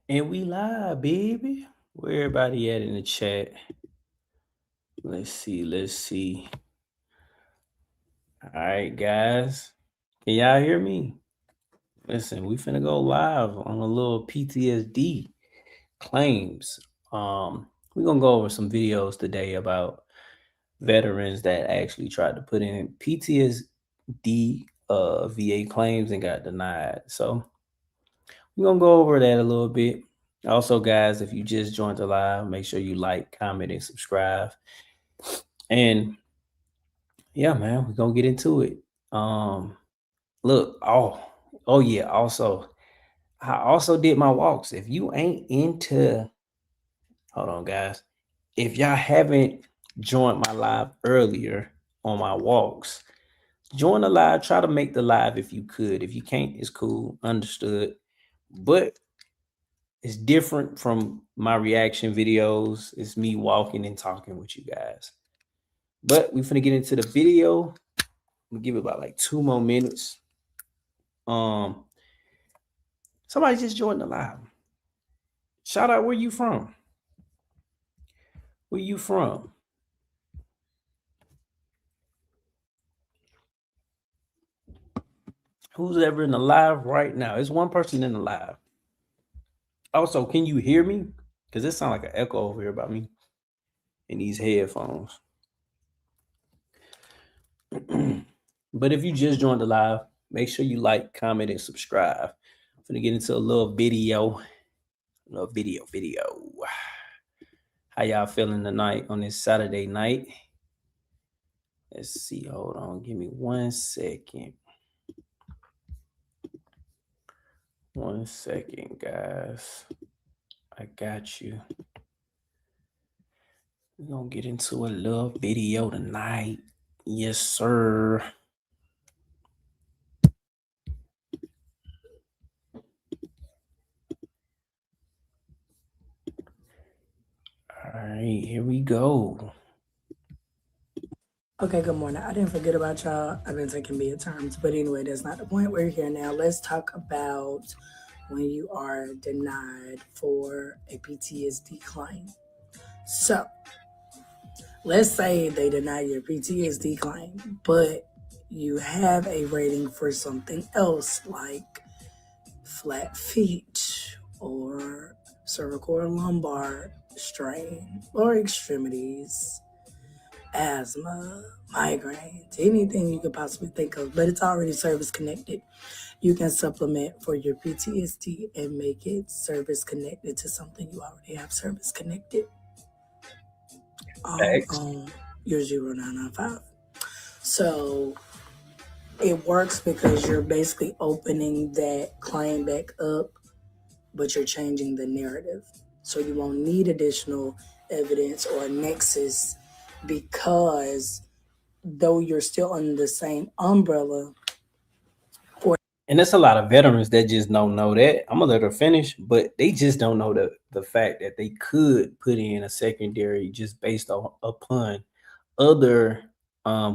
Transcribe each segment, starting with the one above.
And we live, baby. Where everybody at in the chat? Let's see. All right, guys. Can y'all hear me? Listen, we finna go live on a little PTSD claims. We're gonna go over some videos today about veterans that actually tried to put in PTSD VA claims and got denied. So we're gonna go over that a little bit. Also, guys, if you just joined the live, make sure you like, comment, and subscribe. And yeah, man, we're gonna get into it. Um, look, oh yeah, also, I also did my walks. If you ain't into, hold on, guys. If y'all haven't joined my live earlier on my walks, join the live. Try to make the live if you could. If you can't, it's cool. Understood. But it's different from my reaction videos. It's me walking and talking with you guys. But we're finna get into the video. I'm gonna give it about like 2 more minutes. Um, Somebody just joined the live. Shout out, where you from? Where you from? Who's ever in the live right now? It's one person in the live. Also, can you hear me? Because it sounds like an echo over here about me in these headphones. But if you just joined the live, make sure you like, comment, and subscribe. I'm gonna get into a little video. Video. How y'all feeling tonight on this Saturday night? Let's see. Hold on. Give me 1 second. 1 second, guys. I got you. We're gonna get into a little video tonight. Yes, sir. All right, here we go. Okay, good morning. I didn't forget about y'all. I've been taking midterms, but anyway, that's not the point. We're here now. Let's talk about when you are denied for a PTSD claim. So, let's say they deny your PTSD claim, but you have a rating for something else like flat feet or cervical or lumbar strain or extremities, asthma, migraines, anything you could possibly think of, but it's already service connected. You can supplement for your PTSD and make it service connected to something you already have service connected on your 0995. So it works because you're basically opening that claim back up, but you're changing the narrative. So you won't need additional evidence or a nexus because though you're still under the same umbrella. And there's a lot of veterans that just don't know that. I'm gonna let her finish, but they just don't know the fact that they could put in a secondary just based upon other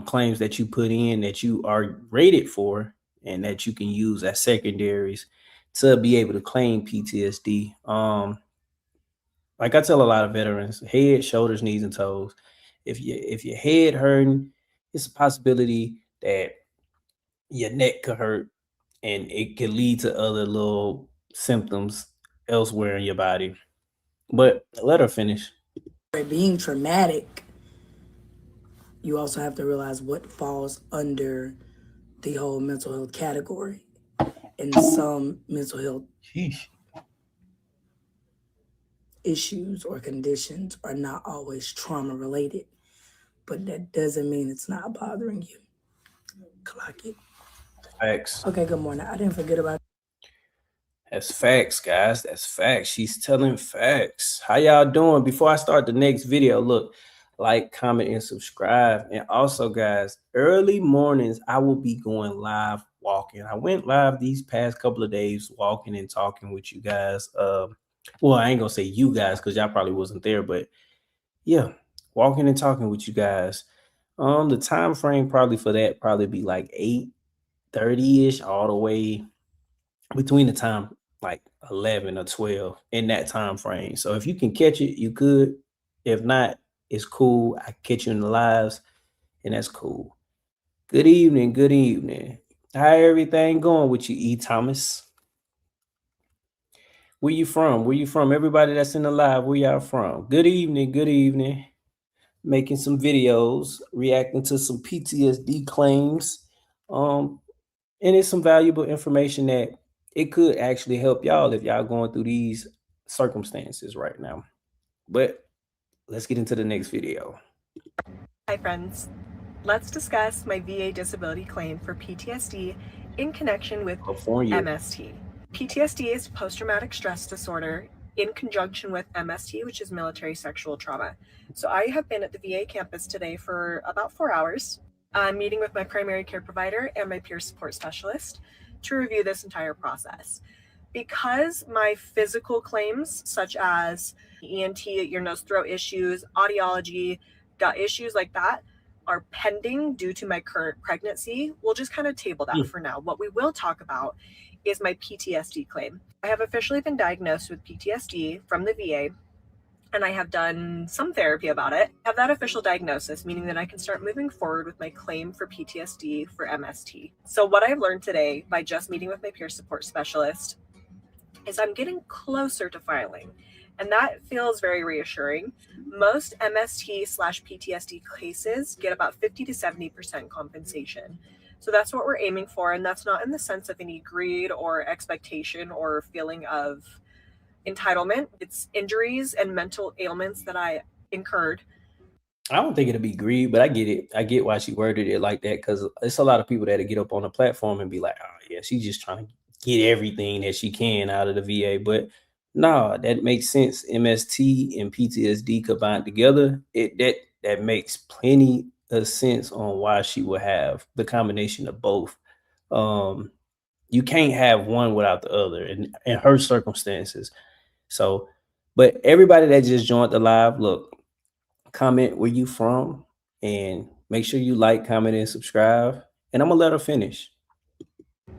claims that you put in that you are rated for and that you can use as secondaries to be able to claim PTSD. Like I tell a lot of veterans, head, shoulders, knees, and toes. If your head hurting, it's a possibility that your neck could hurt, and it could lead to other little symptoms elsewhere in your body. But let her finish. It being traumatic, you also have to realize what falls under the whole mental health category. And some mental health issues or conditions are not always trauma related, but that doesn't mean it's not bothering you. Clock it. Facts. Okay, good morning. I didn't forget about. That's facts, guys. That's facts. She's telling facts. How y'all doing? Before I start the next video, look, like, comment, and subscribe. And also, guys, early mornings, I will be going live walking. I went live these past couple of days walking and talking with you guys. Well, I ain't gonna say you guys because y'all probably wasn't there, but yeah, walking and talking with you guys. The time frame probably for that probably be like 8:30 ish all the way between the time like 11 or 12 in that time frame. So if you can catch it, you could. If not, it's cool. I catch you in the lives, and that's cool. Good evening. Good evening. How everything going with you, E. Thomas? Where you from? Where you from? Everybody that's in the live, where y'all from? Good evening. Good evening. Making some videos, reacting to some PTSD claims. Um, and it's some valuable information that it could actually help y'all if y'all going through these circumstances right now. But let's get into the next video. Hi friends, let's discuss my VA disability claim for PTSD in connection with California. MST. PTSD is post-traumatic stress disorder in conjunction with MST, which is military sexual trauma. So I have been at the VA campus today for about 4 hours. I'm meeting with my primary care provider and my peer support specialist to review this entire process. Because my physical claims, such as ENT, ear, nose, throat issues, audiology, gut issues like that, are pending due to my current pregnancy, we'll just kind of table that for now. What we will talk about is my PTSD claim. I have officially been diagnosed with PTSD from the VA, and I have done some therapy about it. I have that official diagnosis, meaning that I can start moving forward with my claim for PTSD for MST. So what I've learned today by just meeting with my peer support specialist is I'm getting closer to filing, and that feels very reassuring. Most MST/PTSD cases get about 50 to 70% compensation. So that's what we're aiming for, and that's not in the sense of any greed or expectation or feeling of entitlement. It's injuries and mental ailments that I incurred. I don't think it'll be greed, but I get it. I get why she worded it like that because it's a lot of people that get up on the platform and be like, "Oh yeah, she's just trying to get everything that she can out of the VA." But no, that makes sense. MST and PTSD combined together, that makes plenty of sense on why she would have the combination of both. Um, you can't have one without the other in her circumstances. So, but everybody that just joined the live, look, comment where you from, and make sure you like, comment, and subscribe. And I'm gonna let her finish.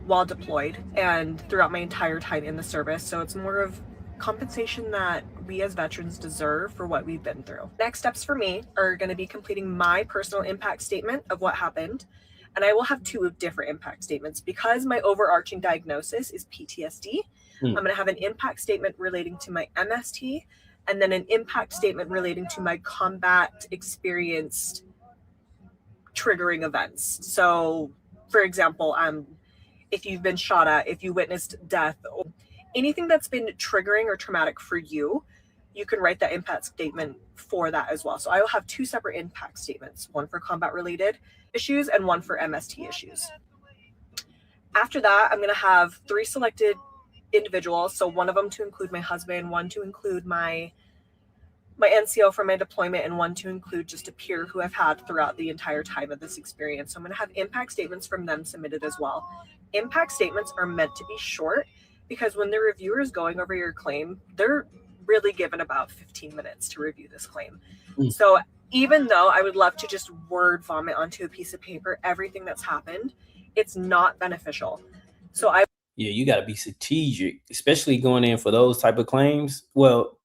While deployed and throughout my entire time in the service. So it's more of compensation that we as veterans deserve for what we've been through. Next steps for me are going to be completing my personal impact statement of what happened. And I will have two different impact statements because my overarching diagnosis is PTSD. I'm going to have an impact statement relating to my MST and then an impact statement relating to my combat experienced triggering events. So, for example, if you've been shot at, if you witnessed death, or anything that's been triggering or traumatic for you, you can write that impact statement for that as well. So I will have two separate impact statements, one for combat related issues and one for MST issues. After that, I'm going to have 3 selected individuals. So one of them to include my husband, one to include my NCO for my deployment, and one to include just a peer who I've had throughout the entire time of this experience. So I'm going to have impact statements from them submitted as well. Impact statements are meant to be short because when the reviewer is going over your claim, they're really given about 15 minutes to review this claim. So even though I would love to just word vomit onto a piece of paper everything that's happened, it's not beneficial. So Yeah, you got to be strategic, especially going in for those type of claims. Well,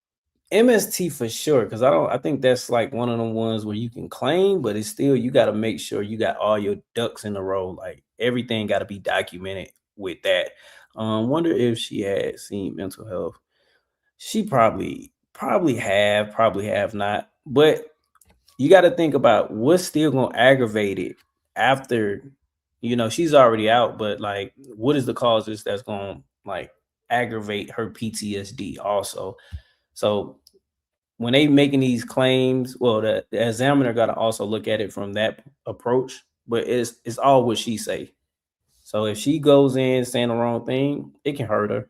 MST for sure, because I think that's like one of the ones where you can claim, but it's still, you got to make sure you got all your ducks in a row. Like everything got to be documented with that. Wonder if she had seen mental health. She probably have not. But you got to think about what's still gonna aggravate it after, she's already out, but like what is the causes that's gonna like aggravate her PTSD also. So when they making these claims, well, the examiner got to also look at it from that approach, but it's all what she say. So if she goes in saying the wrong thing, it can hurt her.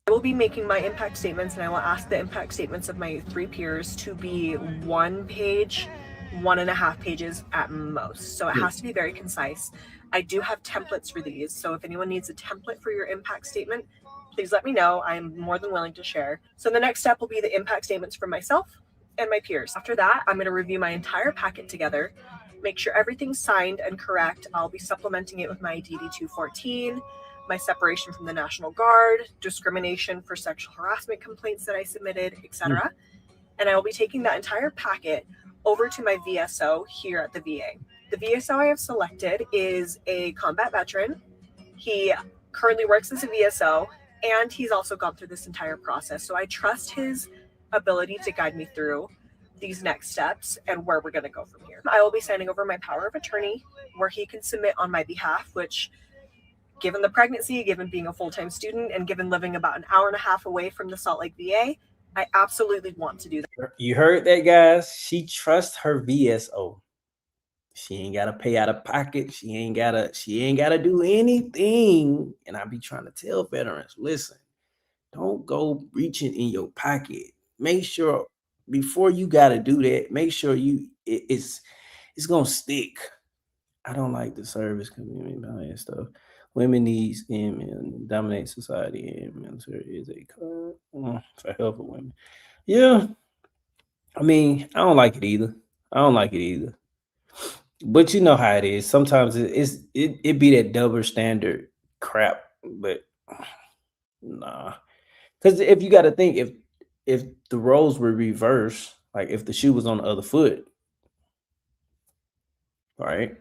I will be making my impact statements, and I will ask the impact statements of my 3 peers to be 1 page, 1.5 pages at most. So it has to be very concise. I do have templates for these. So if anyone needs a template for your impact statement, please let me know. I'm more than willing to share. So the next step will be the impact statements for myself and my peers. After that, I'm going to review my entire packet together, make sure everything's signed and correct. I'll be supplementing it with my DD 214, my separation from the National Guard, discrimination for sexual harassment complaints that I submitted, etc. And I will be taking that entire packet over to my VSO here at the VA. The VSO I have selected is a combat veteran. He currently works as a VSO, and he's also gone through this entire process. So I trust his ability to guide me through these next steps and where we're going to go from here. I will be signing over my power of attorney where he can submit on my behalf, which, given the pregnancy, given being a full-time student, and given living about an hour and a half away from the Salt Lake VA, I absolutely want to do that. You heard that, guys? She trusts her VSO. She ain't gotta pay out of pocket. She ain't gotta do anything. And I be trying to tell veterans, listen, don't go reaching in your pocket. Make sure before you gotta do that, make sure it's gonna stick. I don't like the service community and stuff. Women needs in men dominate society, and military is a for help of women. Yeah, I mean, I don't like it either. But you know how it is. Sometimes it be that double standard crap. But nah, because if you got to think, if the roles were reversed, like if the shoe was on the other foot, right?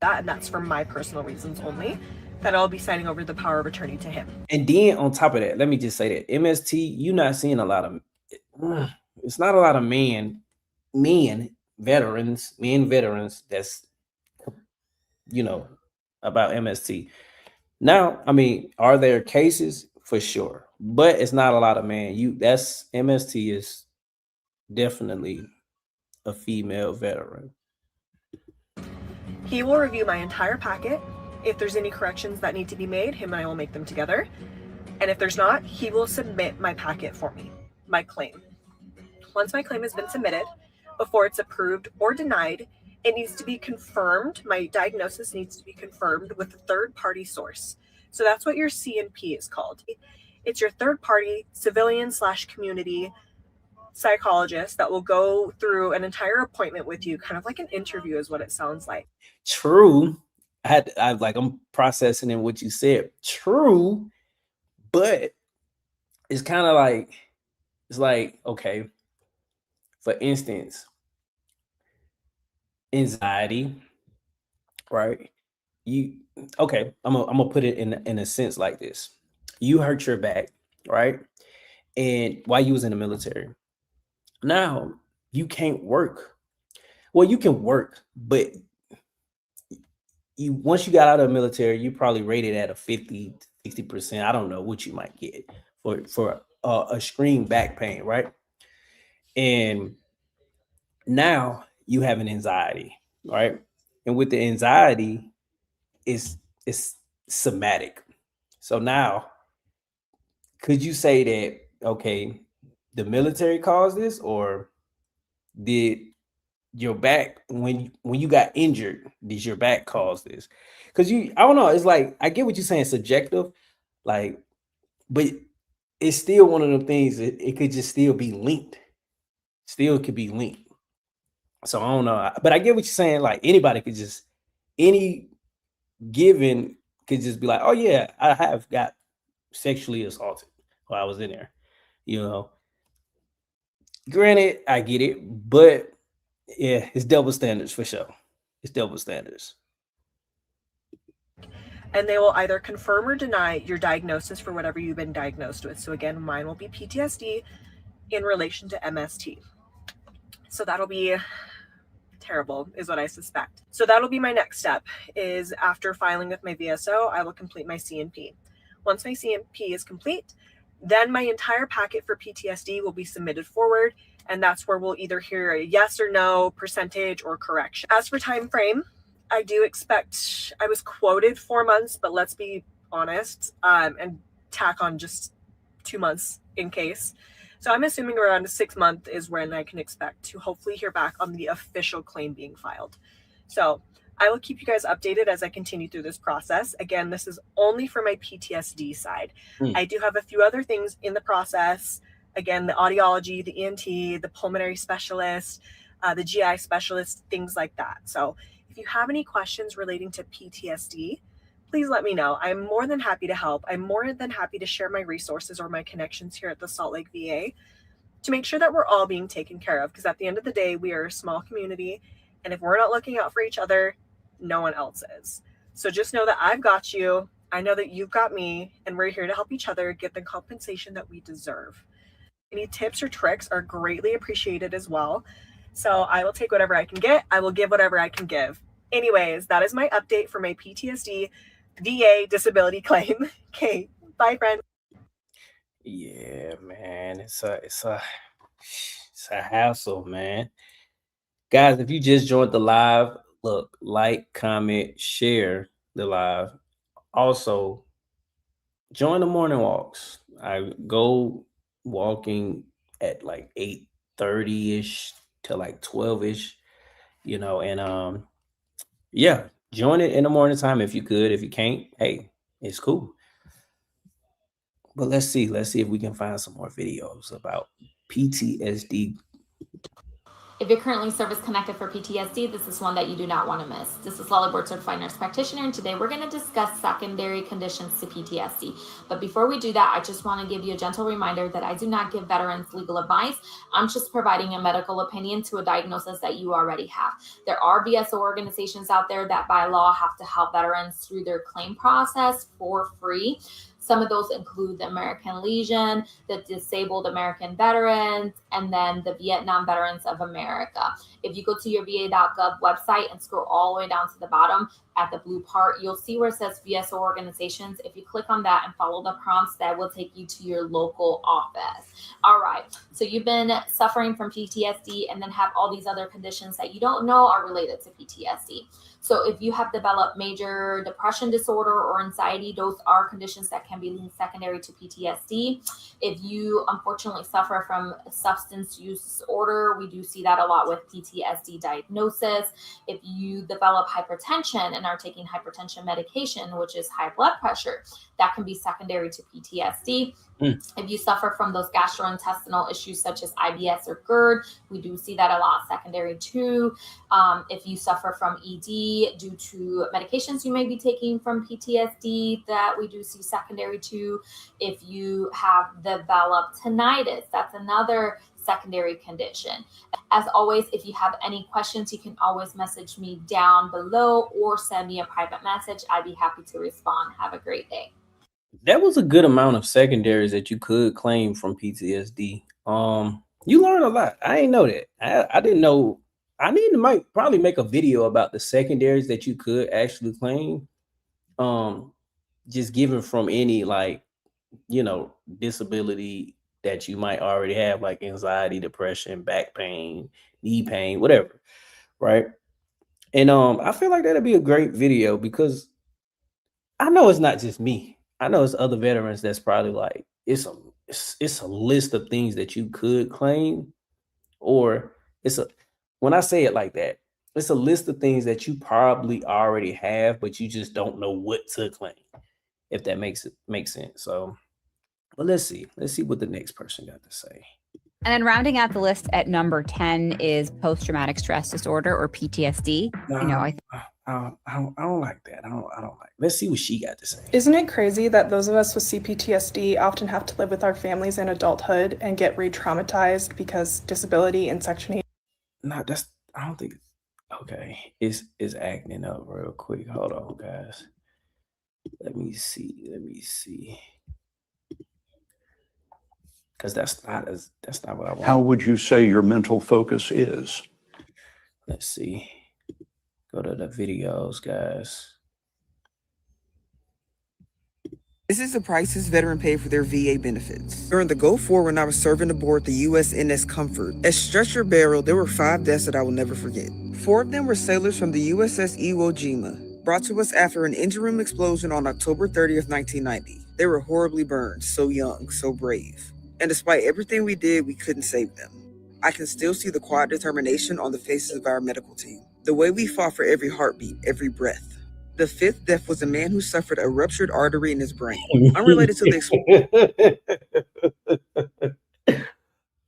And that's for my personal reasons only, that I'll be signing over the power of attorney to him. And then on top of that, let me just say that MST, you're not seeing a lot of. It's not a lot of men veterans that's about MST. Now, I mean, are there cases? For sure, but it's not a lot of men. That's MST is definitely a female veteran. He will review my entire packet. If there's any corrections that need to be made, him and I will make them together. And if there's not, he will submit my packet for me, my claim. Once my claim has been submitted, before it's approved or denied, it needs to be confirmed. My diagnosis needs to be confirmed with a third-party source. So that's what your CNP is called. It's your third-party civilian/community psychologist that will go through an entire appointment with you, kind of like an interview is what it sounds like. True. I'm processing in what you said. True, but it's kind of like, okay, for instance, anxiety, right? I'm gonna put it in a sense like this. You hurt your back, right? And while you was in the military, now you can't work. Well, you can work, but once you got out of the military, you probably rated at a 50, 60%. I don't know what you might get for a extreme back pain, right? And now you have an anxiety, right? And with the anxiety, it's somatic. So now, could you say that, okay, the military caused this, or did your back, when you got injured, did your back cause this? Because I don't know, it's like, I get what you're saying, subjective, like, but it's still one of the things that it could just still be linked. Still could be linked. So I don't know, but I get what you're saying. Like anybody could just, any given could just be like, oh yeah, I have got sexually assaulted while I was in there. Granted, I get it, but yeah, it's double standards for sure. It's double standards. And they will either confirm or deny your diagnosis for whatever you've been diagnosed with. So again, mine will be PTSD in relation to MST. So that'll be terrible, is what I suspect. So that'll be my next step, is after filing with my VSO, I will complete my CNP. Once my CNP is complete, then my entire packet for PTSD will be submitted forward, and that's where we'll either hear a yes or no, percentage, or correction. As for time frame, I do expect, I was quoted 4 months, but let's be honest, and tack on just 2 months in case. So I'm assuming around 6 months is when I can expect to hopefully hear back on the official claim being filed. So I will keep you guys updated as I continue through this process. Again, this is only for my PTSD side. I do have a few other things in the process. Again, the audiology, the ENT, the pulmonary specialist, the GI specialist, things like that. So if you have any questions relating to PTSD, please let me know. I'm more than happy to help. I'm more than happy to share my resources or my connections here at the Salt Lake VA to make sure that we're all being taken care of. Because at the end of the day, we are a small community. And if we're not looking out for each other, no one else is. So just know that I've got you. I know that you've got me. And we're here to help each other get the compensation that we deserve. Any tips or tricks are greatly appreciated as well. So I will take whatever I can get. I will give whatever I can give. Anyways, that is my update for my PTSD VA disability claim. Okay, bye, friends. Yeah, man, it's a hassle, man. Guys, if you just joined the live, look, like, comment, share the live. Also, join the morning walks. I go walking at like 8:30-ish to like 12-ish, and yeah, join it in the morning time if you could. If you can't, hey, it's cool. But let's see if we can find some more videos about PTSD. If you're currently service connected for PTSD, this is one that you do not want to miss. This is Lala, board certified nurse practitioner, and today we're going to discuss secondary conditions to PTSD. But before we do that, I just want to give you a gentle reminder that I do not give veterans legal advice. I'm just providing a medical opinion to a diagnosis that you already have. There are VSO organizations out there that by law have to help veterans through their claim process for free. Some of those include the American Legion, the Disabled American Veterans, and then the Vietnam Veterans of America. If you go to your VA.gov website and scroll all the way down to the bottom at the blue part, you'll see where it says VSO organizations. If you click on that and follow the prompts, that will take you to your local office. All right, so you've been suffering from PTSD and then have all these other conditions that you don't know are related to PTSD. So if you have developed major depression disorder or anxiety, those are conditions that can be linked secondary to PTSD. If you unfortunately suffer from substance use disorder, we do see that a lot with PTSD diagnosis. If you develop hypertension and are taking hypertension medication, which is high blood pressure, that can be secondary to PTSD. If you suffer from those gastrointestinal issues such as IBS or GERD, we do see that a lot secondary too. If you suffer from ED due to medications you may be taking from PTSD, that we do see secondary too. If you have developed tinnitus, that's another secondary condition. As always, if you have any questions, you can always message me down below or send me a private message. I'd be happy to respond. Have a great day. That was a good amount of secondaries that you could claim from PTSD. You learn a lot. I didn't know that. I didn't know. I need to probably make a video about the secondaries that you could actually claim. Just given from any disability that you might already have, like anxiety, depression, back pain, knee pain, whatever. Right. And I feel like that'd be a great video because I know it's not just me. I know it's other veterans that's probably like, it's a list of things that you could claim, or when I say it like that, it's a list of things that you probably already have, but you just don't know what to claim, if that makes sense. So, well, let's see what the next person got to say. And then rounding out the list at number 10 is post-traumatic stress disorder, or PTSD. I don't like that. I don't like. Let's see what she got to say. Isn't it crazy that those of us with CPTSD often have to live with our families in adulthood and get re-traumatized because disability and Section 8? No, I don't think. Okay, it's acting up real quick. Hold on, guys. Let me see. Because that's not what I want. How would you say your mental focus is? Let's see. Go to the videos, guys. This is the prices veterans pay for their VA benefits. During the Gulf War, when I was serving aboard the USNS Comfort, at Stretcher Barrel, there were 5 deaths that I will never forget. 4 of them were sailors from the USS Iwo Jima, brought to us after an engine room explosion on October 30th, 1990. They were horribly burned, so young, so brave. And despite everything we did, we couldn't save them. I can still see the quiet determination on the faces of our medical team. The way we fought for every heartbeat, every breath. The 5th death was a man who suffered a ruptured artery in his brain, unrelated to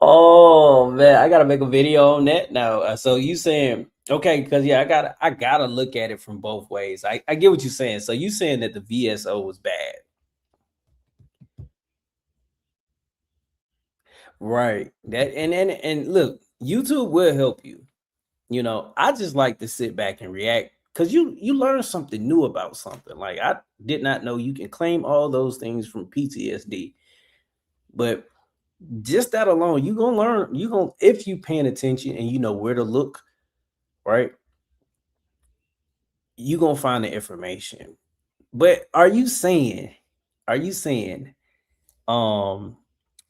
Oh man, I gotta make a video on that now. So you saying Okay, because yeah, I gotta look at it from both ways. I get what you're saying. So you saying that the VSO was bad. Right. That and look, YouTube will help you. You know, I just like to sit back and react because you learn something new about something. Like I did not know you can claim all those things from PTSD, but just that alone, you gonna learn. You gonna if you paying attention and you know where to look, right? You gonna find the information. But are you saying, um,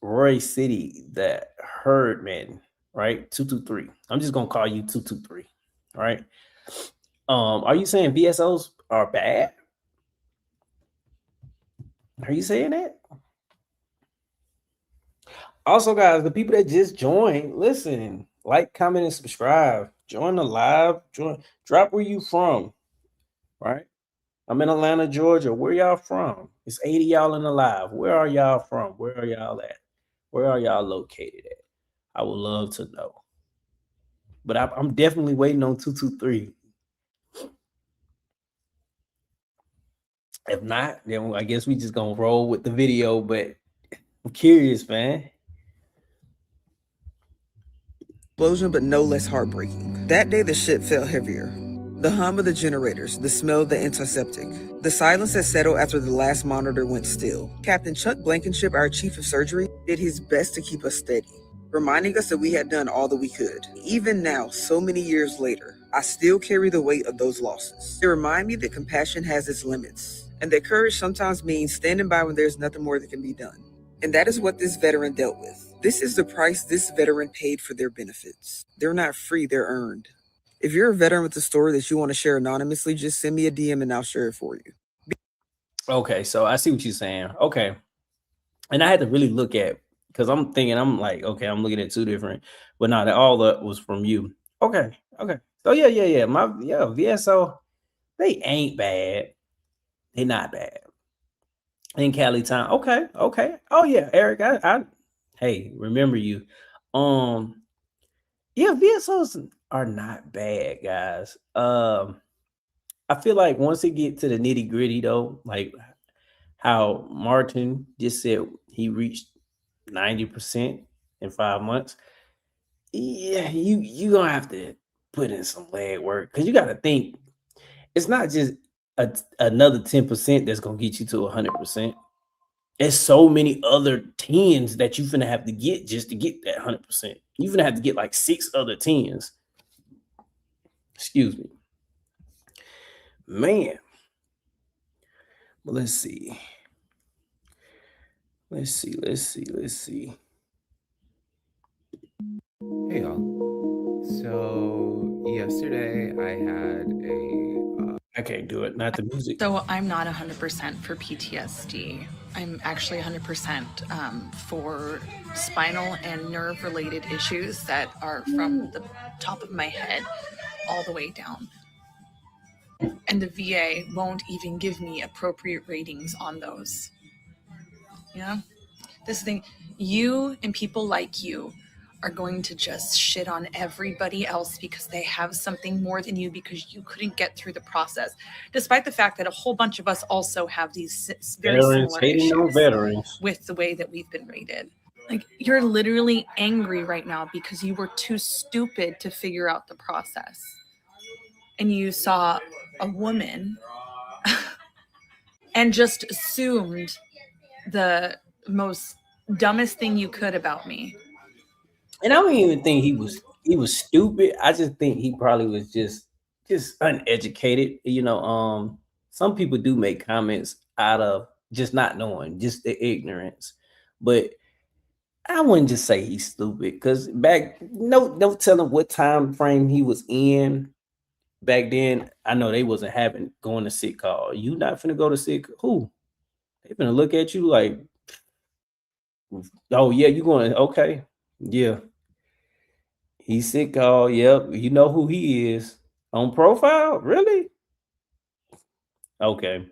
Roy City, the Herdman, right? 223. I'm just gonna call you 223, right? Are you saying VSOs are bad? Are you saying that? Also, guys, the people that just joined, listen, like, comment, and subscribe. Join the live. Drop where you from, right? I'm in Atlanta, Georgia. Where y'all from? It's 80 y'all in the live. Where are y'all from? Where are y'all at? Where are y'all located at? I would love to know. But I'm definitely waiting on 223. If not, then I guess we just gonna roll with the video. But I'm curious, man. Explosion, but no less heartbreaking. That day, the ship felt heavier. The hum of the generators, the smell of the antiseptic, the silence that settled after the last monitor went still. Captain Chuck Blankenship, our chief of surgery, did his best to keep us steady, reminding us that we had done all that we could. Even now, so many years later, I still carry the weight of those losses. They remind me that compassion has its limits, and that courage sometimes means standing by when there's nothing more that can be done. And that is what this veteran dealt with. This is the price this veteran paid for their benefits. They're not free, they're earned. If you're a veteran with a story that you want to share anonymously, just send me a DM and I'll share it for you. Okay, so I see what you're saying. Okay. And I had to really look at because I'm thinking, I'm like, okay, I'm looking at two different, but not all that was from you. Okay. So yeah. VSO, they ain't bad. They not bad. In Cali town. Okay. Oh yeah, Eric. I hey, remember you. Yeah, VSOs are not bad, guys. I feel like once it get to the nitty gritty though, like how Martin just said he reached 90% in 5 months. Yeah, you gonna have to put in some leg work because you got to think it's not just another 10% that's gonna get you to 100%. There's so many other 10s that you finna have to get just to get that 100%. You finna have to get like 6 other 10s. Excuse me, man. But let's see. Hey y'all. So yesterday I had a I can't do it. Not the music. So I'm not 100% for PTSD. I'm actually 100% for spinal and nerve related issues that are from the top of my head all the way down. And the VA won't even give me appropriate ratings on those. Yeah. This thing, you and people like you are going to just shit on everybody else because they have something more than you because you couldn't get through the process, despite the fact that a whole bunch of us also have these very similar issues with the way that we've been rated. Like, you're literally angry right now because you were too stupid to figure out the process. And you saw a woman and just assumed the most dumbest thing you could about me. And I don't even think he was stupid. I just think he probably was just uneducated. You know, some people do make comments out of just not knowing, just the ignorance. But I wouldn't just say he's stupid because back no telling what time frame he was in back then. I know they wasn't having going to sick call. You not finna go to sick? Who? They finna look at you like, oh yeah, you going? Okay, yeah. He's sick call. Yep, you know who he is on profile. Really? Okay.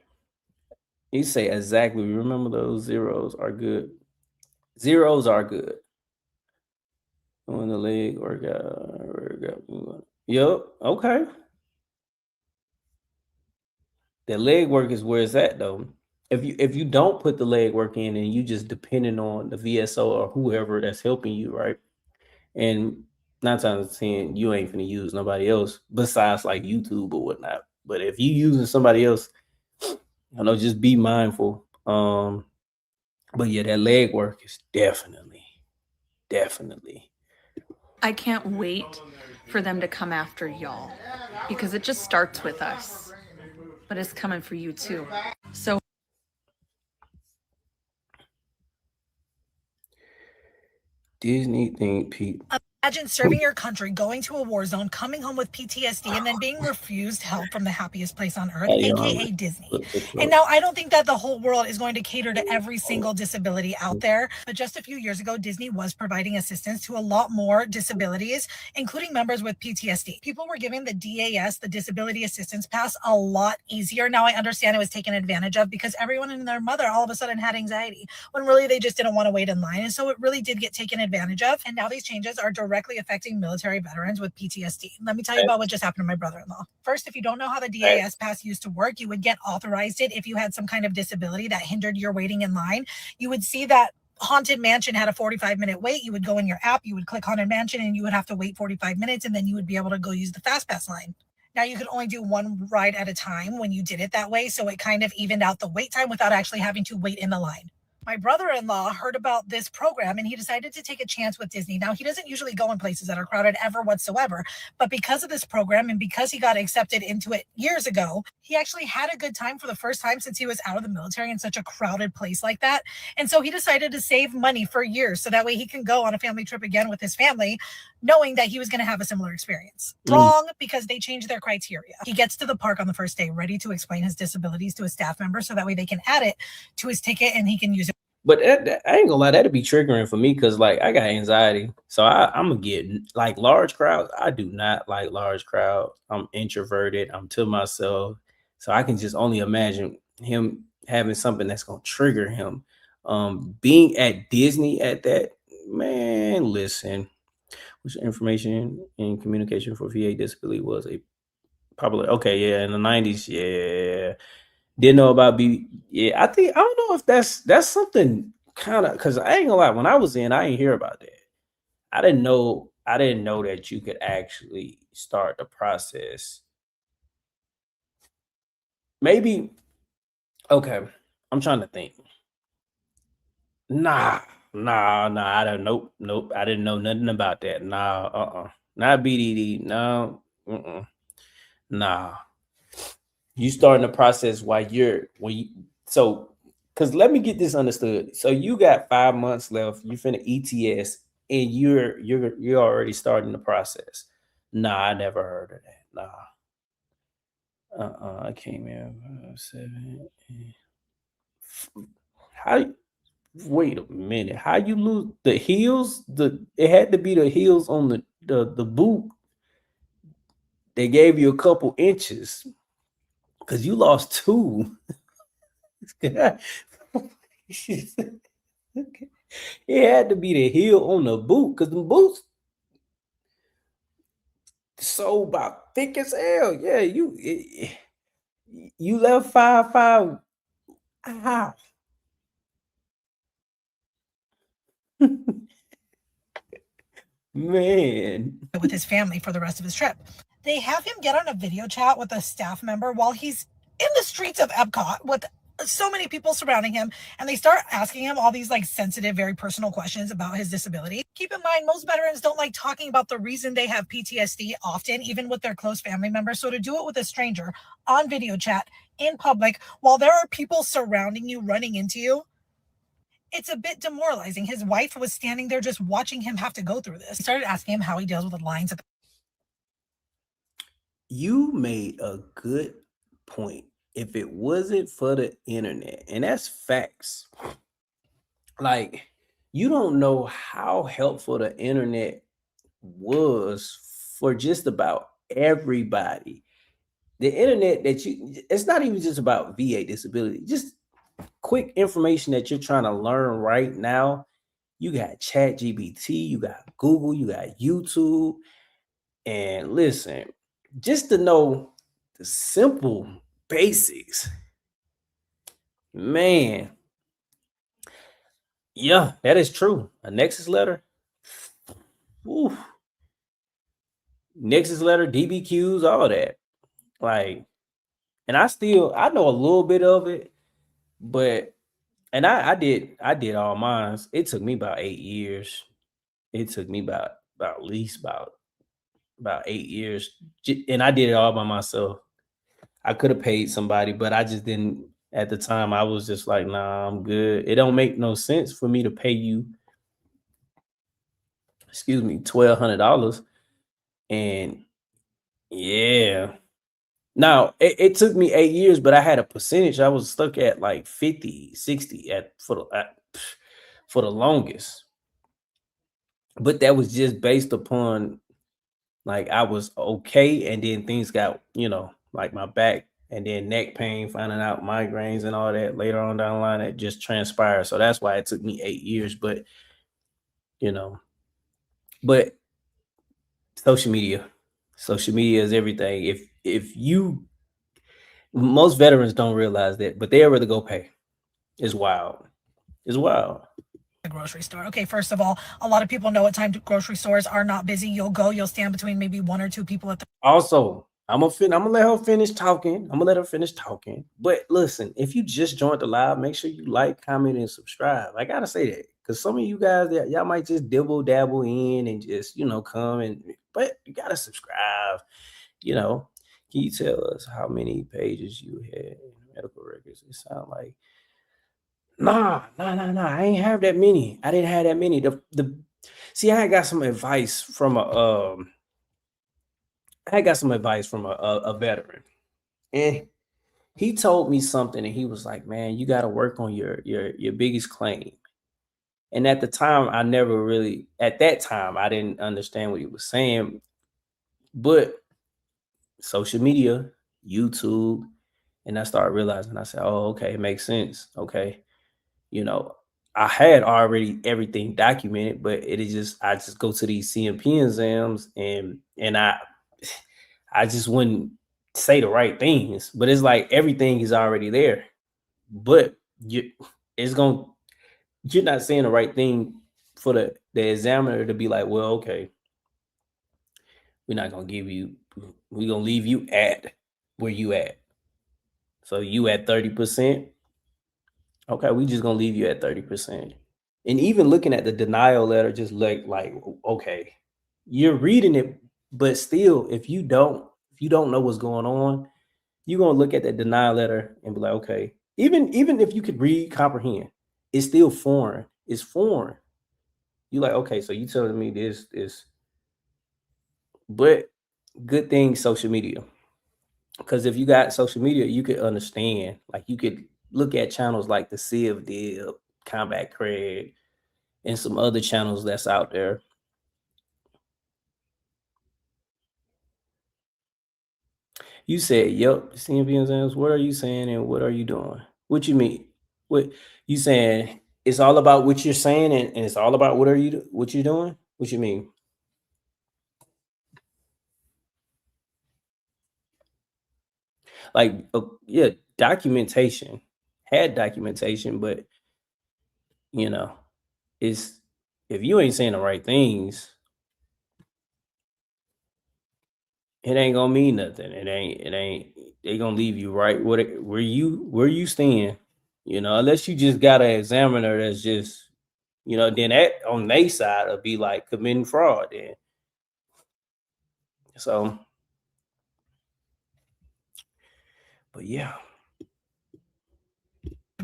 You say exactly. Remember those zeros are good. Zeros are good. On the leg workout. Yep. Okay. The leg work is where it's at though. If you don't put the leg work in and you just depending on the VSO or whoever that's helping you, right? And 9 times out of 10, you ain't finna use nobody else besides like YouTube or whatnot. But if you using somebody else, you know, just be mindful. But yeah, that leg work is definitely. I can't wait for them to come after y'all because it just starts with us, but it's coming for you too. So Disney think Pete. Imagine serving your country, going to a war zone, coming home with PTSD, and then being refused help from the happiest place on earth, aka Disney. And now I don't think that the whole world is going to cater to every single disability out there, but just a few years ago, Disney was providing assistance to a lot more disabilities, including members with PTSD. People were giving the DAS, the Disability Assistance Pass, a lot easier. Now I understand it was taken advantage of because everyone and their mother all of a sudden had anxiety when really they just didn't want to wait in line. And so it really did get taken advantage of. And now these changes are directly affecting military veterans with PTSD. Let me tell you about what just happened to my brother-in-law. First, if you don't know how the DAS pass used to work, you would get authorized it if you had some kind of disability that hindered your waiting in line. You would see that Haunted Mansion had a 45-minute wait. You would go in your app, you would click Haunted Mansion, and you would have to wait 45 minutes, and then you would be able to go use the Fast Pass line. Now you could only do one ride at a time when you did it that way, so it kind of evened out the wait time without actually having to wait in the line. My brother-in-law heard about this program and he decided to take a chance with Disney. Now, he doesn't usually go in places that are crowded ever whatsoever, but because of this program and because he got accepted into it years ago, he actually had a good time for the first time since he was out of the military in such a crowded place like that. And so he decided to save money for years so that way he can go on a family trip again with his family, knowing that he was going to have a similar experience. Wrong, because they changed their criteria. He gets to the park on the first day ready to explain his disabilities to a staff member so that way they can add it to his ticket and he can use it. But I ain't gonna lie, that'd be triggering for me because like I got anxiety, so I'm gonna get like large crowds. I do not like large crowds. I'm introverted. I'm to myself, so I can just only imagine him having something that's gonna trigger him. Being at Disney at that, man. Listen, which information and communication for VA disability was a probably okay. Yeah, in the 90s. Yeah. Didn't know about yeah, I don't know if that's something kind of because I ain't gonna lie, when I was in, I didn't hear about that. I didn't know that you could actually start the process. Maybe okay. I'm trying to think. Nah. I don't nope. I didn't know nothing about that. Nah, not BDD. No, nah. You starting the process while because let me get this understood. So you got 5 months left. You finna ETS, and you're already starting the process. Nah, I never heard of that. Nah. I came in 7. How? Wait a minute. How you lose the heels? It had to be the heels on the boot. They gave you a couple inches because you lost 2. Okay. It had to be the heel on the boot because the boots so about thick as hell. Yeah, you left 5'5". Ow. Man. With his family for the rest of his trip. They have him get on a video chat with a staff member while he's in the streets of Epcot with so many people surrounding him, and they start asking him all these like sensitive, very personal questions about his disability. Keep in mind, most veterans don't like talking about the reason they have PTSD often, even with their close family members. So to do it with a stranger on video chat in public while there are people surrounding you, running into you, it's a bit demoralizing. His wife was standing there just watching him have to go through this. He started asking him how he deals with the lines. You made a good point. If it wasn't for the internet, and that's facts, like you don't know how helpful the internet was for just about everybody. The internet it's not even just about VA disability, just quick information that you're trying to learn right now. You got ChatGPT, you got Google, you got YouTube. And listen, just to know the simple basics, man. Yeah, that is true. A Nexus letter. Ooh. Nexus letter, DBQs, all that. Like, and I know a little bit of it, but and I did all mine. It took me about 8 years. It took me about at least about 8 years. And I did it all by myself. I could have paid somebody, but I just didn't at the time. I was just like, nah, I'm good. It don't make no sense for me to pay you, excuse me, $1,200. And yeah. Now it took me 8 years, but I had a percentage. I was stuck at like 50, 60 for the longest. But that was just based upon like I was okay, and then things got, like my back and then neck pain, finding out migraines and all that later on down the line, it just transpired. So that's why it took me 8 years. But you know, but social media is everything. If you most veterans don't realize that, but they'll really go pay. It's wild. It's wild. The grocery store. Okay, first of all, a lot of people know at times grocery stores are not busy. You'll stand between maybe one or two people at the. Also, I'm gonna let her finish talking. But listen, if you just joined the live, make sure you like, comment, and subscribe. I gotta say that because some of you guys that y'all might just dabble in and just come but you gotta subscribe. Can you tell us how many pages you had in medical records? It sounds like nah. I ain't have that many. I didn't have that many. See, I got some advice from a veteran, and he told me something, and he was like, "Man, you got to work on your biggest claim." And at the time, I didn't understand what he was saying, but social media, YouTube, and I started realizing. I said, "Oh, okay, it makes sense." Okay, I had already everything documented, but I just go to these CMP exams and I just wouldn't say the right things, but it's like everything is already there. But you're not saying the right thing for the examiner to be like, well, okay, we're gonna leave you at where you at. So you at 30%. Okay, we just gonna leave you at 30%. And even looking at the denial letter, just like okay, you're reading it, but still, if you don't know what's going on, you're gonna look at that denial letter and be like, okay, even if you could read, comprehend, it's still foreign. It's foreign. You're like, okay, so you telling me this, but good thing social media. Because if you got social media, you could understand. Like you could look at channels like the Civ Dib, Combat Craig, and some other channels that's out there. You said, yep, CMP exams. What are you saying and what are you doing? What you mean? What you saying? It's all about what you're saying and it's all about what you're doing? What you mean? Like, yeah, documentation. Had documentation, but it's if you ain't saying the right things, it ain't gonna mean nothing. It ain't. They gonna leave you right where you stand. Unless you just got an examiner that's just, then that on their side will be like committing fraud. Then, so, but yeah.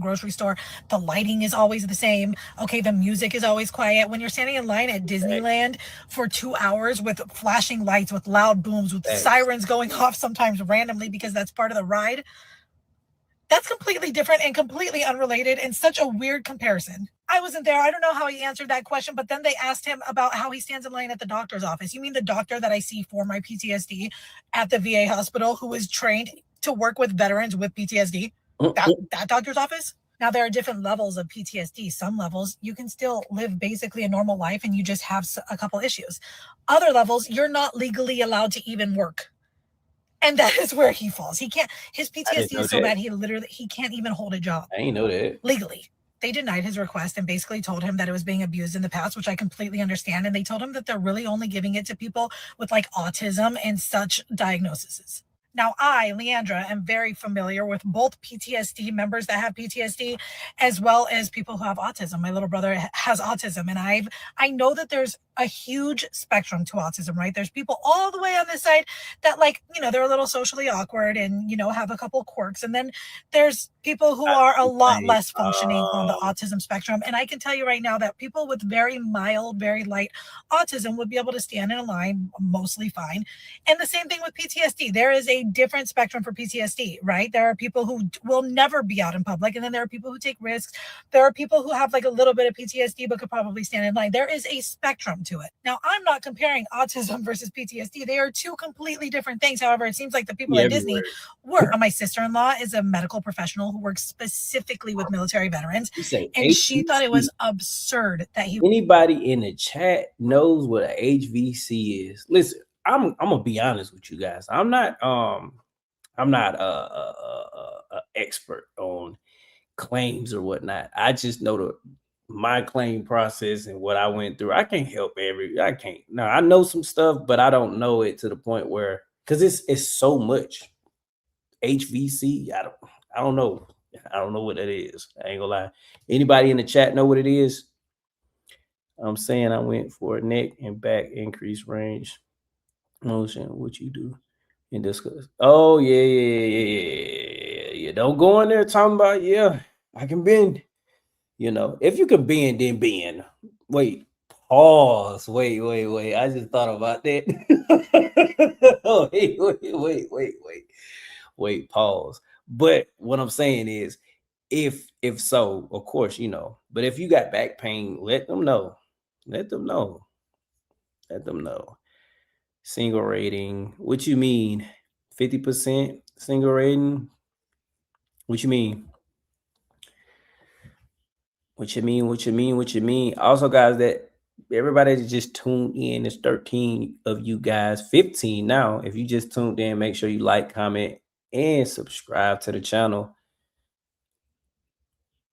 Grocery store, the lighting is always the same. Okay, the music is always quiet. When you're standing in line at Disneyland for 2 hours with flashing lights, with loud booms, with sirens going off sometimes randomly because that's part of the ride, that's completely different and completely unrelated and such a weird comparison. I wasn't there. I don't know how he answered that question, but then they asked him about how he stands in line at the doctor's office. You mean the doctor that I see for my PTSD at the VA hospital who is trained to work with veterans with PTSD? That doctor's office? Now, there are different levels of PTSD. Some levels, you can still live basically a normal life and you just have a couple issues. Other levels, you're not legally allowed to even work. And that is where he falls. He can't, his PTSD is so bad, he can't even hold a job. I didn't know that. Legally. They denied his request and basically told him that it was being abused in the past, which I completely understand. And they told him that they're really only giving it to people with like autism and such diagnoses. Now, I, Leandra, am very familiar with both PTSD members that have PTSD, as well as people who have autism. My little brother has autism, and I know that there's a huge spectrum to autism, right? There's people all the way on this side that, like, you know, they're a little socially awkward and, you know, have a couple quirks. And then there's people who are a lot less functioning on the autism spectrum. And I can tell you right now that people with very mild, very light autism would be able to stand in a line mostly fine. And the same thing with PTSD. There is a different spectrum for PTSD, right? There are people who will never be out in public. And then there are people who take risks. There are people who have like a little bit of PTSD, but could probably stand in line. There is a spectrum to it. Now, I'm not comparing autism versus PTSD. They are two completely different things. However, it seems like the people at Disney were. My sister-in-law is a medical professional who works specifically with military veterans. And she thought it was absurd that he... Anybody in the chat knows what an HVC is. Listen, I'm gonna be honest with you guys. I'm not a expert on claims or whatnot. I just know my claim process and what I went through. I can't help now I know some stuff, but I don't know it to the point where, because it's so much. HVC, I don't know. I don't know what that is. I ain't gonna lie. Anybody in the chat know what it is? I'm saying I went for a neck and back increased range motion. What you do and discuss. Oh yeah. Don't go in there talking about I can bend. You know, if you can bend, then bend. Wait, pause. Wait. I just thought about that. Wait, pause. But what I'm saying is, if so, of course, you know. But if you got back pain, let them know. Let them know. Single rating. What you mean? 50% single rating? What you mean? What you mean? Also, guys, that everybody that just tuned in, there's 13 of you guys, 15 now. If you just tuned in, make sure you like, comment, and subscribe to the channel.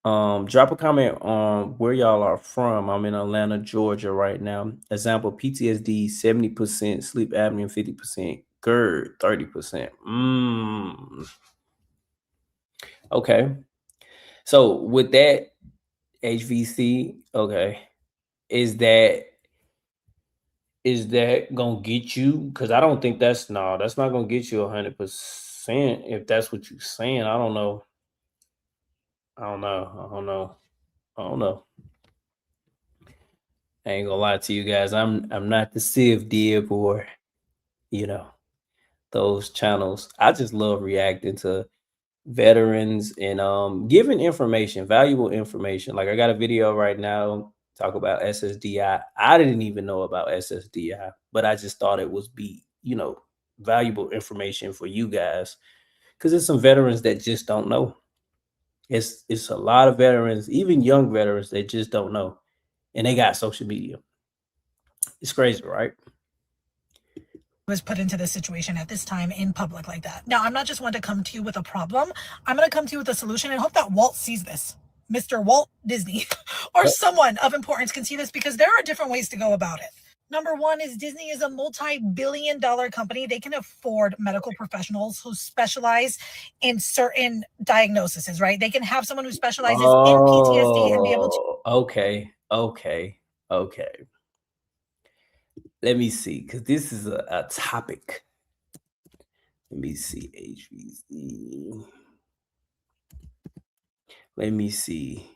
Drop a comment on where y'all are from. I'm in Atlanta, Georgia right now. Example, PTSD, 70%, sleep apnea, 50%, GERD, 30%. Okay. So with that, HVC, okay, is that gonna get you? Because I don't think that's not gonna get you 100%. If that's what you're saying, I don't know. I ain't gonna lie to you guys. I'm not the Civ Dib or, you know, those channels. I just love reacting to veterans and giving information, valuable information. Like I got a video right now talk about SSDI. I didn't even know about SSDI, but I just thought it was valuable information for you guys, because there's some veterans that just don't know. It's a lot of veterans, even young veterans, that just don't know, and they got social media. It's crazy, right? Was put into this situation at this time in public like that. Now, I'm not just one to come to you with a problem. I'm going to come to you with a solution and hope that Walt sees this. Mr. Walt Disney or someone of importance can see this, because there are different ways to go about it. Number one is Disney is a multi-billion-dollar company. They can afford medical professionals who specialize in certain diagnoses, right? They can have someone who specializes in PTSD and be able to... Okay. Let me see, because this is a topic. Let me see, HVC. Let me see.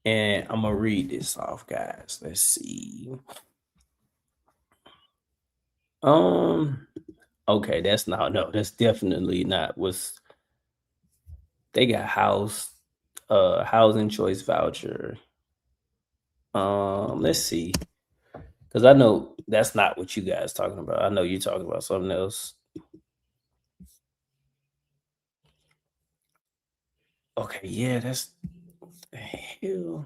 And I'm going to read this off, guys. Let's see. Okay, that's definitely not what's... They got housing choice voucher. Let's see, because I know that's not what you guys talking about. I know you're talking about something else. Okay, yeah, that's the hell.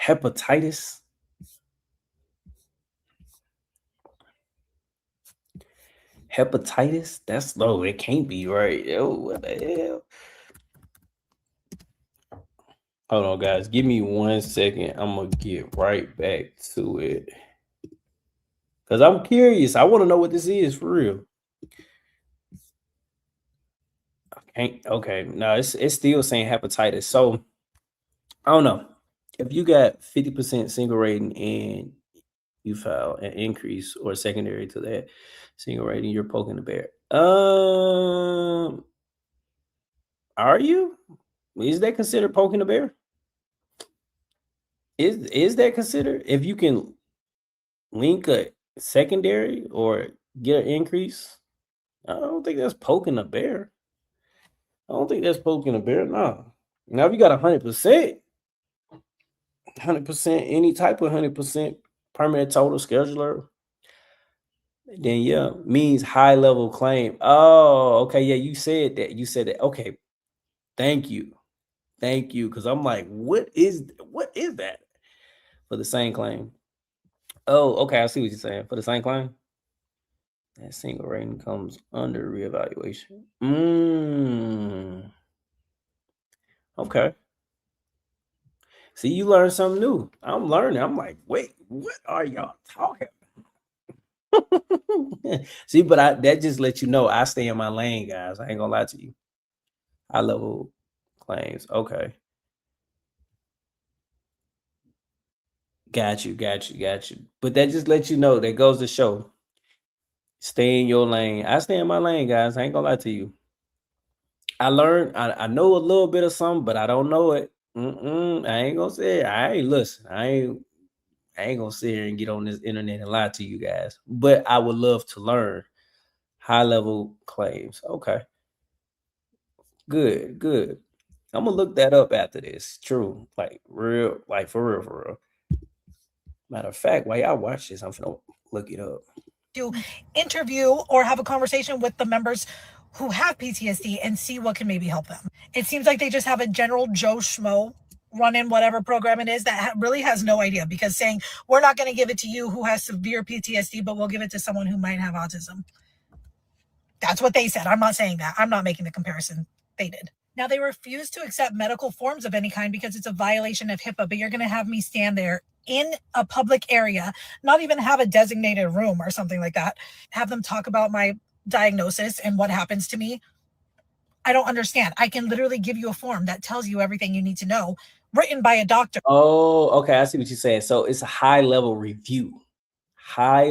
Hepatitis. Hepatitis? That's low. It can't be right. Yo, what the hell? Hold on, guys. Give me 1 second. I'm gonna get right back to it. Because I'm curious. I want to know what this is for real. Okay. No, it's still saying hepatitis. So I don't know. If you got 50% single rating and you file an increase or secondary to that single rating, you're poking the bear. Are you? Is that considered poking the bear? Is that considered if you can link a secondary or get an increase? I don't think that's poking a bear. I don't think that's poking a bear. No. Now if you got 100%, 100%, any type of 100% permanent total scheduler, then yeah, means high level claim. Oh, okay. Yeah, you said that. Okay. Thank you. Because I'm like, what is that for the same claim? Oh, okay. I see what you're saying. For the same claim, that single rating comes under reevaluation. Okay. See, you learn something new. I'm learning. I'm like, wait, what are y'all talking? See, but that just lets you know I stay in my lane, guys. I ain't gonna lie to you. High level claims. Okay. Got you. But that just lets you know, that goes to show. Stay in your lane. I stay in my lane, guys. I ain't gonna lie to you. I learned, I know a little bit of something, but I don't know it. I ain't gonna say it. I ain't gonna sit here and get on this internet and lie to you guys. But I would love to learn high level claims. Okay. Good. I'm gonna look that up after this. True. Like real, like for real. Matter of fact, while y'all watch this, I'm gonna look it up. To interview or have a conversation with the members who have PTSD and see what can maybe help them. It seems like they just have a general Joe Schmo run in whatever program it is that really has no idea, because saying we're not going to give it to you who has severe PTSD, but we'll give it to someone who might have autism. That's what they said. I'm not saying that. I'm not making the comparison. They did. Now, they refuse to accept medical forms of any kind because it's a violation of HIPAA, but you're going to have me stand there in a public area, not even have a designated room or something like that, have them talk about my diagnosis and what happens to me. I don't understand. I can literally give you a form that tells you everything you need to know, written by a doctor. Oh, okay. I see what you're saying. So it's a high level review. I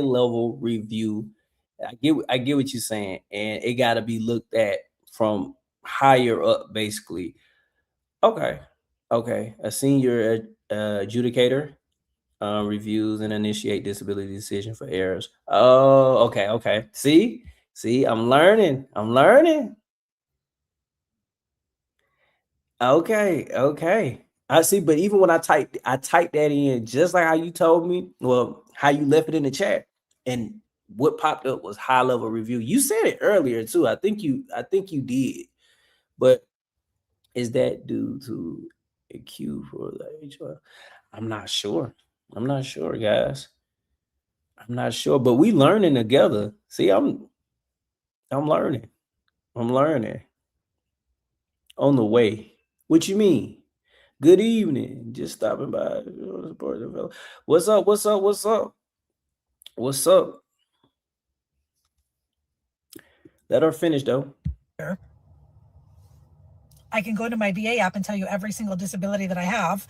get what you're saying, and it got to be looked at from higher up, basically. Okay. A senior adjudicator reviews and initiate disability decision for errors. Oh, okay. See, I'm learning. Okay. I see, but even when I typed that in just like how you told me, well, how you left it in the chat, and what popped up was high level review. You said it earlier too. I think you did, but is that due to a cue for the HR? I'm not sure, guys. I'm not sure, but we learning together. See, I'm learning. On the way. What you mean? Good evening. Just stopping by. What's up? Let her finish though. I can go to my VA app and tell you every single disability that I have.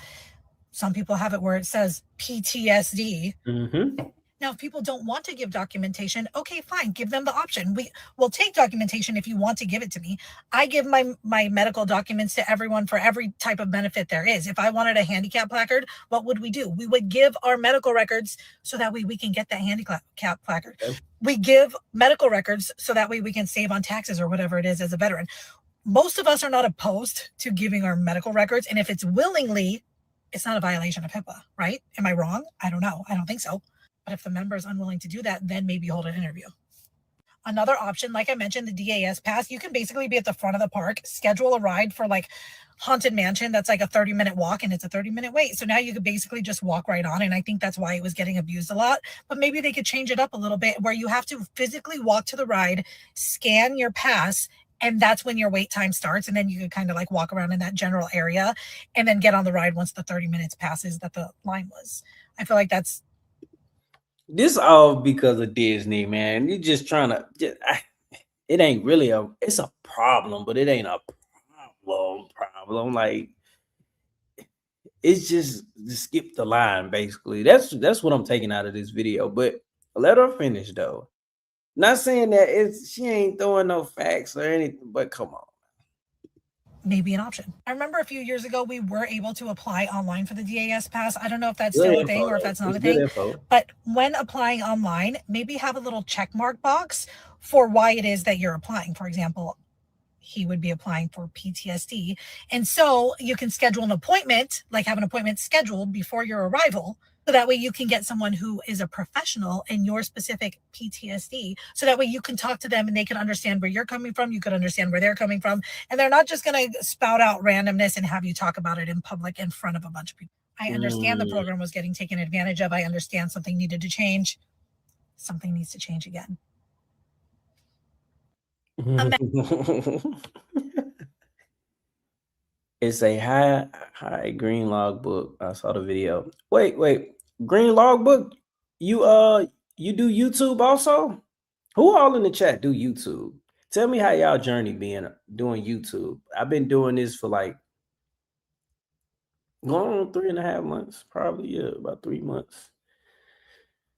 Some people have it where it says PTSD. Now, if people don't want to give documentation, okay, fine, give them the option. We'll take documentation if you want to give it to me. I give my medical documents to everyone for every type of benefit there is. If I wanted a handicap placard, what would we do? We would give our medical records so that way we can get that handicap placard. Okay. We give medical records so that way we can save on taxes or whatever it is as a veteran. Most of us are not opposed to giving our medical records. And if it's willingly, it's not a violation of HIPAA, right? Am I wrong? I don't know. I don't think so. But if the member is unwilling to do that, then maybe hold an interview. Another option, like I mentioned, the DAS pass, you can basically be at the front of the park, schedule a ride for like Haunted Mansion. That's like a 30-minute walk and it's a 30-minute wait. So now you could basically just walk right on. And I think that's why it was getting abused a lot. But maybe they could change it up a little bit where you have to physically walk to the ride, scan your pass, and that's when your wait time starts. And then you could kind of like walk around in that general area and then get on the ride once the 30 minutes passes that the line was. I feel like that's this all because of Disney, man. You're just trying to. It ain't really it's a problem, but it ain't a problem. Like it's just skip the line, basically. That's what I'm taking out of this video. But let her finish though. Not saying that she ain't throwing no facts or anything, but come on. Maybe an option. I remember a few years ago, we were able to apply online for the DAS pass. I don't know if that's still a thing or if that's not a thing, but when applying online, maybe have a little check mark box for why it is that you're applying. For example, he would be applying for PTSD. And so you can schedule an appointment, like have an appointment scheduled before your arrival. So that way you can get someone who is a professional in your specific PTSD. So that way you can talk to them and they can understand where you're coming from. You can understand where they're coming from. And they're not just going to spout out randomness and have you talk about it in public in front of a bunch of people. I understand the program was getting taken advantage of. I understand something needed to change. Something needs to change again. It's a high green logbook. I saw the video. Wait. Green logbook? You do YouTube also? Who all in the chat do YouTube? Tell me how y'all journey being doing YouTube. I've been doing this for like going on 3.5 months, probably about 3 months.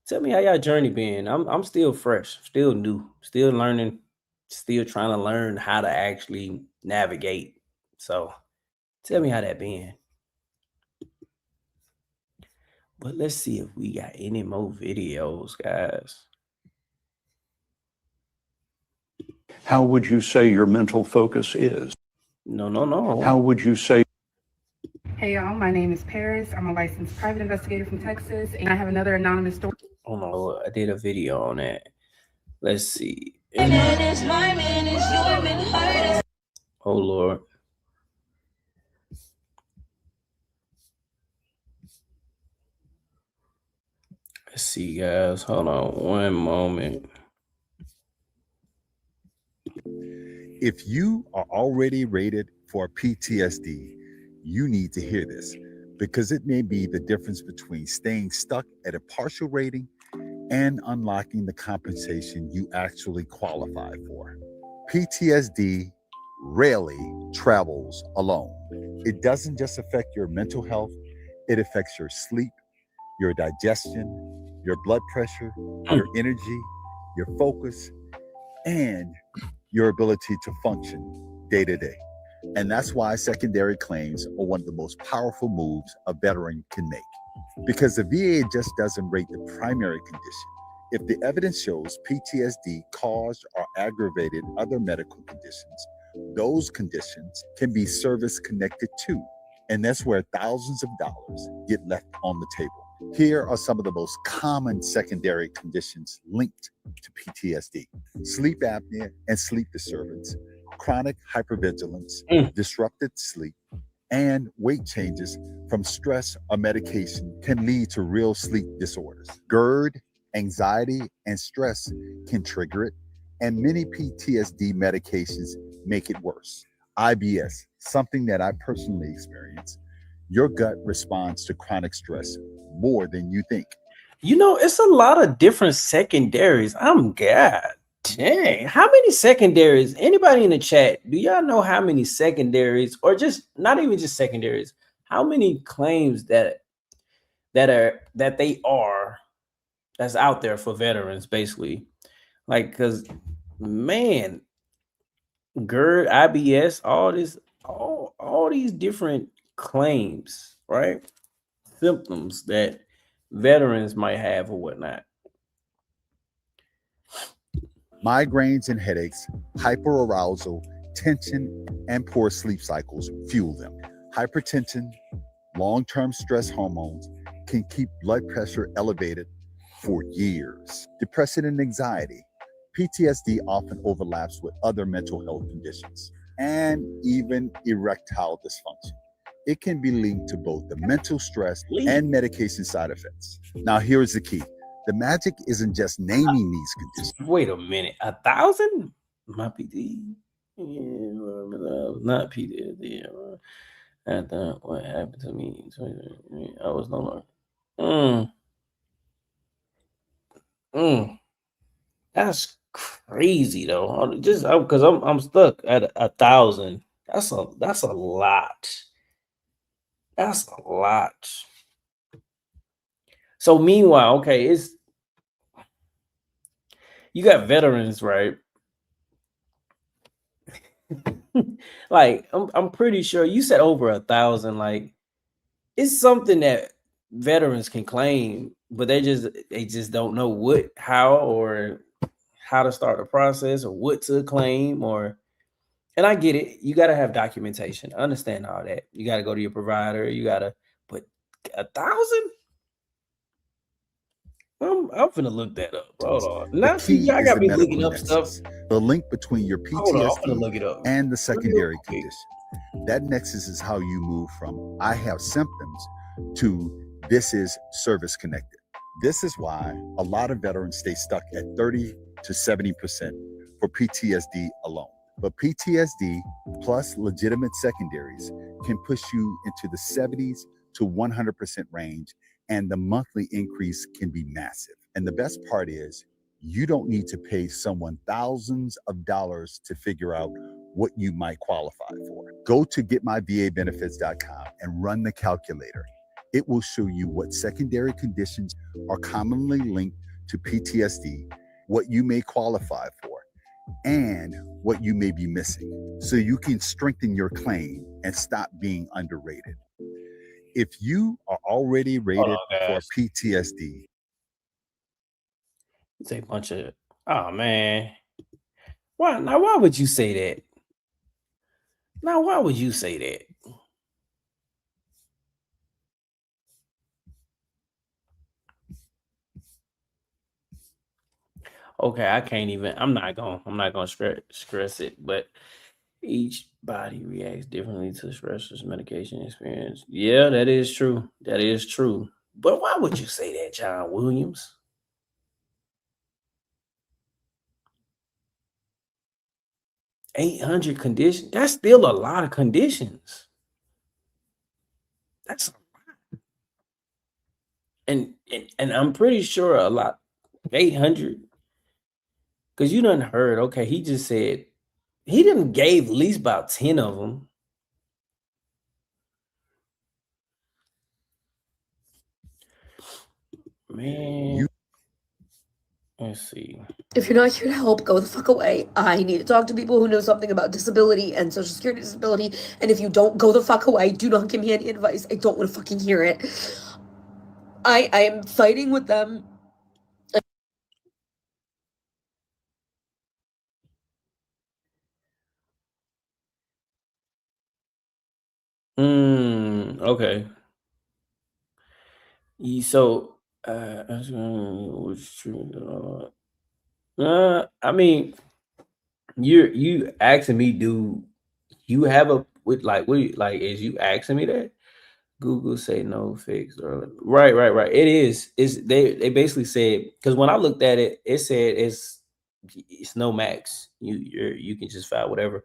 Tell me how y'all journey been. I'm still fresh, still new, still learning, still trying to learn how to actually navigate. So tell me how that been. But let's see if we got any more videos, guys. How would you say your mental focus is? No. How would you say? Hey y'all, my name is Paris. I'm a licensed private investigator from Texas, and I have another anonymous story. Oh no, I did a video on that. Let's see. Oh Lord. Let's see, guys. Hold on one moment. If you are already rated for PTSD, you need to hear this because it may be the difference between staying stuck at a partial rating and unlocking the compensation you actually qualify for. PTSD rarely travels alone. It doesn't just affect your mental health, it affects your sleep, your digestion, your blood pressure, your energy, your focus, and your ability to function day to day. And that's why secondary claims are one of the most powerful moves a veteran can make. Because the VA just doesn't rate the primary condition. If the evidence shows PTSD caused or aggravated other medical conditions, those conditions can be service connected too. And that's where thousands of dollars get left on the table. Here are some of the most common secondary conditions linked to PTSD: sleep apnea and sleep disturbance, chronic hypervigilance, disrupted sleep, and weight changes from stress or medication can lead to real sleep disorders. GERD, anxiety, and stress can trigger it, and many PTSD medications make it worse. IBS, something that I personally experienced. Your gut responds to chronic stress more than you think. You know, it's a lot of different secondaries. God dang. How many secondaries? Anybody in the chat, do y'all know how many secondaries, or just not even just secondaries, how many claims that's out there for veterans, basically? Like, because man, GERD, IBS, all these different claims, right? Symptoms that veterans might have or whatnot. Migraines and headaches, hyperarousal, tension, and poor sleep cycles fuel them. Hypertension, long-term stress hormones can keep blood pressure elevated for years. Depression and anxiety, PTSD often overlaps with other mental health conditions and even erectile dysfunction. It can be linked to both the mental stress and medication side effects. Now, here's the key. The magic isn't just naming these conditions. Wait a minute, 1,000? My PD? Not PTSD. I thought what happened to me. I was no longer. That's crazy though. Just because I'm stuck at 1,000. That's a lot. That's a lot. So meanwhile, okay, you got veterans, right? Like I'm pretty sure you said over 1,000. Like it's something that veterans can claim, but they just don't know how to start the process or what to claim and I get it. You got to have documentation. I understand all that. You got to go to your provider. But 1,000? I'm finna look that up. Hold on. The key I is got the me medical looking up nexus, stuff. the link between your Hold on, I'm finna PTSD look it up. and the secondary condition. That nexus is how you move from I have symptoms to this is service connected. This is why a lot of veterans stay stuck at 30 to 70% for PTSD alone. But PTSD plus legitimate secondaries can push you into the 70s to 100% range, and the monthly increase can be massive. And the best part is, you don't need to pay someone thousands of dollars to figure out what you might qualify for. Go to getmyvabenefits.com and run the calculator. It will show you what secondary conditions are commonly linked to PTSD, what you may qualify for, and what you may be missing, so you can strengthen your claim and stop being underrated. If you are already rated for PTSD, It's a bunch of oh man. Why would you say that? Now why would you say that? Okay, I'm not gonna stress it, but each body reacts differently to stressors, medication experience. Yeah, that is true. That is true. But why would you say that, John Williams? 800 conditions. That's still a lot of conditions. That's a lot. And I'm pretty sure a lot 800 because you done heard, okay, he just said he didn't gave at least about 10 of them. Man, let's see. If you're not here to help, go the fuck away. I need to talk to people who know something about disability and social security disability. And if you don't go the fuck away, do not give me any advice. I don't want to fucking hear it. I am fighting with them. Okay. So, I mean, you asking me, do you have a with like what is you asking me that? Google say no fix or right. It is. They basically said because when I looked at it, it said it's no max. You can just file whatever.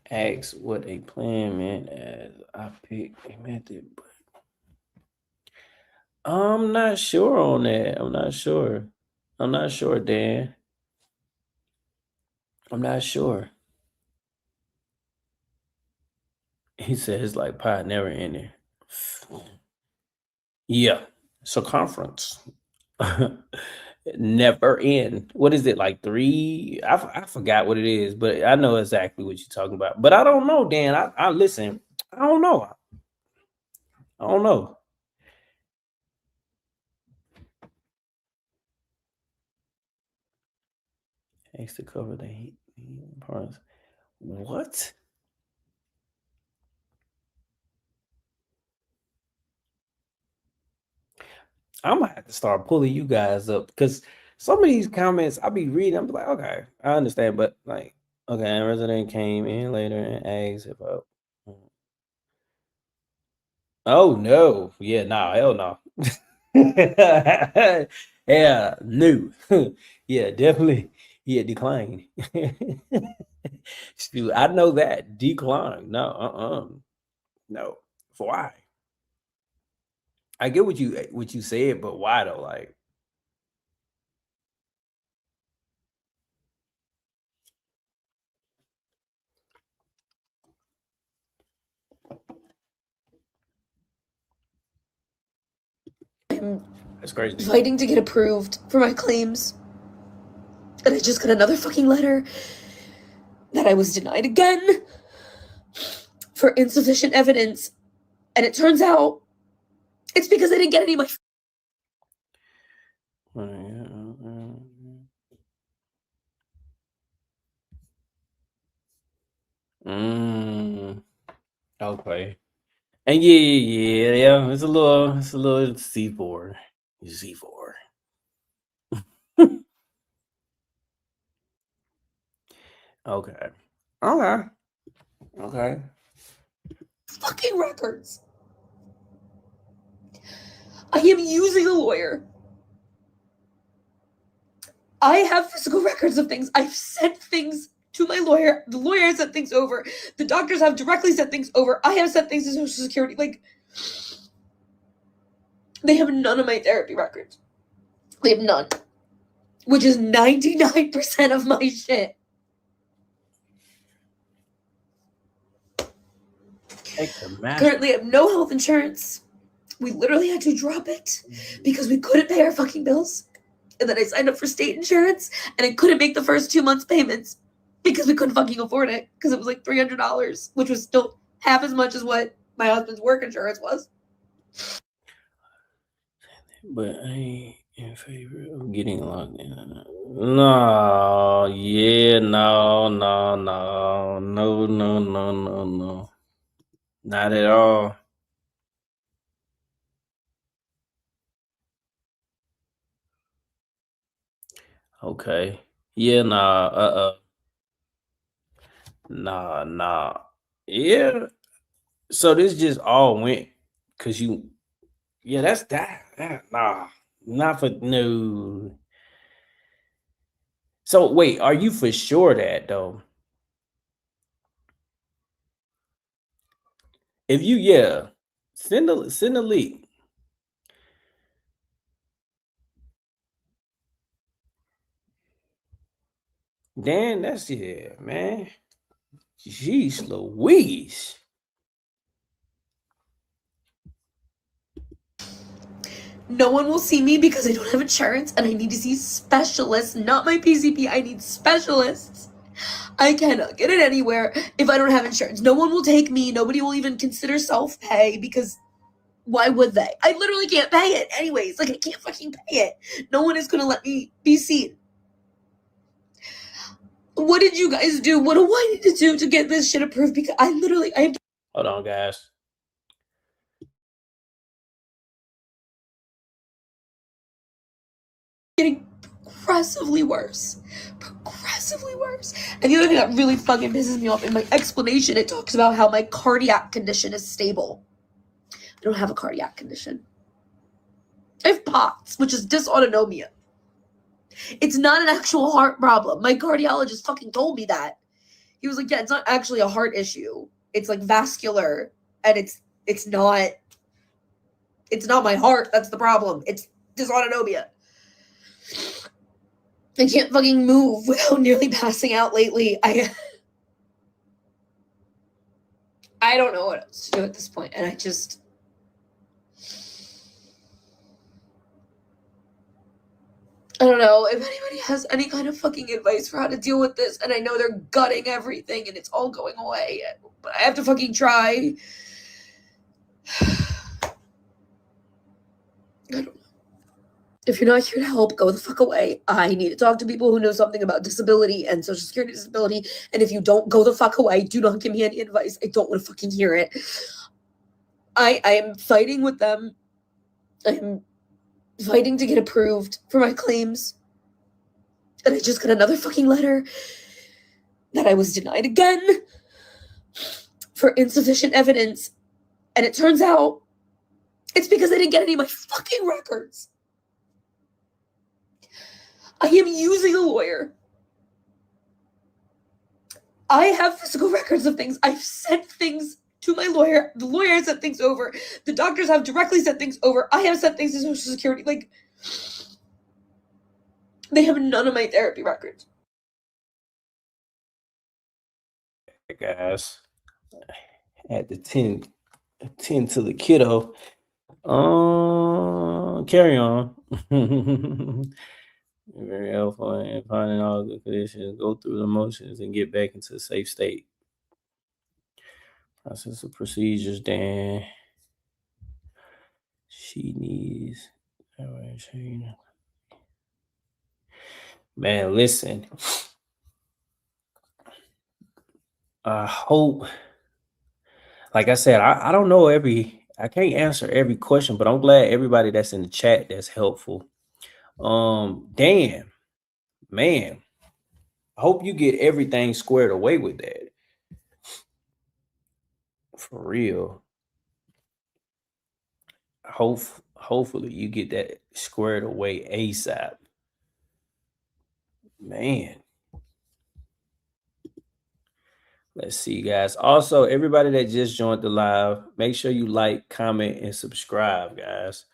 Ask what a plan meant as I picked a method, but I'm not sure on that. I'm not sure, Dan. I'm not sure. He said it's like pie never ending. Yeah, circumference. Never end. What is it like 3? I forgot what it is, but I know exactly what you're talking about. But I don't know, Dan. I listen. I don't know. I don't know. Thanks to cover the heat parts. What? I'm gonna have to start pulling you guys up because some of these comments I be reading, I'm like, okay, I understand, but like, okay, a resident came in later and asked if oh no, yeah, nah, hell no. Yeah, no. Yeah, definitely. Yeah, decline. Shoot, I know that. Decline. No, no. Why? I get what you said, but why though? Like, that's crazy. Fighting to get approved for my claims. And I just got another fucking letter that I was denied again for insufficient evidence. And it turns out it's because I didn't get any of my okay. And yeah. It's a little C4. C4. Okay. Okay. fucking records. I am using a lawyer. I have physical records of things. I've sent things to my lawyer. The lawyer has sent things over. The doctors have directly sent things over. I have sent things to Social Security. Like, they have none of my therapy records. They have none. Which is 99% of my shit. Currently, I have no health insurance. We literally had to drop it because we couldn't pay our fucking bills. And then I signed up for state insurance, and I couldn't make the first 2 months payments because we couldn't fucking afford it because it was like $300, which was still half as much as what my husband's work insurance was. But I ain't in favor of getting locked in. No, yeah, no. Not at all. Okay. Yeah, nah, nah. Yeah. So this just all went because you, yeah, that's that. Nah, not for no. So wait, are you for sure that though? If you, yeah, send a link. Dan, that's it, man. Jeez Louise. No one will see me because I don't have insurance and I need to see specialists, not my PCP. I need specialists. I cannot get it anywhere if I don't have insurance. No one will take me. Nobody will even consider self-pay because why would they? I literally can't pay it anyways. Like, I can't fucking pay it. No one is going to let me be seen. What did you guys do? What do I need to do to get this shit approved? Because I have to. Hold on, guys. Getting progressively worse. And the other thing that really fucking pisses me off, in my explanation, it talks about how my cardiac condition is stable. I don't have a cardiac condition. I have POTS, which is dysautonomia. It's not an actual heart problem. My cardiologist fucking told me that. He was like, yeah, it's not actually a heart issue. It's like vascular, and it's not my heart that's the problem. It's dysautonomia. I can't fucking move without nearly passing out lately. I don't know what else to do at this point, and I don't know if anybody has any kind of fucking advice for how to deal with this, and I know they're gutting everything and it's all going away, but I have to fucking try. I don't know. If you're not here to help, go the fuck away. I need to talk to people who know something about disability and Social Security disability, and if you don't, go the fuck away. Do not give me any advice. I don't want to fucking hear it. I am fighting with them. I'm fighting to get approved for my claims. And I just got another fucking letter that I was denied again for insufficient evidence. And it turns out it's because I didn't get any of my fucking records. I am using a lawyer. I have physical records of things. I've sent things to my lawyer. The lawyer has sent things over. The doctors have directly sent things over. I have sent things to Social Security. Like, they have none of my therapy records. Guys, I had to tend to the kiddo. Carry on. Very helpful in finding all the conditions, go through the motions, and get back into a safe state. Process of procedures, Dan. She needs. Man, listen. I hope, like I said, I don't know I can't answer every question, but I'm glad everybody that's in the chat that's helpful. Dan, man, I hope you get everything squared away with that. For real. Hopefully you get that squared away ASAP. Man. Let's see, guys. Also, everybody that just joined the live, make sure you like, comment, and subscribe, guys.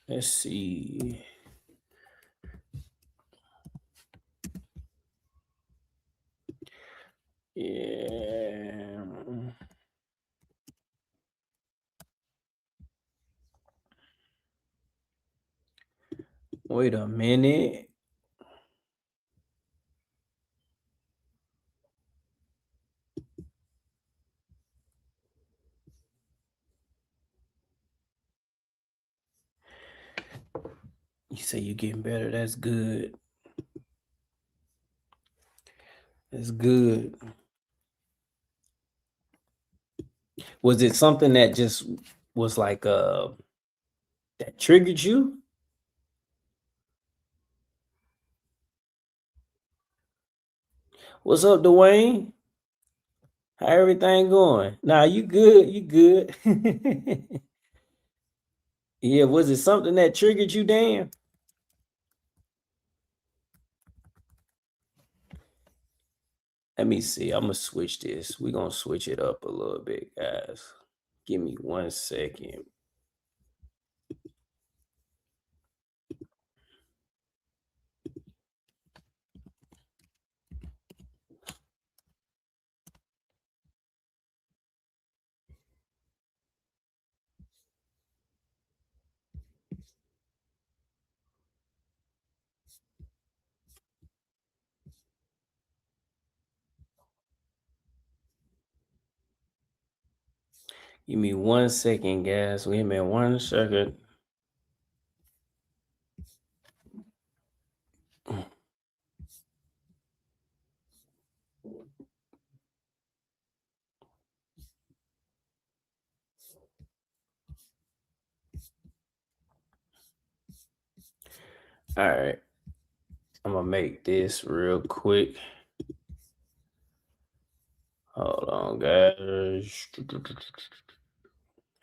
Let's see. Yeah. Wait a minute. You say you're getting better. That's good. That's good. Was it something that just was like that triggered you? What's up, Dwayne? How everything going? Nah, you good. You good. Yeah, was it something that triggered you, Dan? Let me see. I'm gonna switch this. We're gonna switch it up a little bit, guys. Give me 1 second. Give me 1 second, guys. Wait a minute, 1 second. All right. I'm gonna make this real quick. Hold on, guys.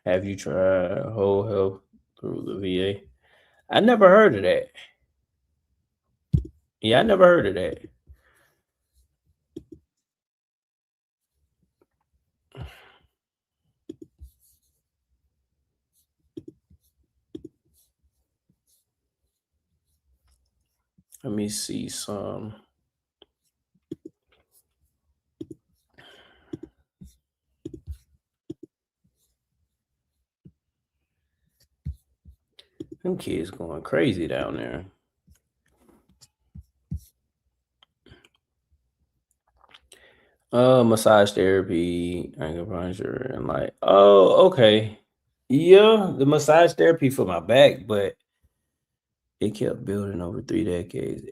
Have you tried whole health through the VA? I never heard of that. Yeah, I never heard of that. Let me see some. Them kids going crazy down there. Massage therapy, acupuncture, and like, oh, okay. Yeah, the massage therapy for my back, but it kept building over 3 decades.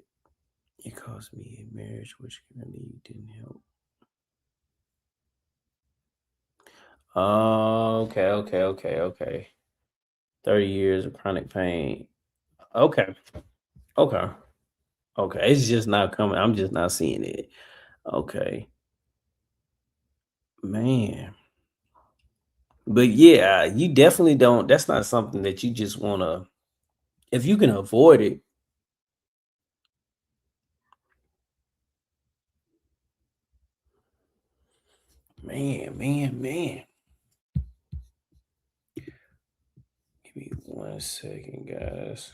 It cost me a marriage, which really didn't help. Oh, okay. 30 years of chronic pain. Okay. It's just not coming. I'm just not seeing it. Okay. Man. But yeah, you definitely don't. That's not something that you just want to, if you can avoid it. Man. Give me 1 second, guys.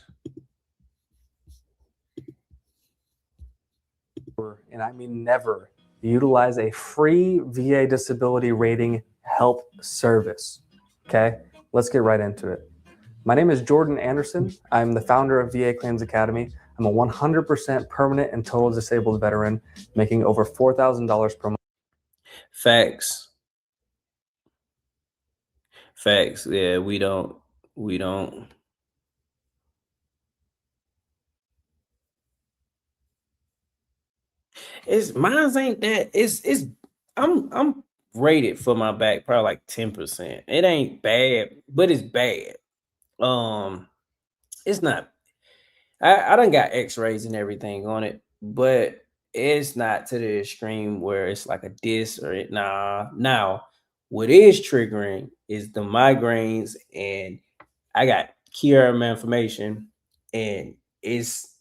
And I mean never, utilize a free VA disability rating help service. Okay, let's get right into it. My name is Jordan Anderson. I'm the founder of VA Claims Academy. I'm a 100% permanent and total disabled veteran making over $4,000 per month. Facts. Yeah, we don't. It's mine's ain't that. It's I'm rated for my back probably like 10%. It ain't bad, but it's bad. It's not. I done got X-rays and everything on it, but it's not to the extreme where it's like a disc or it. Nah. Now, what is triggering is the migraines, and I got Chiari malformation, and it's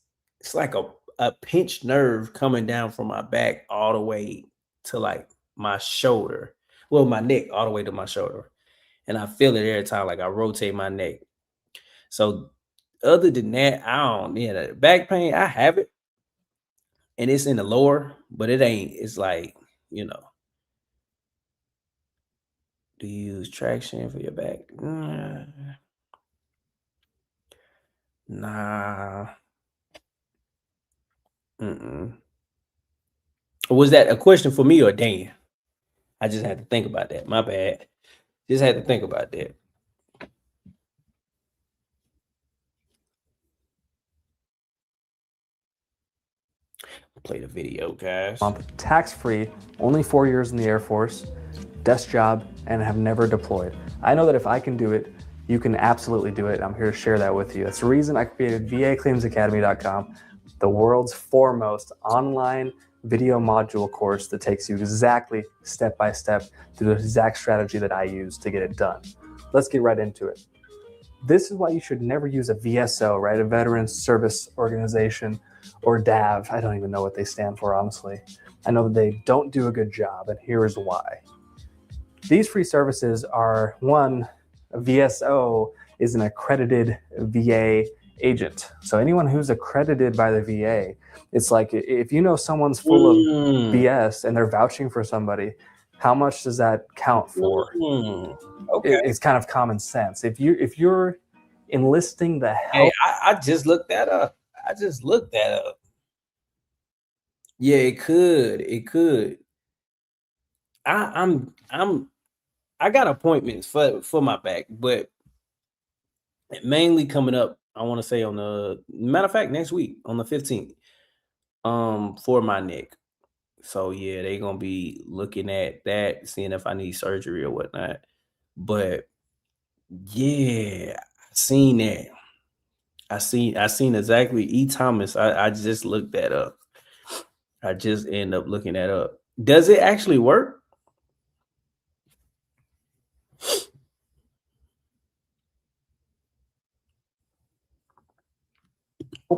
like a pinched nerve coming down from my back all the way to like my shoulder. Well, my neck all the way to my shoulder. And I feel it every time, like I rotate my neck. So other than that, I don't, the back pain, I have it. And it's in the lower, but it ain't, it's like, do you use traction for your back? Nah. Was that a question for me or Dan? I just had to think about that. My bad. Just had to think about that. Play the video, guys. Tax-free, only 4 years in the Air Force, desk job, and have never deployed. I know that if I can do it, you can absolutely do it. I'm here to share that with you. That's the reason I created VAClaimsAcademy.com, the world's foremost online video module course that takes you exactly step by step through the exact strategy that I use to get it done. Let's get right into it. This is why you should never use a VSO, right? A Veterans Service Organization, or DAV. I don't even know what they stand for, honestly. I know that they don't do a good job, and here is why. These free services are, one, a VSO is an accredited VA agent. So anyone who's accredited by the VA, it's like if you know someone's full of BS and they're vouching for somebody, how much does that count for? Okay. It's kind of common sense. If you're enlisting the help. Hey, I just looked that up. Yeah, it could. I got appointments for my back, but mainly coming up, I want to say on the matter of fact, next week on the 15th, for my neck. So yeah, they gonna be looking at that, seeing if I need surgery or whatnot. But yeah, I seen that. I seen exactly E. Thomas. I just looked that up. I just end up looking that up. Does it actually work?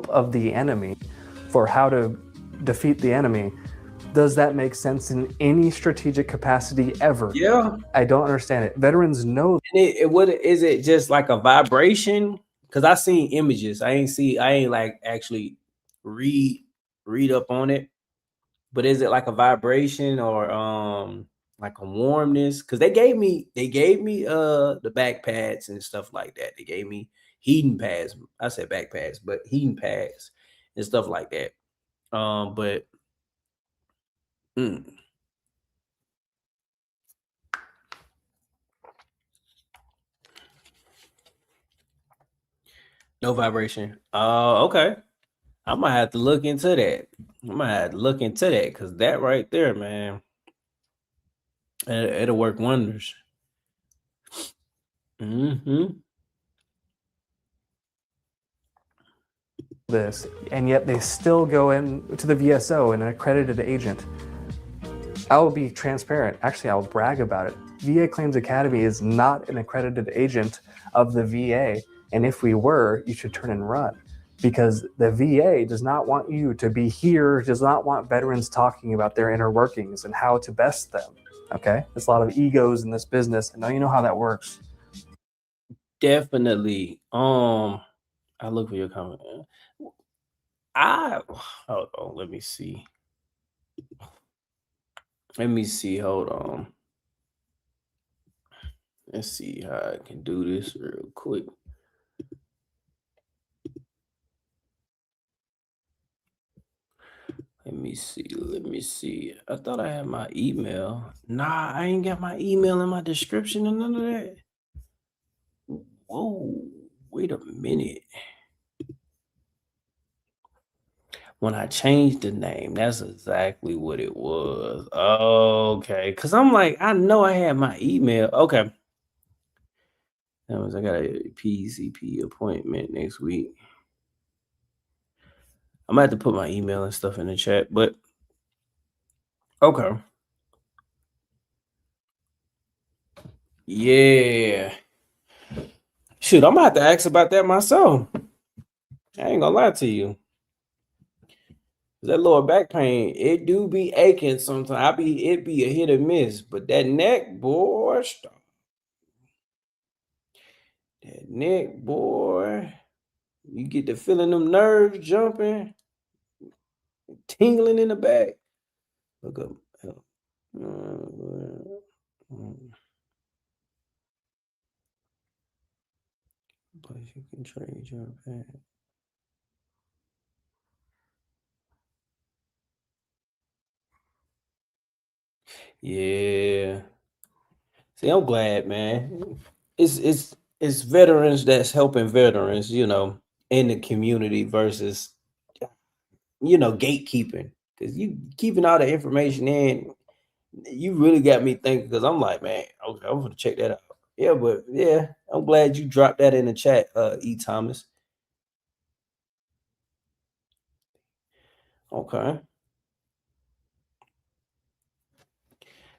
Of the enemy for how to defeat the enemy. Does that make sense in any strategic capacity ever? Yeah. I don't understand it. Veterans know. What is it? Just like a vibration? Because I seen images. I ain't like actually read up on it. But is it like a vibration or like a warmness? Because they gave me the back pads and stuff like that. They gave me heating pads. I said back pads, but heating pads and stuff like that. But no vibration. Okay. I might have to look into that. Because that right there, man, it'll work wonders. this, and yet they still go in to the VSO, an accredited agent. I will be transparent. Actually, I will brag about it. VA Claims Academy is not an accredited agent of the VA, and if we were, you should turn and run, because the VA does not want you to be here, does not want veterans talking about their inner workings and how to best them. Okay? There's a lot of egos in this business. I know you know how that works. Definitely. I look for your comment. Hold on, let me see. Hold on. Let's see how I can do this real quick. Let me see. I thought I had my email. Nah, I ain't got my email in my description and none of that. Whoa, wait a minute. When I changed the name, that's exactly what it was. Okay, because I'm like, I know I had my email. Okay. That was, I got a PCP appointment next week. I'm gonna have to put my email and stuff in the chat, but okay. Yeah. Shoot, I'm gonna have to ask about that myself. I ain't gonna lie to you. That lower back pain, it do be aching sometimes. It be a hit or miss, but that neck, boy, stop. That neck, boy, you get the feeling them nerves jumping, tingling in the back. Look up. Place you can trade your pain. Yeah. See, I'm glad, man. It's veterans that's helping veterans, you know, in the community versus, you know, gatekeeping. Because you keeping all the information in, you really got me thinking. Because I'm like, man, okay, I'm gonna check that out. Yeah, but yeah, I'm glad you dropped that in the chat, E. Thomas. Okay.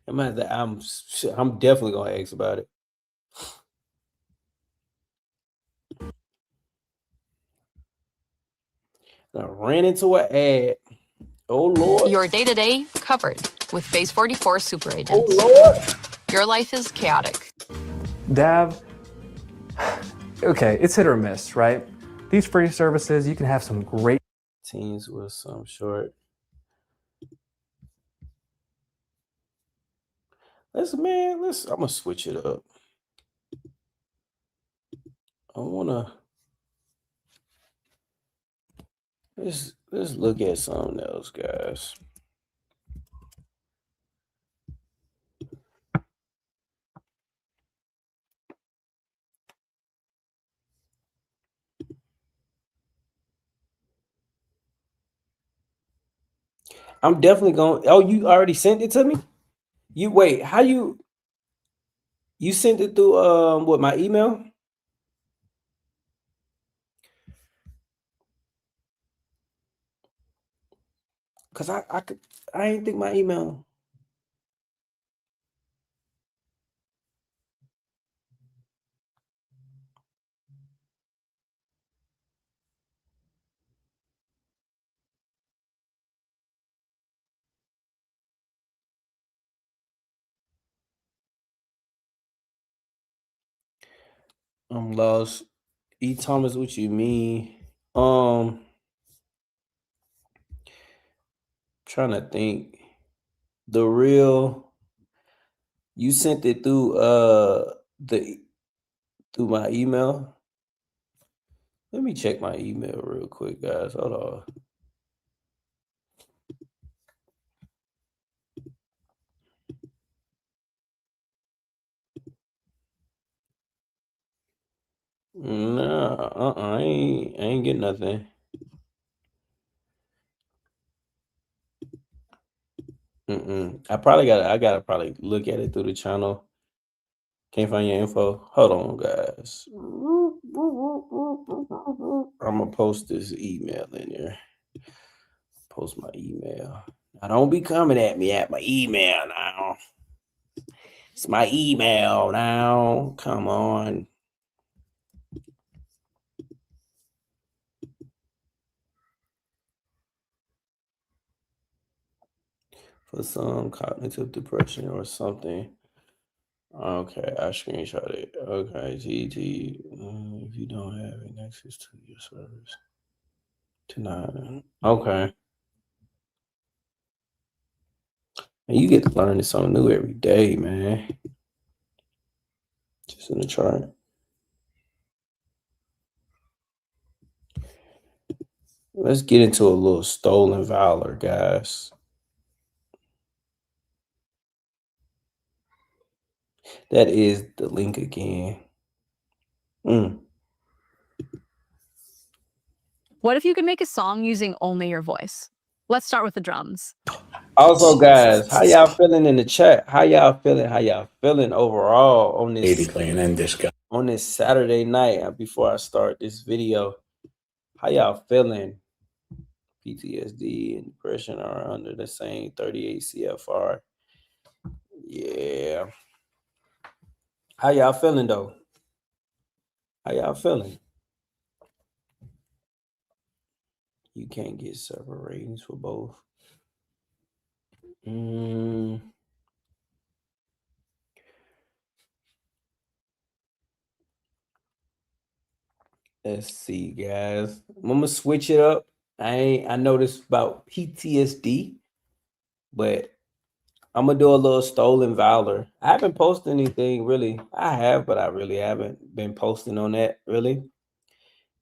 I'm definitely gonna ask about it. I ran into an ad. Oh Lord. Your day-to-day covered with Base 44 super agents. Oh Lord. Your life is chaotic. Dav, okay, it's hit or miss, right? These free services, you can have some great teams with some short. I'm gonna switch it up. I wanna let's look at something else, guys. I'm definitely going. Oh, you already sent it to me? You wait, how you sent it through what, my email? Cause I ain't think my email. I'm lost. E. Thomas, what you mean? Trying to think. The real. You sent it through through my email. Let me check my email real quick, guys. Hold on. Nah, I ain't getting nothing. I gotta probably look at it through the channel. Can't find your info. Hold on, guys. I'm gonna post this email in there. Post my email. Now don't be coming at me at my email now. It's my email now. Come on. For some cognitive depression or something. Okay, I screenshot it. Okay, GT. If you don't have an access to your service. Tonight. Okay. And you get to learn something new every day, man. Just in the chart. Let's get into a little stolen valor, guys. That is the link again. What if you could make a song using only your voice? Let's start with the drums. Also, guys, how y'all feeling in the chat? How y'all feeling? How y'all feeling overall on this on this Saturday night before I start this video? How y'all feeling? PTSD and depression are under the same 38 CFR. Yeah. How y'all feeling though? How y'all feeling? You can't get separate ratings for both. Let's see, guys. I'm gonna switch it up. I noticed about PTSD, but I'm gonna do a little stolen valor. I haven't posted anything really. I have, but I really haven't been posting on that really.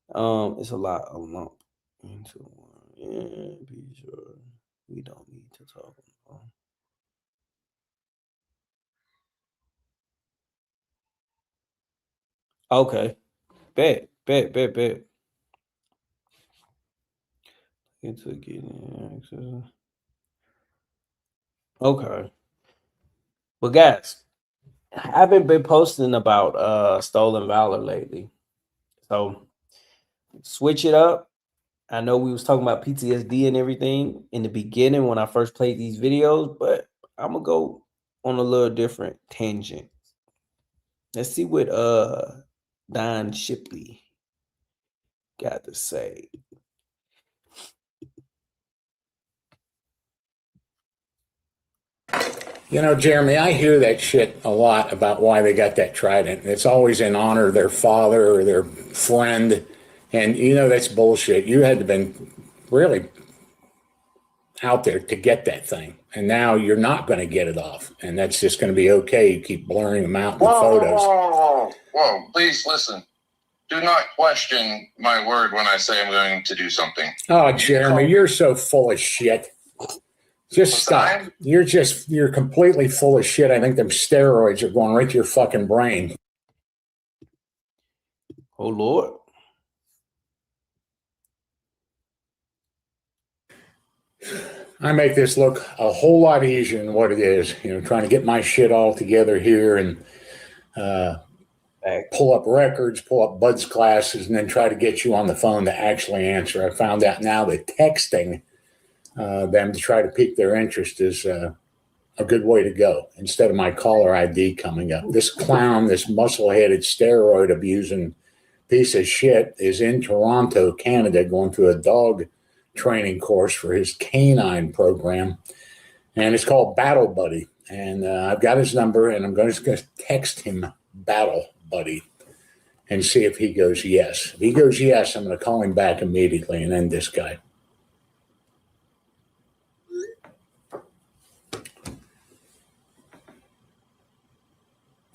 It's a lot of lump into one. Yeah, be sure we don't need to talk on the phone. Okay. Bet. Into getting access. Okay. Well, guys, I haven't been posting about stolen valor lately. So switch it up. I know we was talking about PTSD and everything in the beginning when I first played these videos, but I'm gonna go on a little different tangent. Let's see what Don Shipley got to say. You know, Jeremy, I hear that shit a lot about why they got that trident. It's always in honor of their father or their friend. And, you know, that's bullshit. You had to been really out there to get that thing. And now you're not going to get it off. And that's just going to be okay. You keep blurring them out in the photos. Whoa, please listen. Do not question my word when I say I'm going to do something. Oh, Jeremy, you're so full of shit. Just stop. You're completely full of shit. I think them steroids are going right to your fucking brain. Oh, Lord. I make this look a whole lot easier than what it is. You know, trying to get my shit all together here and pull up records, pull up Bud's classes, and then try to get you on the phone to actually answer. I found out now that texting them to try to pique their interest is a good way to go instead of my caller ID coming up. This clown, this muscle-headed steroid abusing piece of shit is in Toronto, Canada, going through a dog training course for his canine program. And it's called Battle Buddy. And I've got his number and I'm just going to text him Battle Buddy and see if he goes yes. If he goes yes, I'm going to call him back immediately and end this guy.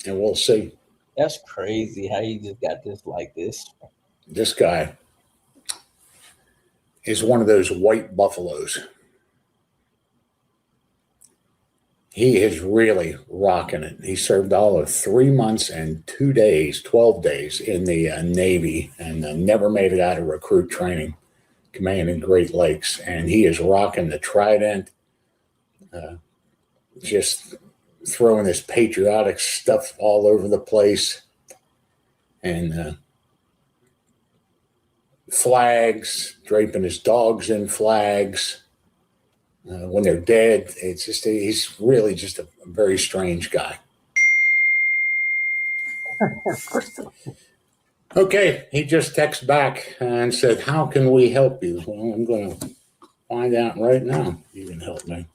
And we'll see. That's crazy how you just got this like this. This guy is one of those white buffaloes. He is really rocking it. He served all of 3 months and 2 days, 12 days in the Navy and never made it out of recruit training, commanding Great Lakes. And he is rocking the trident, just throwing this patriotic stuff all over the place. And flags, draping his dogs in flags. When they're dead, it's just, he's really just a very strange guy. Okay, he just texted back and said, how can we help you? Well, I'm going to find out right now if you can help me.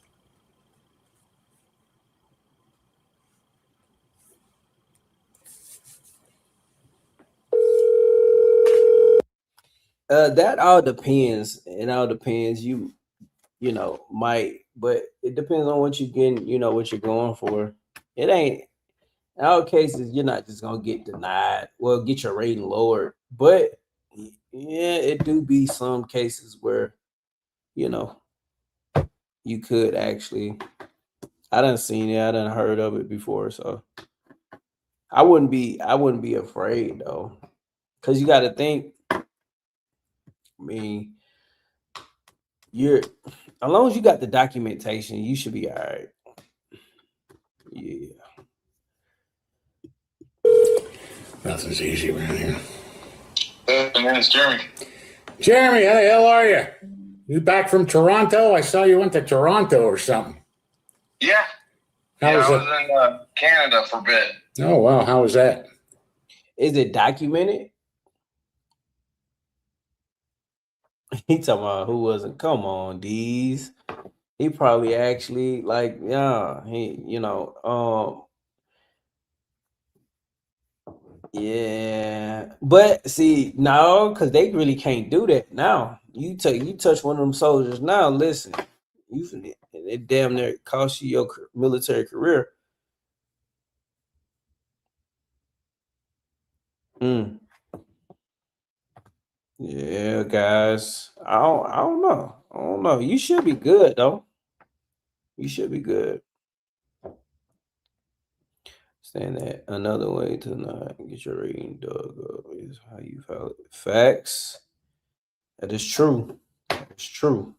That all depends. It all depends. You know, might, but it depends on what you're getting, you know, what you're going for. It ain't, in all cases, you're not just gonna get denied. Well, get your rating lowered. But yeah, it do be some cases where, you know, you could actually, I done seen it, I done heard of it before. So I wouldn't be afraid though. Cause you gotta think, I mean, as long as you got the documentation, you should be all right. Yeah. Nothing's easy around here. It's Jeremy. Jeremy, how the hell are you? You back from Toronto? I saw you went to Toronto or something. Yeah. How was I was in Canada for a bit. Oh, wow. How was that? Is it documented? He talking about who wasn't. Come on, D's. He probably actually like, yeah, he, you know, yeah. But see, no, because they really can't do that now. You touch one of them soldiers now, listen, it damn near cost you your military career. Yeah, guys. I don't know. I don't know. You should be good though. You should be good. Saying that another way to not get your rating dug up is how you file it. Facts. That is true. It's true.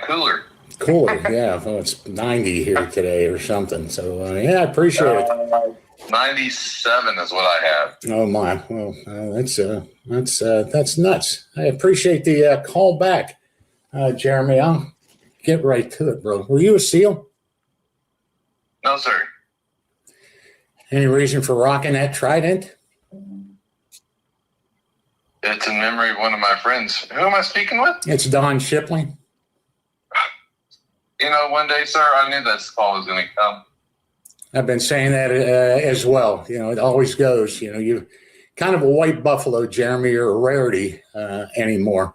Cooler. Yeah. Well, it's 90 here today or something. So yeah, I appreciate it. 97 is what I have. Oh my. Well, that's nuts. I appreciate the call back, Jeremy. I'll get right to it, bro. Were you a SEAL? No, sir. Any reason for rocking that trident? It's in memory of one of my friends. Who am I speaking with? It's Don Shipley. You know, one day, sir, I knew that call was going to come. I've been saying that as well. You know, it always goes. You know, you kind of a white buffalo, Jeremy. You're a rarity anymore,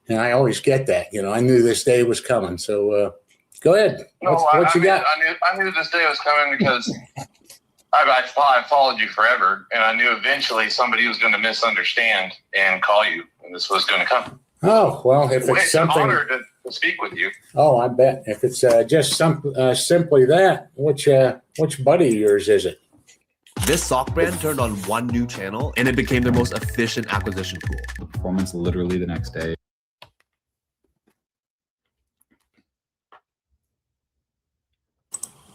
and I always get that. You know, I knew this day was coming. So go ahead. What you got? I knew this day was coming because I followed you forever, and I knew eventually somebody was going to misunderstand and call you, and this was going to come. Oh, well, if it's something... It's an honor to speak with you. Oh, I bet. If it's just simply that, which buddy of yours is it? This sock brand turned on one new channel, and it became their most efficient acquisition tool. The performance literally the next day.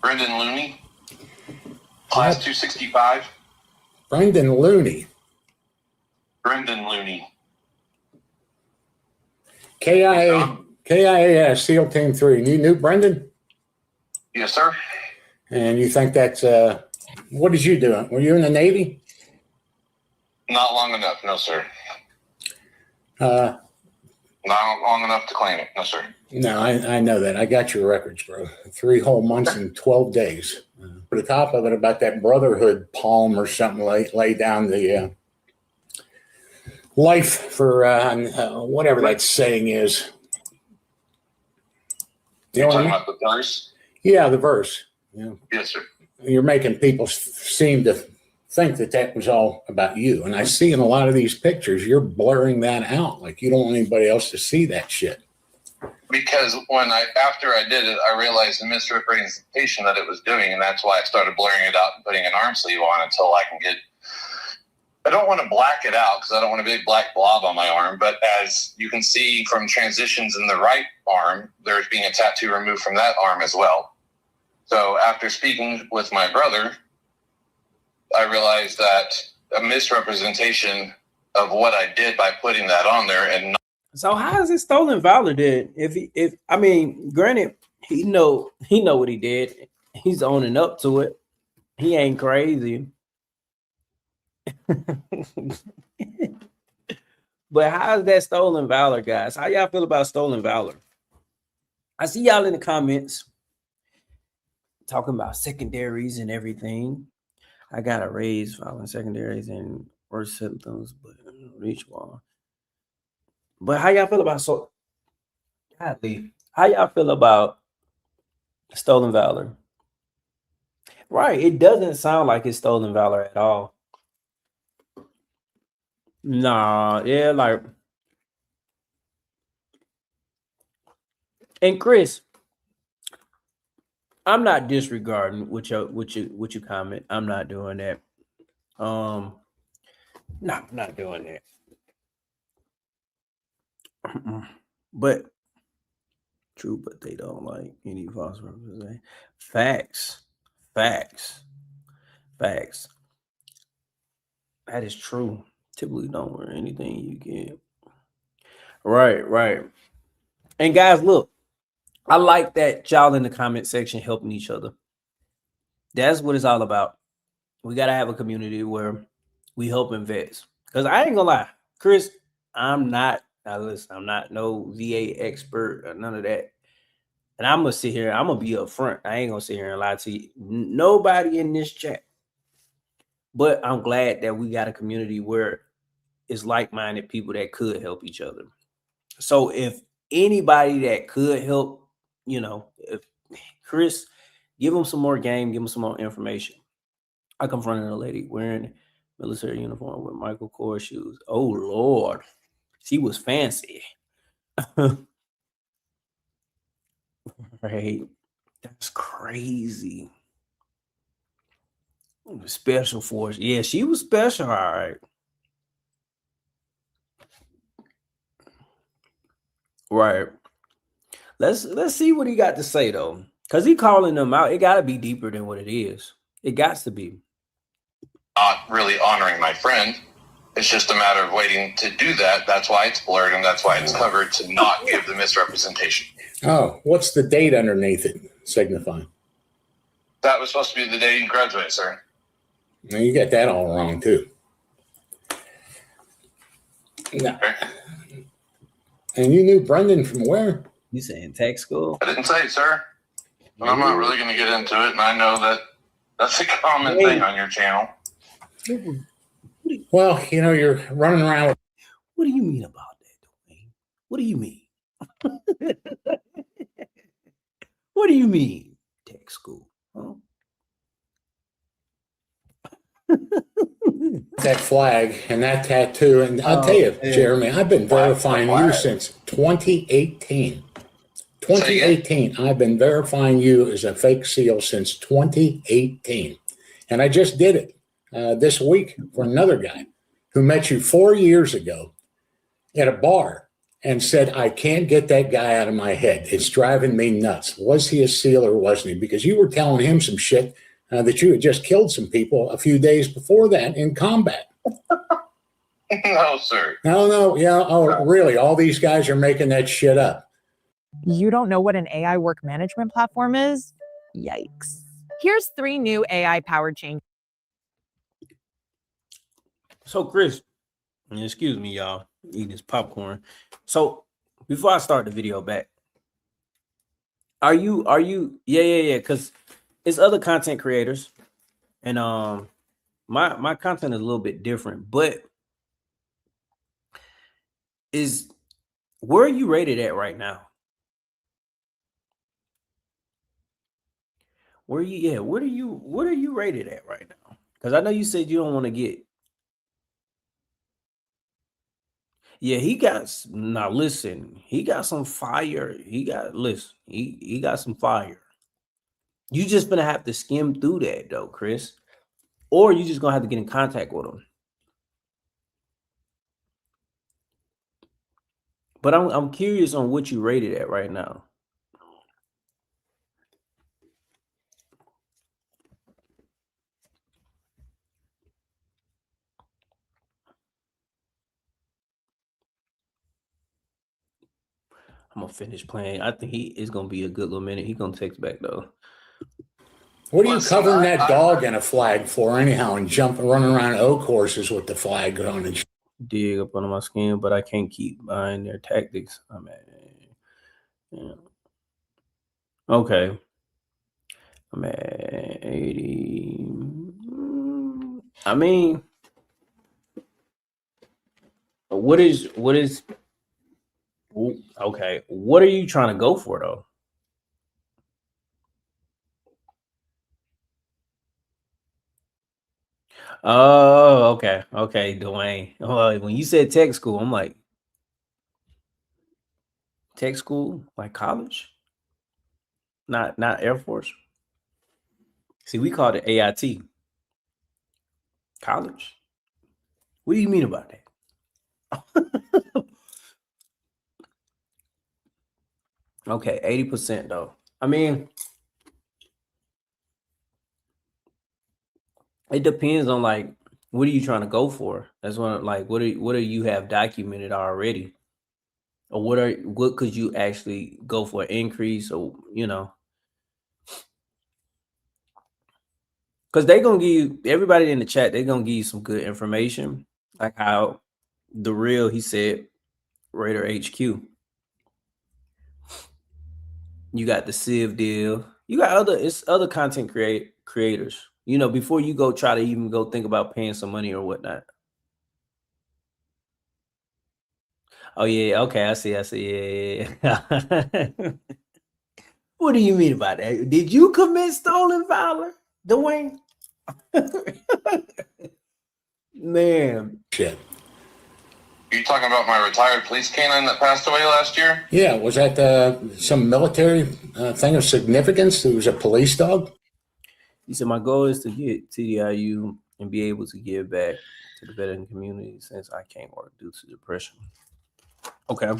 Brendan Looney, class 265. Brendan Looney. Brendan Looney. KIA SEAL Team 3. You knew Brendan? Yes, sir. And you think that's, what did you do? Were you in the Navy? Not long enough, no, sir. Not long enough to claim it, no, sir. No, I know that. I got your records, bro. 3 whole months and 12 days. For the top of it, about that brotherhood palm or something, lay down the life for whatever that saying is. You're talking about the verse? Yeah, the verse. Yeah. Yes, sir. You're making people seem to think that was all about you. And I see in a lot of these pictures, you're blurring that out. Like you don't want anybody else to see that shit. Because after I did it, I realized the misrepresentation that it was doing, and that's why I started blurring it out and putting an arm sleeve on until I can get. I don't want to black it out because I don't want a big black blob on my arm. But as you can see from transitions in the right arm, there's being a tattoo removed from that arm as well. So after speaking with my brother, I realized that a misrepresentation of what I did by putting that on there. And so how is it stolen valor then? If I mean, granted, he know what he did. He's owning up to it. He ain't crazy. But how is that stolen valor, guys? How y'all feel about stolen valor? I see y'all in the comments talking about secondaries and everything. I got a raise following secondaries and worse symptoms, but reach wall. But how y'all feel about how y'all feel about stolen valor? Right, it doesn't sound like it's stolen valor at all. Nah, yeah, like, and Chris, I'm not disregarding what you comment. I'm not doing that. No, I'm not doing that. But true, but they don't like any false representation. Facts. That is true. Typically don't wear anything you get. Right. And guys, look, I like that y'all in the comment section helping each other. That's what it's all about. We got to have a community where we helping vets. Because I ain't gonna lie, Chris, I'm not no VA expert or none of that. And I'm gonna sit here, I'm gonna be upfront. I ain't gonna sit here and lie to you. Nobody in this chat. But I'm glad that we got a community where it's like-minded people that could help each other. So if anybody that could help, if Chris, give him some more game, give him some more information. I confronted a lady wearing military uniform with Michael Kors shoes. Oh Lord, she was fancy. Right, that's crazy. Special force, yeah, she was special. All right. Right. Let's see what he got to say though, because he calling them out. It got to be deeper than what it is. It got to be. Not really honoring my friend. It's just a matter of waiting to do that. That's why it's blurred and that's why it's covered, to not give the misrepresentation. Oh, what's the date underneath it signifying? That was supposed to be the day you graduate, sir. Now you got that all wrong too. No. And you knew Brendan from where? You saying tech school? I didn't say, sir. But I'm not really going to get into it, and I know that that's a common thing on your channel. Well, you're running around with... What do you mean about that, Dwayne? What do you mean? What do you mean, tech school? Huh? That flag and that tattoo, and I'll tell you, Jeremy, I've been verifying you since 2018. 2018, I've been verifying you as a fake SEAL since 2018. And I just did it this week for another guy who met you 4 years ago at a bar and said, I can't get that guy out of my head. It's driving me nuts. Was he a SEAL or wasn't he? Because you were telling him some shit that you had just killed some people a few days before that in combat. No, sir. No. Yeah. Oh, really? All these guys are making that shit up. You don't know what an AI work management platform is? Yikes. Here's 3 new AI-powered changes. So, Chris, excuse me, y'all, eating this popcorn. So, before I start the video back, are you, yeah, because it's other content creators, and my content is a little bit different, but where are you rated at right now? What are you rated at right now? Because I know you said you don't want to get. Yeah, he got some fire. He got some fire. You just gonna have to skim through that though, Chris. Or you just gonna have to get in contact with him. But I'm curious on what you rated at right now. I'm gonna finish playing. I think he is gonna be a good little minute. He gonna text back though. What are you covering that dog in a flag for anyhow, and running around oak horses with the flag on and dig up under my skin, but I can't keep buying their tactics. I mean, yeah. Okay. I'm at 80. I mean, what is okay? What are you trying to go for though? Oh, okay, Dwayne. Oh, when you said tech school, I'm like, tech school, like college, not Air Force. See, we called it AIT, college. What do you mean about that? Okay, 80% though. I mean, it depends on like what are you trying to go for? That's what like what do you have documented already? Or what could you actually go for an increase, or because they're gonna give you, everybody in the chat, they're gonna give you some good information, like how the real, he said, Raider HQ. You got the Civ deal. You got other content creators. Before you go try to even go think about paying some money or whatnot. Oh yeah, okay, I see. Yeah. What do you mean about that? Did you commit stolen valor, Dwayne? Man. Shit. Are you talking about my retired police canine that passed away last year? Yeah, was that some military thing of significance? It was a police dog? He said, my goal is to get TDIU and be able to give back to the veteran community since I can't work due to depression. Okay.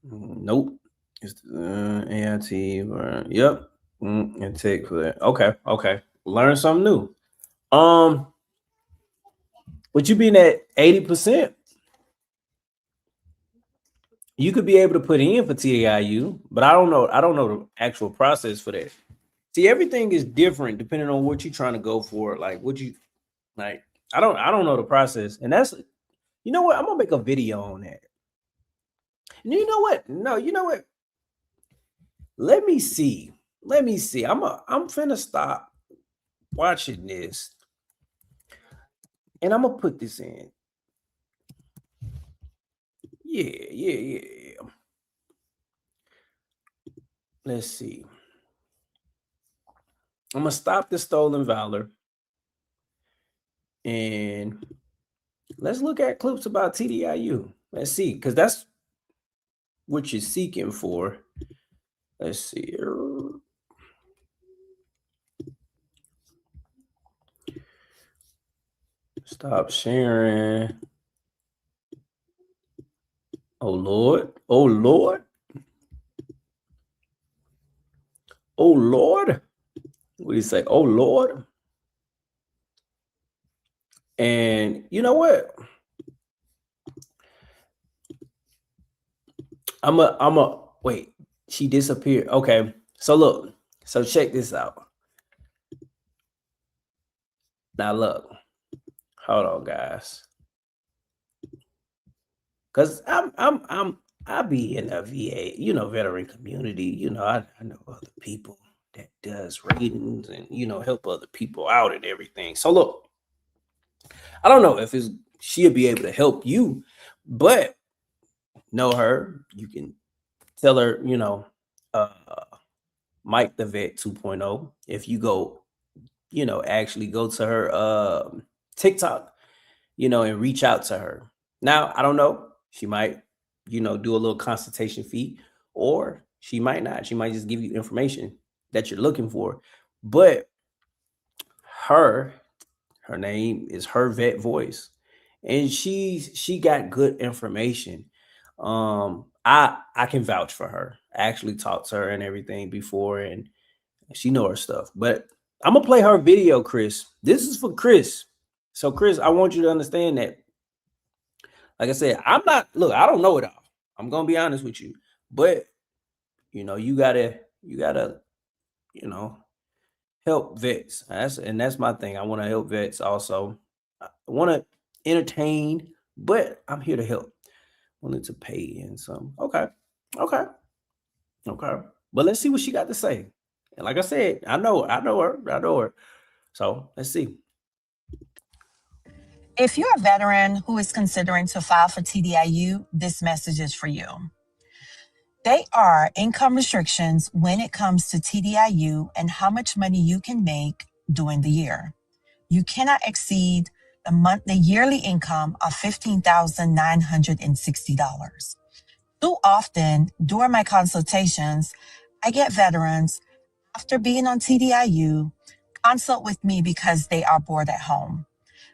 Nope. It's AIT. Yep. And take for that. Okay. Learn something new. With you being at 80%, you could be able to put in for TDIU, but I don't know the actual process for that. See, everything is different depending on what you're trying to go for. Like what you like. I don't know the process, and that's, you know what? I'm gonna make a video on that. And you know what? No, you know what? Let me see. I'm finna stop watching this, and I'm gonna put this in. Yeah. Let's see. I'm gonna stop the stolen valor, and let's look at clips about TDIU. Let's see, because that's what you're seeking for. Let's see. Stop sharing. Oh Lord. What do you say? Oh Lord. And you know what? I'm a wait. She disappeared. Okay. So look. So check this out. Now look. Hold on, guys. Cause I be in a VA, veteran community. I know other people that does ratings and help other people out and everything. So look, I don't know if she'll be able to help you, but know her. You can tell her, Mike the Vet 2.0. If you go, actually go to her TikTok, and reach out to her. Now, I don't know. She might, do a little consultation fee, or she might not. She might just give you information that you're looking for. But her name is Her Vet Voice, and she got good information. I can vouch for her. I actually talked to her and everything before, and she know her stuff. But I'm gonna play her video, Chris. This is for Chris. So Chris, I want you to understand that, Like I said, I don't know it all. I'm gonna be honest with you, but you know, you gotta, you know, help vets. That's my thing. I want to help vets also. I want to entertain, but I'm here to help. Wanted to pay in some. Okay. But let's see what she got to say. And like I said, I know her. So let's see. If you're a veteran who is considering to file for TDIU, this message is for you. There are income restrictions when it comes to TDIU and how much money you can make during the year. You cannot exceed the yearly income of $15,960. Too often during my consultations, I get veterans, after being on TDIU, consult with me because they are bored at home.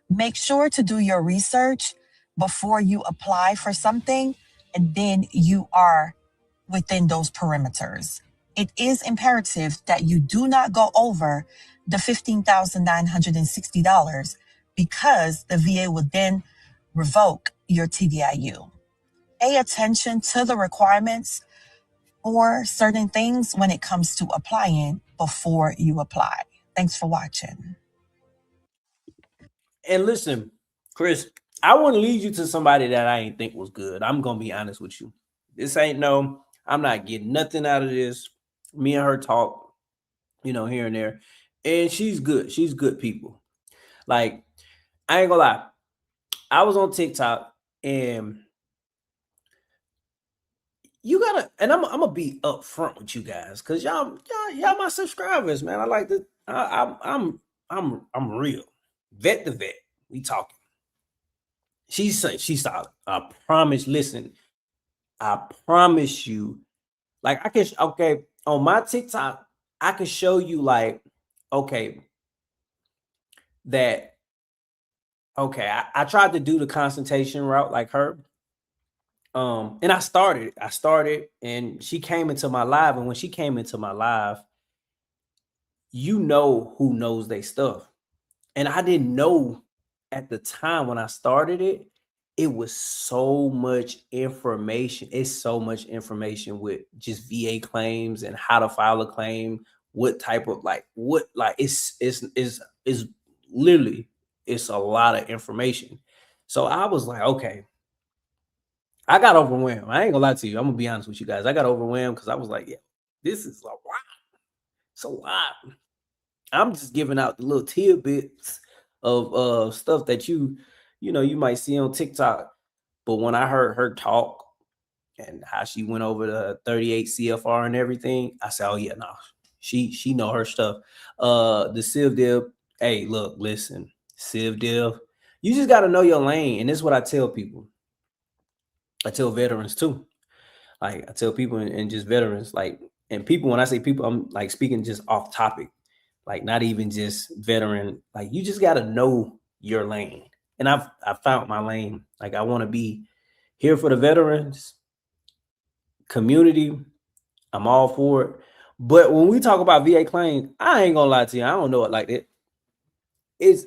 Make sure to do your research before you apply for something, and then you are within those perimeters. It is imperative that you do not go over the $15,960 because the VA will then revoke your TDIU. Pay attention to the requirements for certain things when it comes to applying before you apply. Thanks for watching. And listen, Chris, I wouldn't lead you to somebody that I ain't think was good. I'm gonna be honest with you. This ain't I'm not getting nothing out of this. Me and her talk, you know, here and there. And she's good. She's good people. Like, I ain't gonna lie. I was on TikTok and you gotta, and I'm gonna be upfront with you guys because y'all my subscribers, man. I like to, I'm real. Vet to vet. We talking. She's solid. I promise. Listen, I promise you. Like I can, okay, on my TikTok, I can show you like, okay, that, okay, I tried to do the consultation route like her. And I started and she came into my live. And when she came into my live, you know who knows they stuff. And I didn't know at the time when I started it, it was so much information. It's so much information with just VA claims and how to file a claim, what type of it's literally, it's a lot of information. So I was like, okay, I got overwhelmed. I ain't gonna lie to you. I'm gonna be honest with you guys. I got overwhelmed because I was like, yeah, this is a lot. It's a lot. I'm just giving out the little tidbits of stuff that you might see on TikTok. But when I heard her talk and how she went over the 38 CFR and everything, I said, oh yeah, no, she know her stuff. The Civ Div, hey, look, listen, Civ Div, you just got to know your lane. And this is what I tell people. I tell veterans too. Like I tell people and just veterans, like, and people, when I say people, I'm like speaking just off topic, like not even just veteran. Like you just got to know your lane. And I found my lane. Like I want to be here for the veterans community. I'm all for it. But when we talk about VA claims, I ain't gonna lie to you. I don't know it like that. It's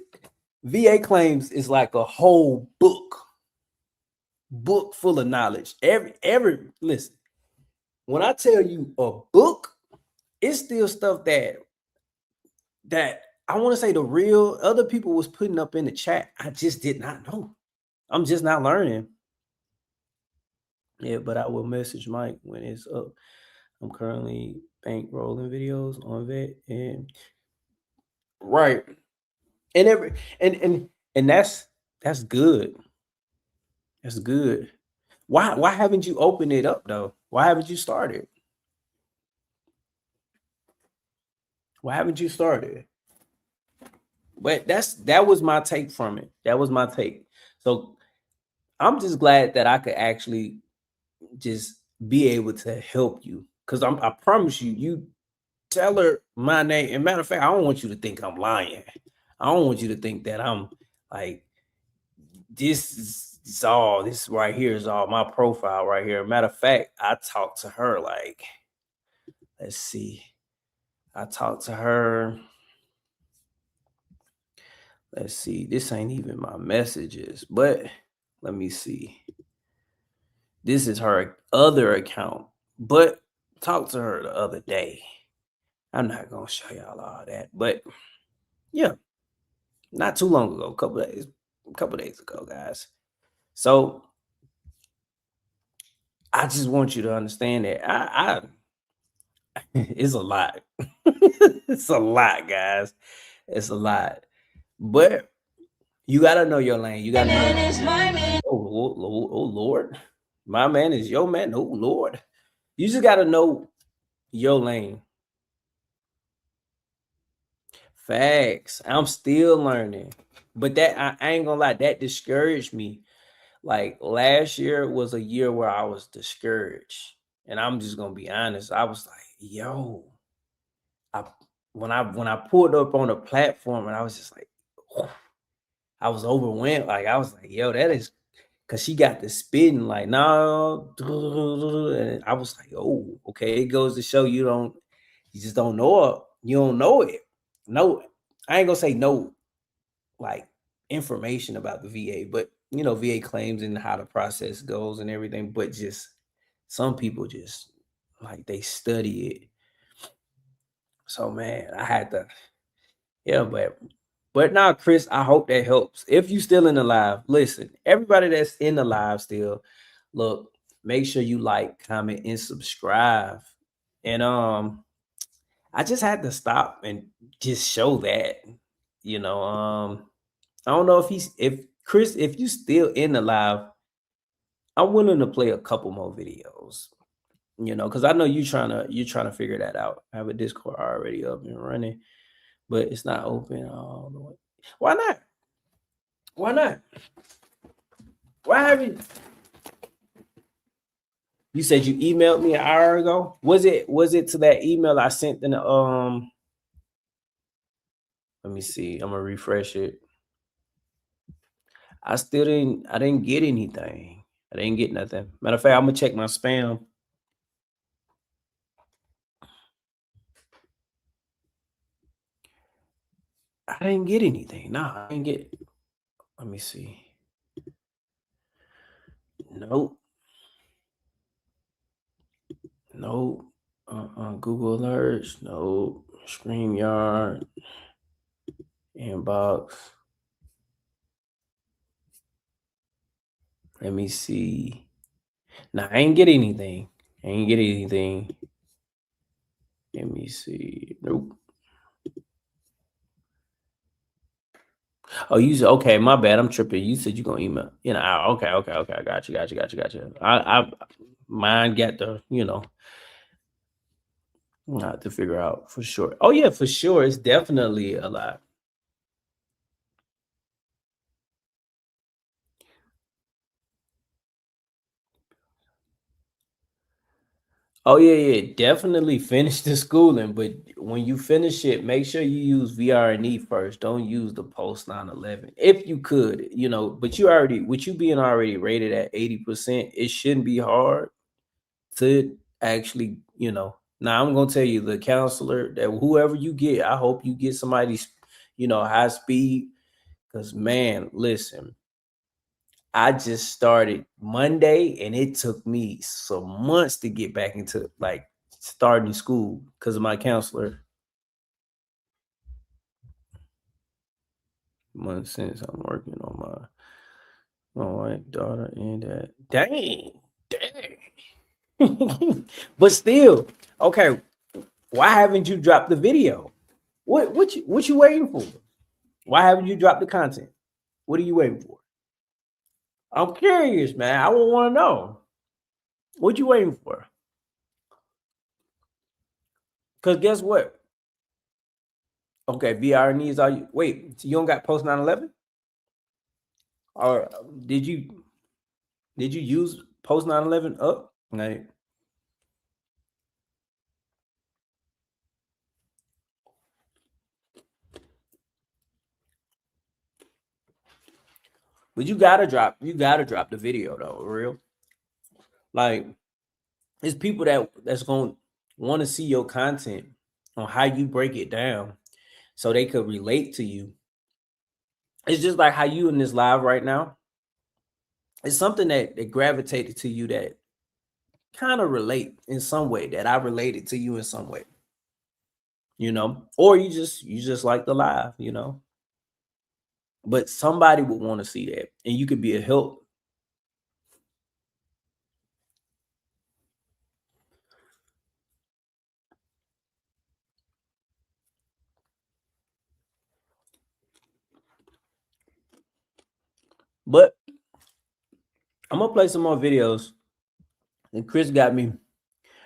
VA claims is like a whole book full of knowledge. Listen, when I tell you a book, it's still stuff that I want to say the real other people was putting up in the chat. I just did not know. I'm just not learning. Yeah, but I will message Mike when it's up. I'm currently bankrolling videos on Vet and right. And that's good. That's good. Why haven't you opened it up though? Why haven't you started? Why haven't you started? But that was my take from it. That was my take. So I'm just glad that I could actually just be able to help you. Because I promise you, you tell her my name. And matter of fact, I don't want you to think I'm lying. I don't want you to think that I'm like, this right here is all my profile right here. Matter of fact, I talked to her like, let's see. I talked to her. Let's see. This ain't even my messages, but Let me see. This is her other account, but talked to her the other day. I'm not gonna show y'all all that, but yeah, not too long ago, a couple days ago, guys. So I just want you to understand that I it's a lot. It's a lot, guys. It's a lot. But you gotta know your lane. You gotta know. Oh Lord. My man is your man. Oh Lord. You just gotta know your lane. Facts. I'm still learning. But that I ain't gonna lie, that discouraged me. Like last year was a year where I was discouraged. And I'm just gonna be honest. I was like, yo, when I pulled up on a platform and I was just like, I was overwhelmed. Like I was like, yo, that is because she got the spitting like, no, and I was like, oh, okay. It goes to show you just don't know it. You don't know it. No, I ain't gonna say no, like information about the VA, but you know, VA claims and how the process goes and everything. But just some people just like they study it. So man, I had to, yeah, but now, Chris, I hope that helps. If you still in the live, listen, everybody that's in the live still, look, make sure you like, comment, and subscribe. And I just had to stop and just show that, you know. I don't know if Chris, if you still in the live, I'm willing to play a couple more videos, you know, because I know you're trying to figure that out. I have a Discord already up and running, but it's not open all the way. Why not? Why not? Why haven't you said you emailed me an hour ago? Was it to that email I sent in the let me see. I'm gonna refresh it. I didn't get anything. I didn't get nothing. Matter of fact, I'm gonna check my spam. I didn't get anything. No, I didn't get. Let me see. Nope. Nope. Google Alerts. Nope. StreamYard. Inbox. Let me see. Nah, I ain't get anything. Let me see. Nope. Oh, you said okay. My bad. I'm tripping. You said you gonna email. You know. Okay. I got you. I mine got the not to figure out for sure. Oh yeah, for sure. It's definitely a lot. Oh yeah. Definitely finish the schooling, but when you finish it, make sure you use VR&E first. Don't use the post 9/11 if you could, But with you being already rated at 80%, it shouldn't be hard to actually, Now I'm gonna tell you, the counselor that whoever you get, I hope you get somebody's, high speed. Because man, listen. I just started Monday and it took me some months to get back into like starting school because of my counselor. Months since I'm working on my wife, daughter, and that. Dang. But still, okay. Why haven't you dropped the video? What you waiting for? Why haven't you dropped the content? What are you waiting for? I'm curious, man. I would want to know. What you waiting for? Because guess what? Okay, VR needs all you. Wait, so you don't got post 9/11? Or did you use post 9/11 up? Like, but you gotta drop the video though, real. Like, it's people that's gonna want to see your content on how you break it down so they could relate to you. It's just like how you in this live right now. it's something that gravitated to you that kind of relate in some way, that I related to you in some way, or you just like the live, but somebody would want to see that, and you could be a help. But I'm gonna play some more videos, and Chris got me.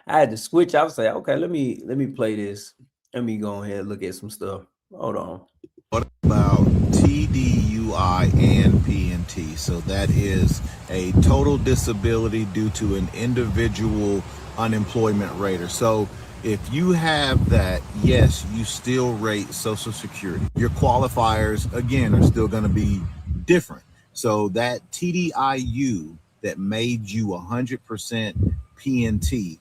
I had to switch. I was like, okay, let me play this. Let me go ahead and look at some stuff. Hold on. What about TDUI and PNT? So that is a total disability due to an individual unemployment rate. So if you have that, yes, you still rate Social Security. Your qualifiers, again, are still going to be different. So that TDIU that made you 100% PNT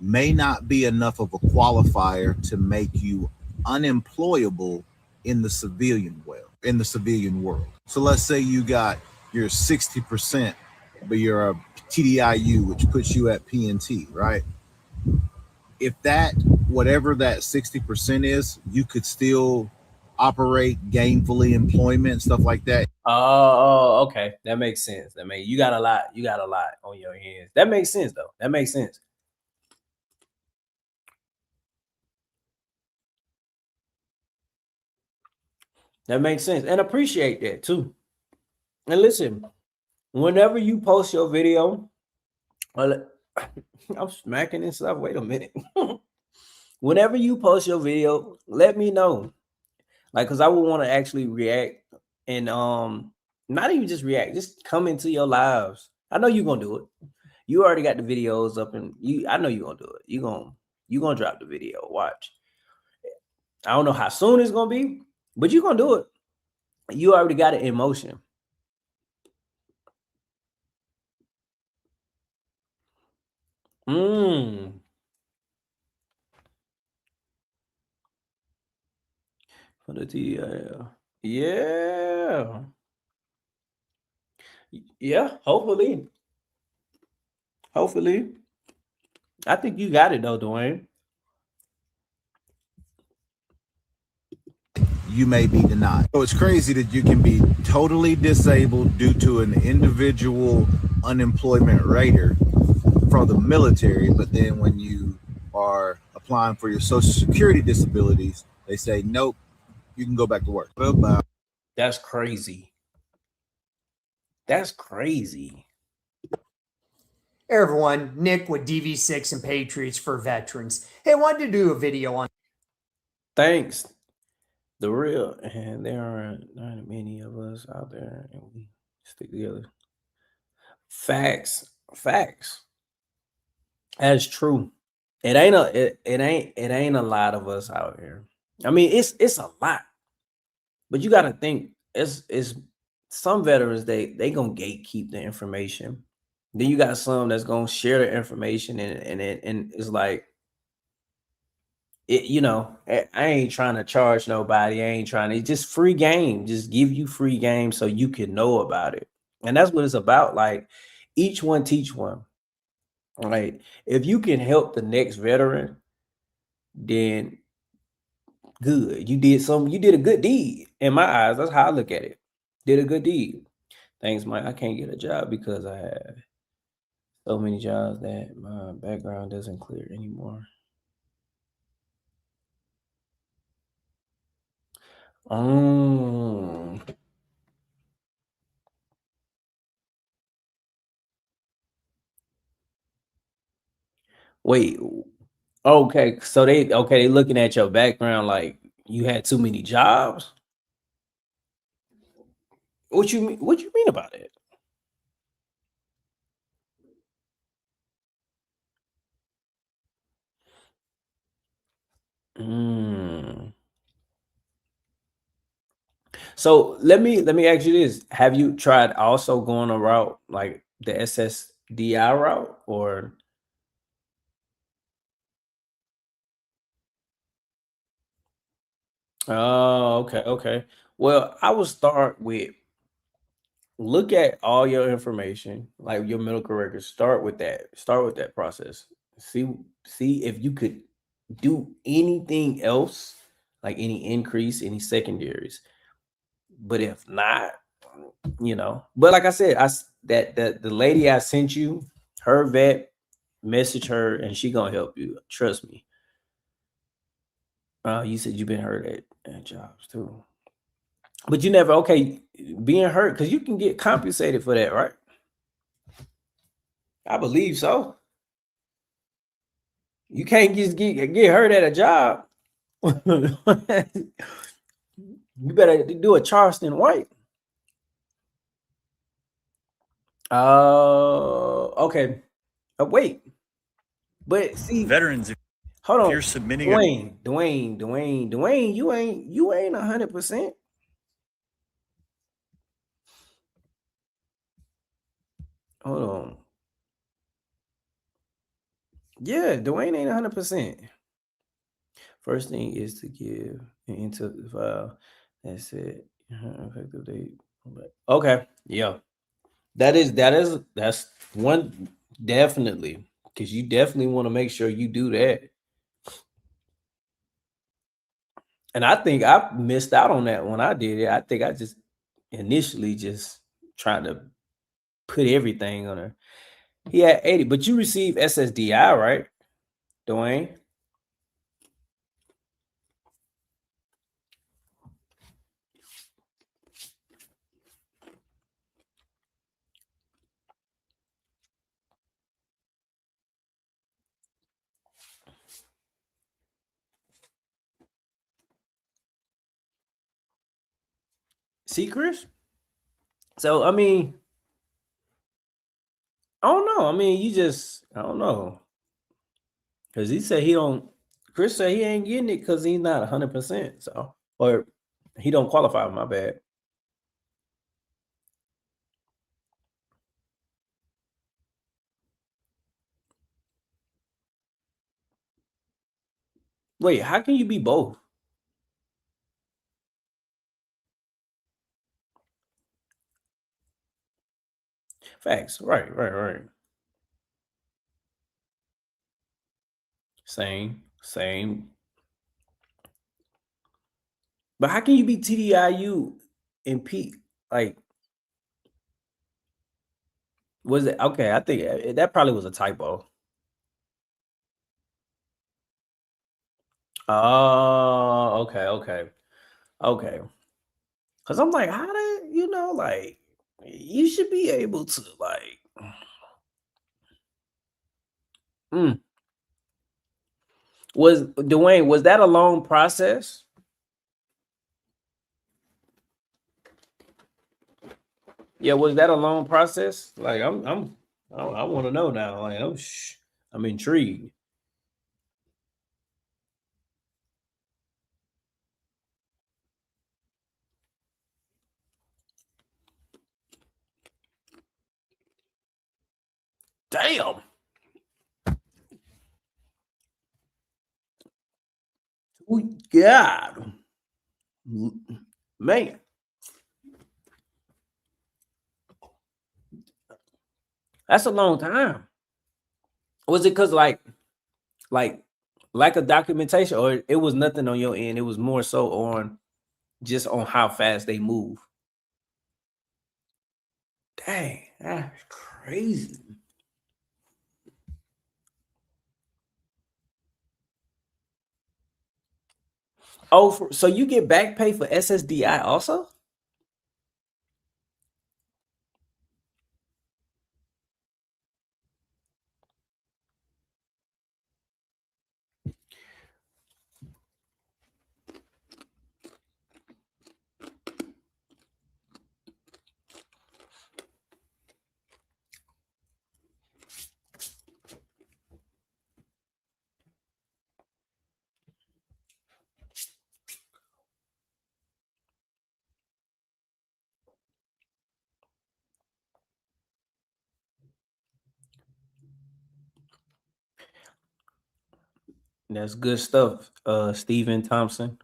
may not be enough of a qualifier to make you unemployable in the civilian world. So let's say you got your 60%, but you're a TDIU, which puts you at PNT, right? If that, whatever that 60% is, you could still operate gainfully employment, stuff like that. Oh, okay. That makes sense. You got a lot on your hands. That makes sense though. That makes sense. That makes sense. And appreciate that too. And listen, whenever you post your video, I'm smacking and stuff. Wait a minute. Whenever you post your video, let me know. Like, cause I would want to actually react and not even just react, just come into your lives. I know you're gonna do it. You already got the videos up, and I know you're gonna do it. You're gonna drop the video. Watch. I don't know how soon it's gonna be, but you're gonna do it. You already got it in motion. For the TDIU. Yeah. Yeah, hopefully. Hopefully. I think you got it though, Dwayne. You may be denied. So it's crazy that you can be totally disabled due to an individual unemployment rater from the military, but then when you are applying for your Social Security disabilities, they say, nope, you can go back to work. That's crazy. That's crazy. Hey everyone, Nick with DV6 and Patriots for Veterans. Hey, I wanted to do a video on. Thanks. The real, and there aren't not many of us out there, and we stick together. Facts. That's true. It ain't a lot of us out here. I mean, it's a lot, but you got to think it's some veterans they gonna gatekeep the information. Then you got some that's gonna share the information, and it's like I ain't trying to charge nobody. I ain't trying to. Just free game. Just give you free game so you can know about it, and that's what it's about. Like each one teach one. Right? If you can help the next veteran, then good. You did a good deed in my eyes. That's how I look at it. Did a good deed. Thanks, Mike. I can't get a job because I have so many jobs that my background doesn't clear anymore. Wait. Okay, so they looking at your background like you had too many jobs. What you mean about it? So let me ask you this: have you tried also going a route like the SSDI route, or? Oh, okay. Well, I would start with look at all your information, like your medical records. Start with that. Start with that process. See if you could do anything else, like any increase, any secondaries. But if not, But like I said, that the lady I sent you, her vet, message her, and she gonna help you. Trust me. You said you've been hurt at jobs too, but you never being hurt because you can get compensated for that, right? I believe so. You can't just get hurt at a job. You better do a Charleston White. Okay. Wait, but see, veterans. Hold on, if you're submitting Dwayne, you ain't 100%. Hold on. Yeah, Dwayne ain't 100%. First thing is to give an into the file. That's it. Effective date. Okay, yeah. That's one definitely, because you definitely want to make sure you do that. And I think I missed out on that when I did it. I think I just initially just tried to put everything on her. He had 80, but you received SSDI, right, Dwayne? See, Chris? So, I mean, I don't know. I mean, I don't know. Because he said Chris said he ain't getting it because he's not 100%. So, or he don't qualify, my bad. Wait, how can you be both? Facts. Right. Same. But how can you be TDIU and P? Like, was it okay? I think that probably was a typo. Oh, okay. Because I'm like, how did like, you should be able to like. Was Dwayne? Was that a long process? Yeah, was that a long process? Like, I want to know now. Like, I'm intrigued. Damn. Oh, God. Man. That's a long time. Was it because like lack of documentation, or it was nothing on your end? It was more so on just on how fast they move. Dang, that's crazy. Oh, so you get back pay for SSDI also? That's good stuff, Stephen Thompson.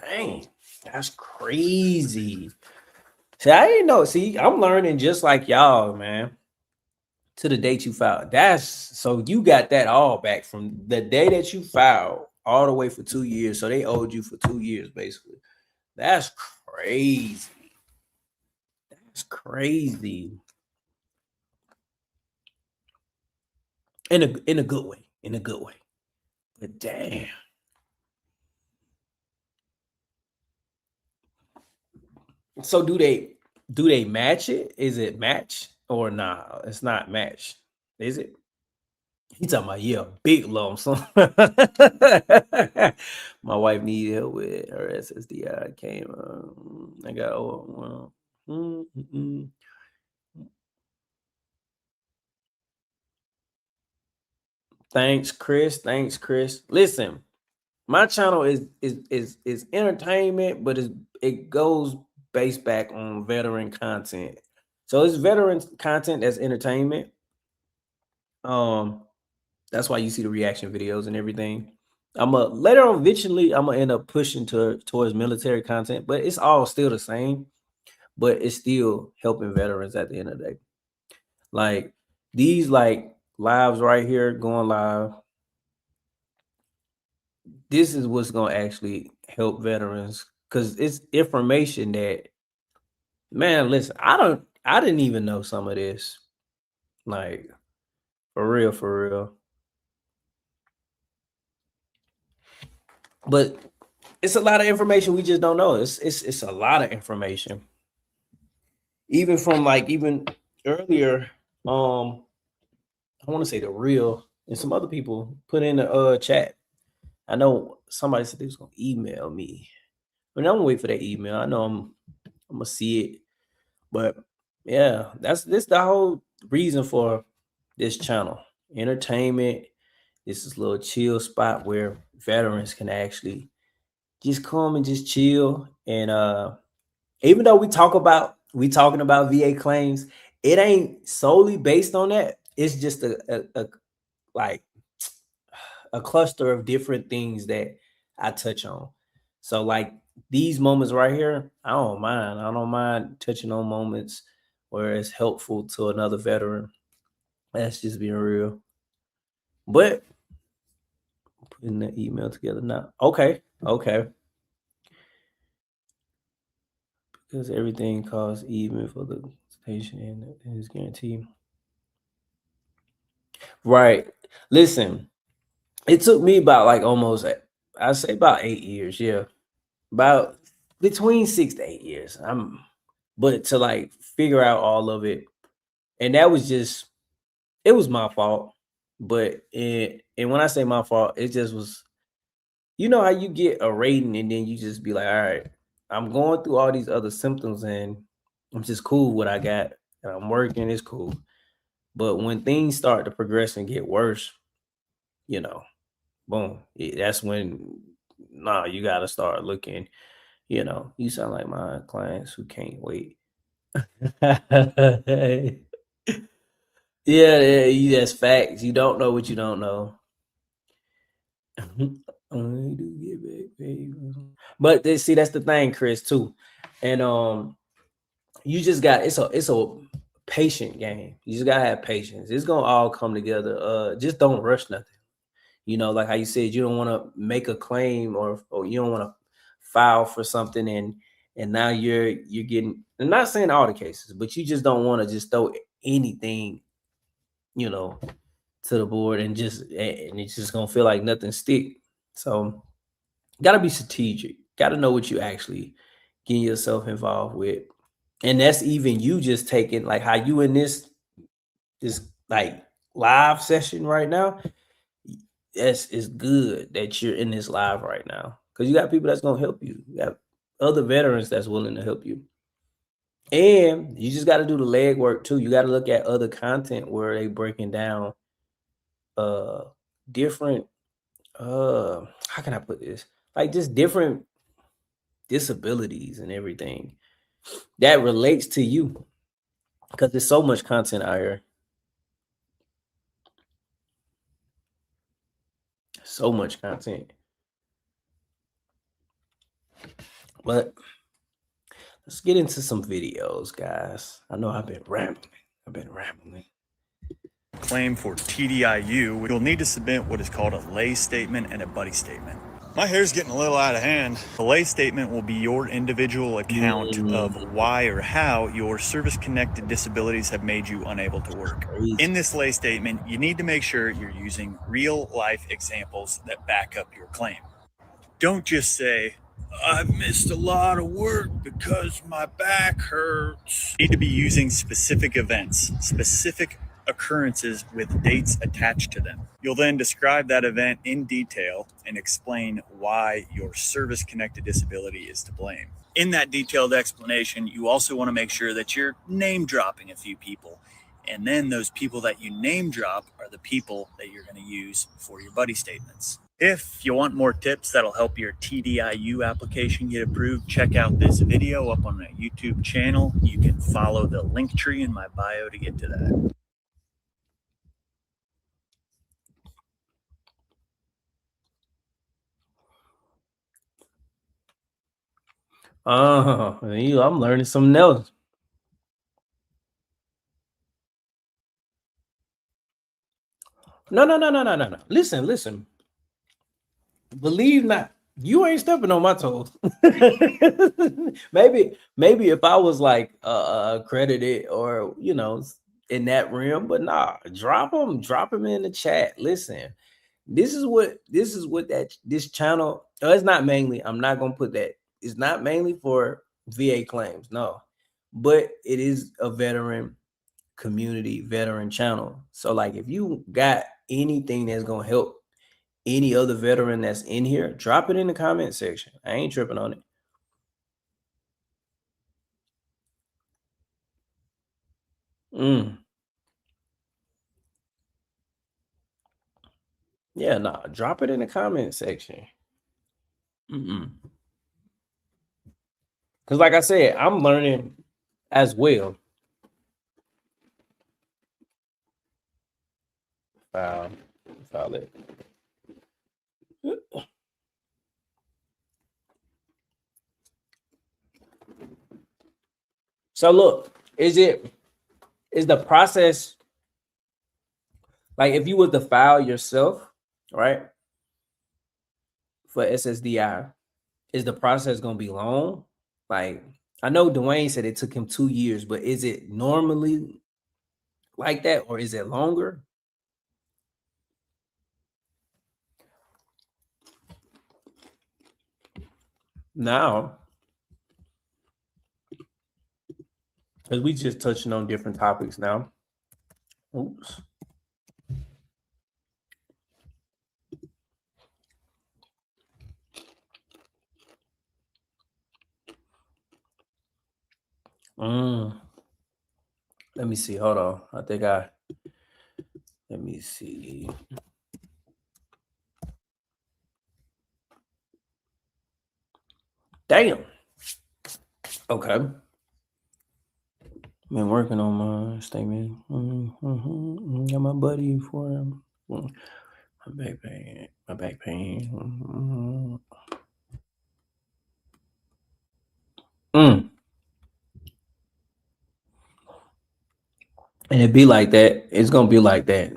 Dang, that's crazy. See, I didn't know. See, I'm learning just like y'all, man. To the date you filed. That's so you got that all back from the day that you filed all the way for 2 years. So they owed you for 2 years, basically. That's crazy. That's crazy. In a good way. In a good way. But damn. So do they match it? Is it match or nah? It's not match. Is it? He talking about yeah, big lump sum. My wife needed help with her SSDI. Came. I got Thanks, Chris. Thanks, Chris. Listen, my channel is entertainment, but it goes based back on veteran content. So it's veteran content that's entertainment. That's why you see the reaction videos and everything. Later on, eventually, I'm gonna end up pushing towards military content, but it's all still the same. But it's still helping veterans at the end of the day. Like these, like lives right here, going live. This is what's gonna actually help veterans because it's information that, man, listen, I didn't even know some of this. Like for real, for real. But it's a lot of information we just don't know. It's a lot of information. Even from like even earlier, I want to say the real and some other people put in the chat. I know somebody said they was gonna email me. But I'm gonna wait for that email. I know I'm gonna see it. But yeah, this the whole reason for this channel. Entertainment. This is a little chill spot where veterans can actually just come and just chill. And even though we talking about VA claims, it ain't solely based on that. It's just a like a cluster of different things that I touch on. So like these moments right here, I don't mind. I don't mind touching on moments where it's helpful to another veteran. That's just being real. But putting the email together now. Okay. Because everything costs even for the station and is guaranteed. Right. Listen, it took me about like almost, I'd say about 8 years. Yeah. About between 6 to 8 years. But to like figure out all of it. And that was just, it was my fault. But and when I say my fault, it just was, you know how you get a rating and then you just be like, all right, I'm going through all these other symptoms and I'm just cool with what I got. And I'm working, it's cool. But when things start to progress and get worse, you know, boom, that's when, you got to start looking, you sound like my clients who can't wait. Yeah, that's facts. You don't know what you don't know. But see, that's the thing, Chris, too. And you just got it's a patient game. You just gotta have patience. It's gonna all come together. Just don't rush nothing. Like how you said, you don't want to make a claim or you don't want to file for something and now you're getting. I'm not saying all the cases, but you just don't want to just throw anything, to the board and it's just gonna feel like nothing stick. So gotta be strategic. Gotta know what you actually getting yourself involved with. And that's even you just taking like how you in this like live session right now. It's good that you're in this live right now because you got people that's gonna help you. You got other veterans that's willing to help you. And you just got to do the legwork too. You got to look at other content where they breaking down different how can I put this? Like just different disabilities and everything that relates to you because there's so much content out here. So much content. But let's get into some videos, guys. I know I've been rambling. Claim for TDIU, you'll need to submit what is called a lay statement and a buddy statement. My hair's getting a little out of hand. The lay statement will be your individual account of why or how your service-connected disabilities have made you unable to work. In this lay statement, you need to make sure you're using real-life examples that back up your claim. Don't just say, I've missed a lot of work because my back hurts. You need to be using specific events, specific occurrences with dates attached to them. You'll then describe that event in detail and explain why your service-connected disability is to blame. In that detailed explanation, you also want to make sure that you're name dropping a few people. And then those people that you name drop are the people that you're going to use for your buddy statements. If you want more tips that'll help your TDIU application get approved, check out this video up on my YouTube channel. You can follow the link tree in my bio to get to that. I'm learning something else. No. Listen. Believe not, you ain't stepping on my toes. maybe if I was like accredited or in that realm, but nah, drop them in the chat. Listen, this is what this channel. It's not mainly. I'm not gonna put that. It's not mainly for VA claims, no, but it is a veteran channel. So like, if you got anything that's gonna help any other veteran that's in here, drop it in the comment section. I ain't tripping on it. Yeah, nah, drop it in the comment section. Because like I said, I'm learning as well. Foul it. So look, is the process like if you were to file yourself, right? For SSDI, is the process gonna be long? Like, I know Dwayne said it took him 2 years, but is it normally like that, or is it longer? Now, because we just touching on different topics now. Oops. Let me see. Hold on. Let me see. Damn. Okay. Been working on my statement. Got my buddy for him. My back pain. And it be like that. It's gonna be like that.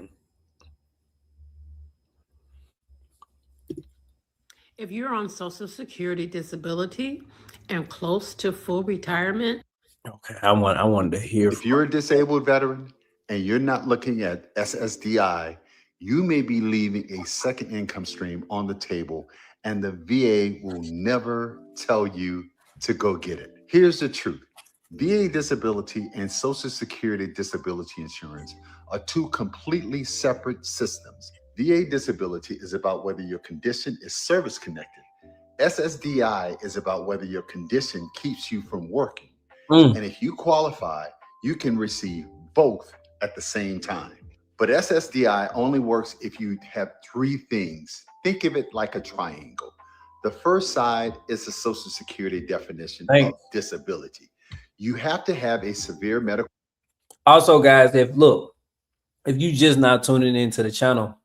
If you're on Social Security disability and close to full retirement. Okay, I wanted to hear. If you're a disabled veteran and you're not looking at SSDI, you may be leaving a second income stream on the table, and the VA will never tell you to go get it. Here's the truth. VA disability and Social Security disability insurance are two completely separate systems. VA disability is about whether your condition is service connected. SSDI is about whether your condition keeps you from working. And if you qualify, you can receive both at the same time. But SSDI only works if you have three things. Think of it like a triangle. The first side is the Social Security definition of disability. You have to have a severe medical. Also, guys, if you just not tuning into the channel,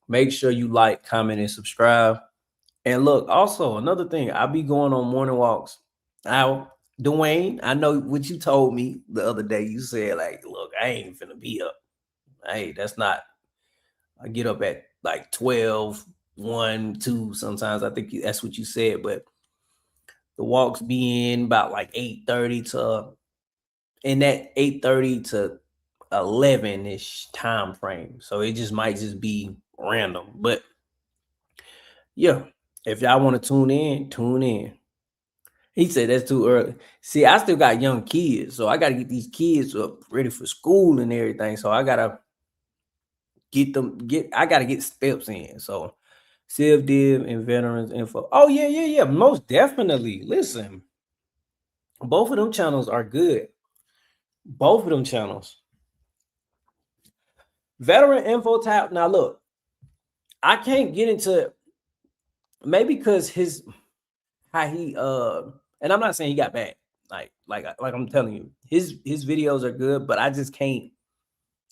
make sure you like, comment, and subscribe. And look, also another thing, I'll be going on morning walks Now, Dwayne, I know what you told me the other day. You said, like, look, I ain't finna be up. Hey, that's not, I get up at like 12, 1, 2 sometimes. I think that's what you said, but the walks be in about like 8:30 to, in that 8:30 to 11-ish time frame. So it just might just be random. But yeah, if y'all want to tune in, tune in. He said that's too early. See, I still got young kids, so I got to get these kids up ready for school and everything. So I gotta I gotta get steps in. So Civ Div and veterans info. Oh yeah. Most definitely. Listen, both of them channels are good. Both of them channels. Veteran info tab. Now look, I can't get into maybe because how he and I'm not saying he got bad. Like I'm telling you, his videos are good, but I just can't.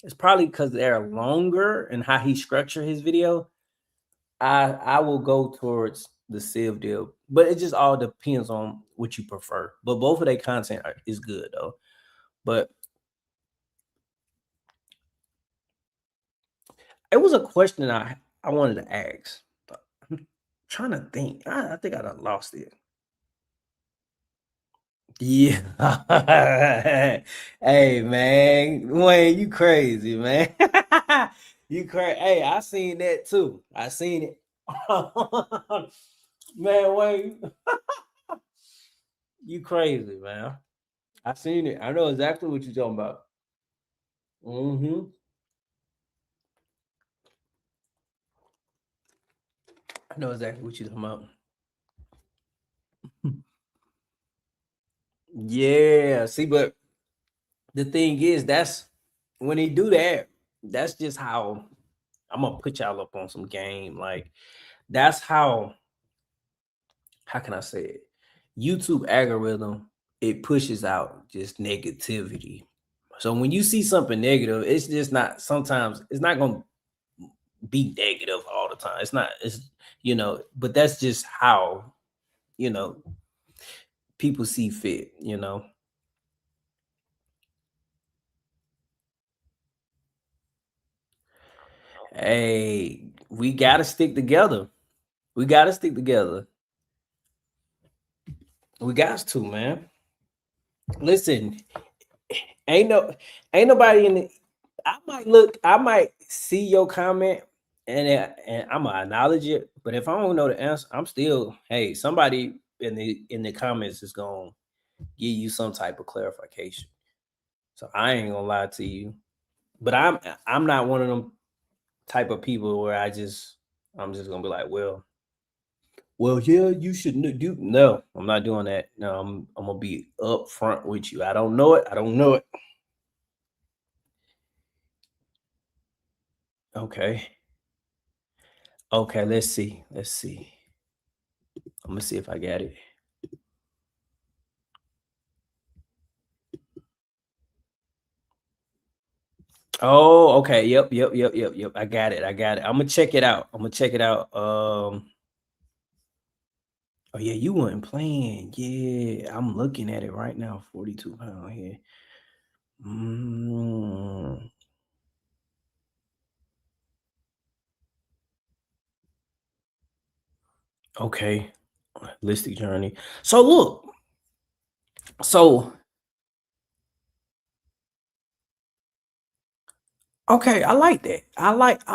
It's probably because they're longer and how he structured his video. I will go towards the Civ deal, but it just all depends on what you prefer. But both of their content is good though. But it was a question I wanted to ask. I'm trying to think. I think I done lost it. Yeah. Hey man, Wayne, you crazy, man. You crazy. Hey, I seen that too. I seen it. Man, Wayne, you crazy, man. I seen it. I know exactly what you're talking about. Mm-hmm. I know exactly what you're talking about. Yeah. See, but the thing is, that's when they do that, that's just how I'm gonna put y'all up on some game. Like, that's how can I say it? YouTube algorithm, it pushes out just negativity. So when you see something negative, it's just not, sometimes it's not gonna be negative all the time. It's not, it's but that's just how people see fit. Hey, we gotta stick together. We gotta stick together. We got to, man. Listen, ain't nobody in the, I might see your comment and I'm gonna acknowledge it, but if I don't know the answer, I'm still, hey, somebody in the comments is gonna give you some type of clarification. So I ain't gonna lie to you. But I'm not one of them type of people where I'm just gonna be like, well, yeah, you should do. No, I'm not doing that. No, I'm gonna be upfront with you. I don't know it. I don't know it. Okay. Okay, let's see. Let's see. I'm gonna see if I got it. Oh, okay. Yep. I got it. I'm gonna check it out. Oh yeah, you weren't playing. Yeah, I'm looking at it right now. 42 pound here. Okay. Holistic journey. So look. So okay, I like that. I like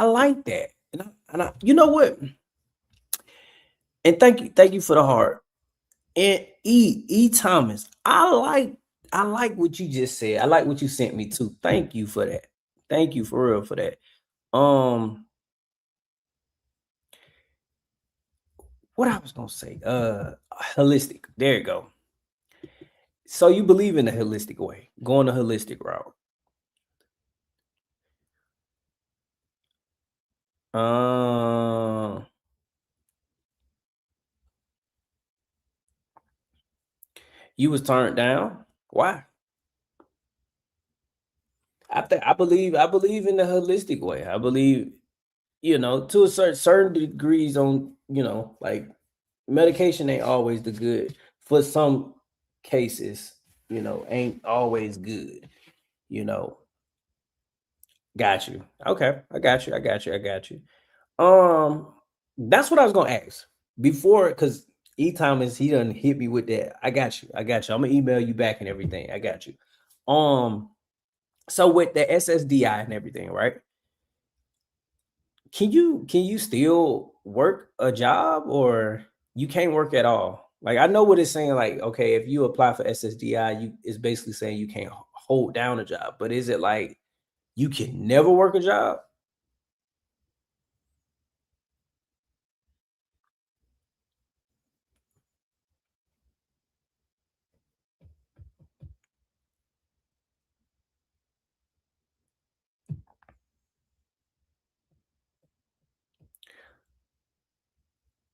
that. And I, you know what? And thank you for the heart. And E Thomas, I like what you just said. I like what you sent me too. Thank you for that. Thank you for real for that. What I was gonna say, holistic. There you go. So you believe in the holistic way, going the holistic route. You was turned down. Why? I believe in the holistic way. I believe, to a certain degrees on, like medication ain't always the good for some cases, ain't always good, Got you. Okay, I got you. That's what I was gonna ask before, because E-Thomas, he done hit me with that. I got you. I'm gonna email you back and everything. I got you. So with the SSDI and everything, right? Can you still work a job, or you can't work at all? Like, I know what it's saying. Like, okay, if you apply for SSDI, it's basically saying you can't hold down a job. But is it like you can never work a job?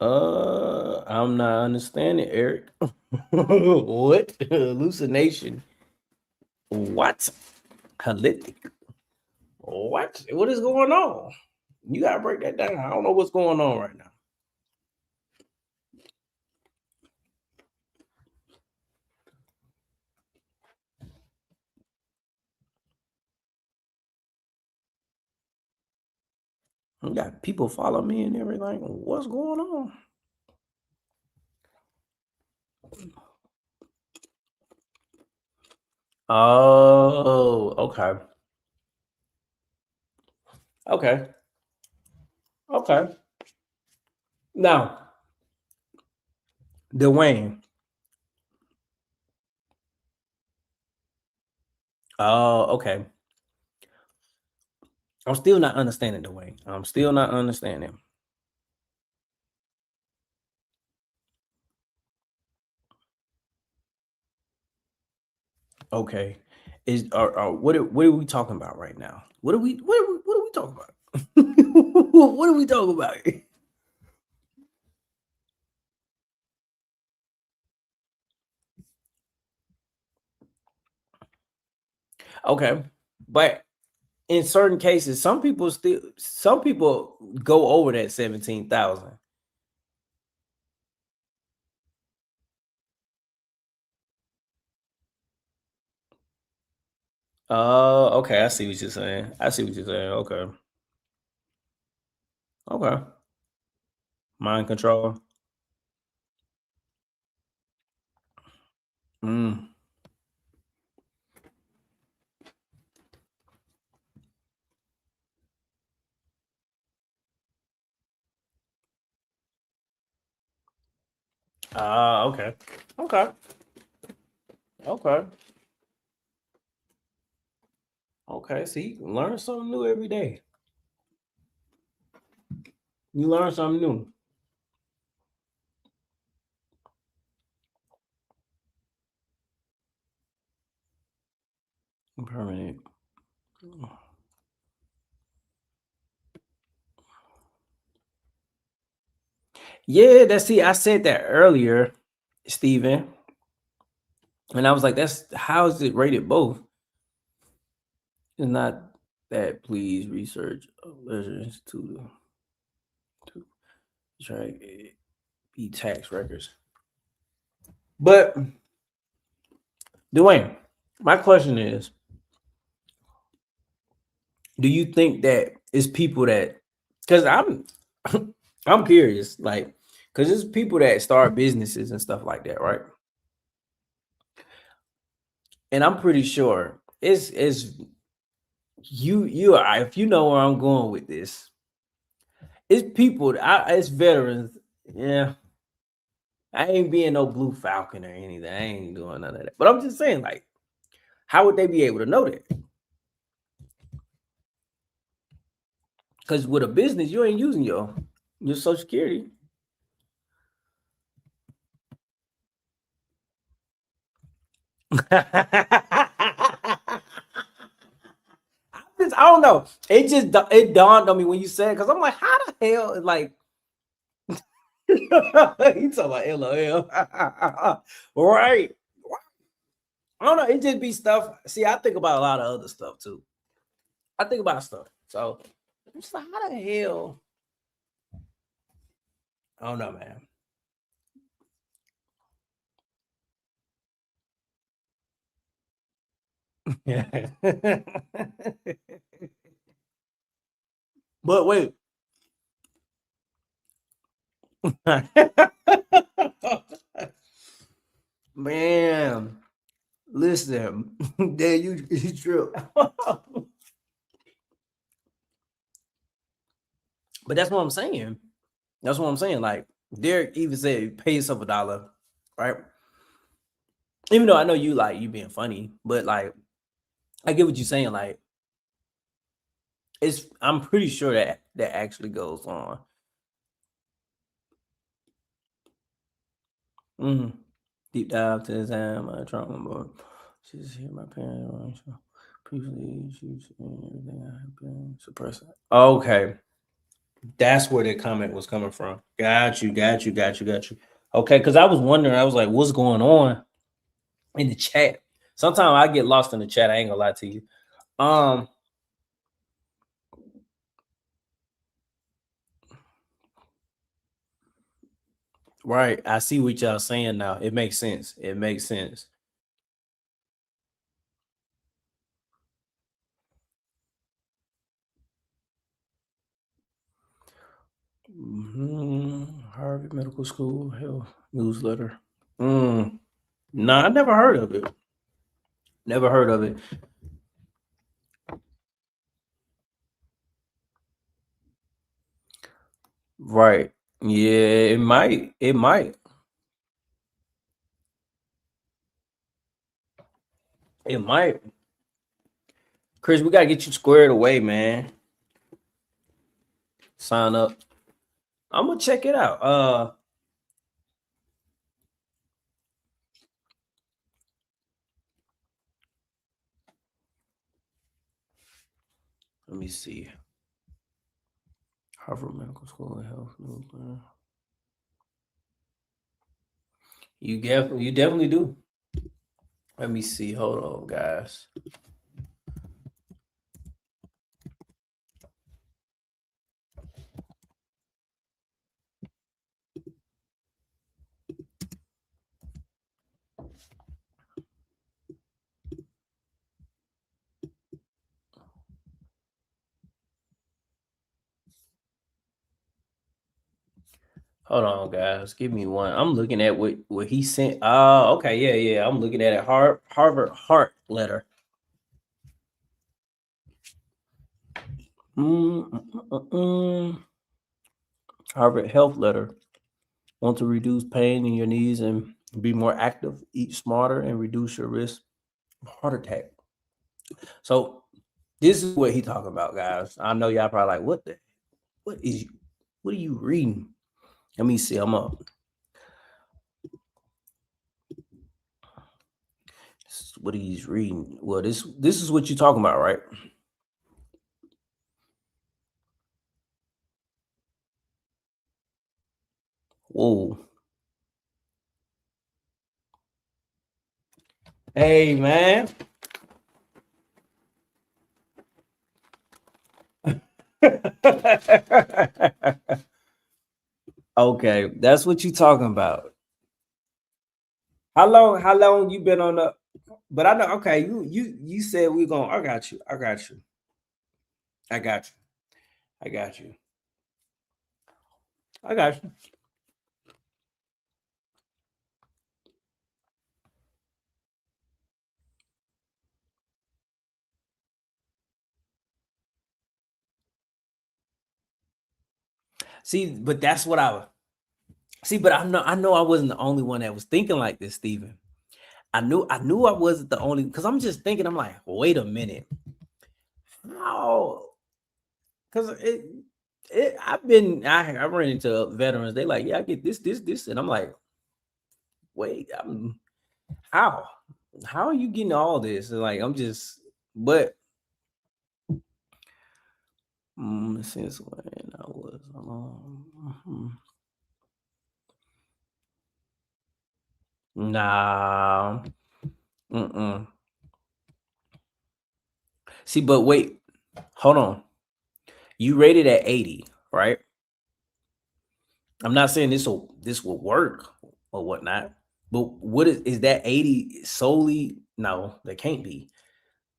I'm not understanding, Eric. What? Hallucination? What? Holistic? What? What is going on? You gotta break that down. I don't know what's going on right now. I got people follow me and everything. What's going on? Oh, okay. Okay. Okay. Now, Dwayne. Oh, okay. I'm still not understanding Dwayne. I'm still not understanding. Okay. What are we talking about right now? What are we talking about? What are we talking about? Okay. But in certain cases, some people go over that 17,000. Okay. I see what you're saying. Okay. Okay. Mind control. Mm. Okay. Okay. Okay. Okay. See, learn something new every day. You learn something new. Permanent. Yeah, I said that earlier, Steven. And I was like, how is it rated both? It's not that, please research Leisure Institute to track be tax records. But Dwayne, my question is, do you think that it's people that, because I'm curious, like, because it's people that start businesses and stuff like that, right? And I'm pretty sure it's you are, if you know where I'm going with this, it's people, it's veterans. Yeah, I ain't being no Blue Falcon or anything. I ain't doing none of that. But I'm just saying, like, how would they be able to know that? Because with a business, you ain't using your Social Security. I don't know. It dawned on me when you said it, because I'm like, how the hell? Like, you talking about LOL, right? I don't know. It just be stuff. See, I think about a lot of other stuff too. I think about stuff. So I'm just like, how the hell? I don't know, man. Yeah. But wait. Man, listen. Damn, you true. But that's what I'm saying. That's what I'm saying. Like Derek even said, pay yourself $1, right? Even though I know you being funny, but like I get what you're saying. Like I'm pretty sure that actually goes on. Deep dive to the time I trauma board. She's here. My parents previously she's everything I have been suppressing. Okay. That's where the comment was coming from. Got you. Okay, because I was wondering, I was like, what's going on in the chat? Sometimes I get lost in the chat. I ain't gonna lie to you. Right. I see what y'all saying now. It makes sense. Harvard Medical School Health Newsletter. No, I never heard of it. Right. Yeah, it might. Chris, we gotta get you squared away, man. Sign up. I'm gonna check it out. Let me see. Harvard Medical School of Health Newsletter. You definitely do. Let me see. Hold on, guys. Hold on, guys. Give me one. I'm looking at what he sent. Okay, yeah. I'm looking at it. Harvard Heart Letter. Harvard Health Letter. Want to reduce pain in your knees and be more active, eat smarter, and reduce your risk of heart attack. So this is what he talking about, guys. I know y'all probably like, what are you reading? Let me see. I'm up. This is what he's reading. Well, this is what you're talking about, right? Whoa. Hey, man. Okay, that's what you talking about. How long you been on the? But I know. Okay, you said we're gonna. I got you. See, but that's what I was. See, but I know I wasn't the only one that was thinking like this, Steven. I knew I wasn't the only, because I'm just thinking, I'm like, wait a minute. How? Because I ran into veterans. They like, yeah, I get this, and I'm like, wait, how are you getting all this? And like, I'm just, but since when I was alone. Nah. See, but wait, hold on. You rated at 80, right? I'm not saying this will work or whatnot, but what is that 80 solely? No, that can't be.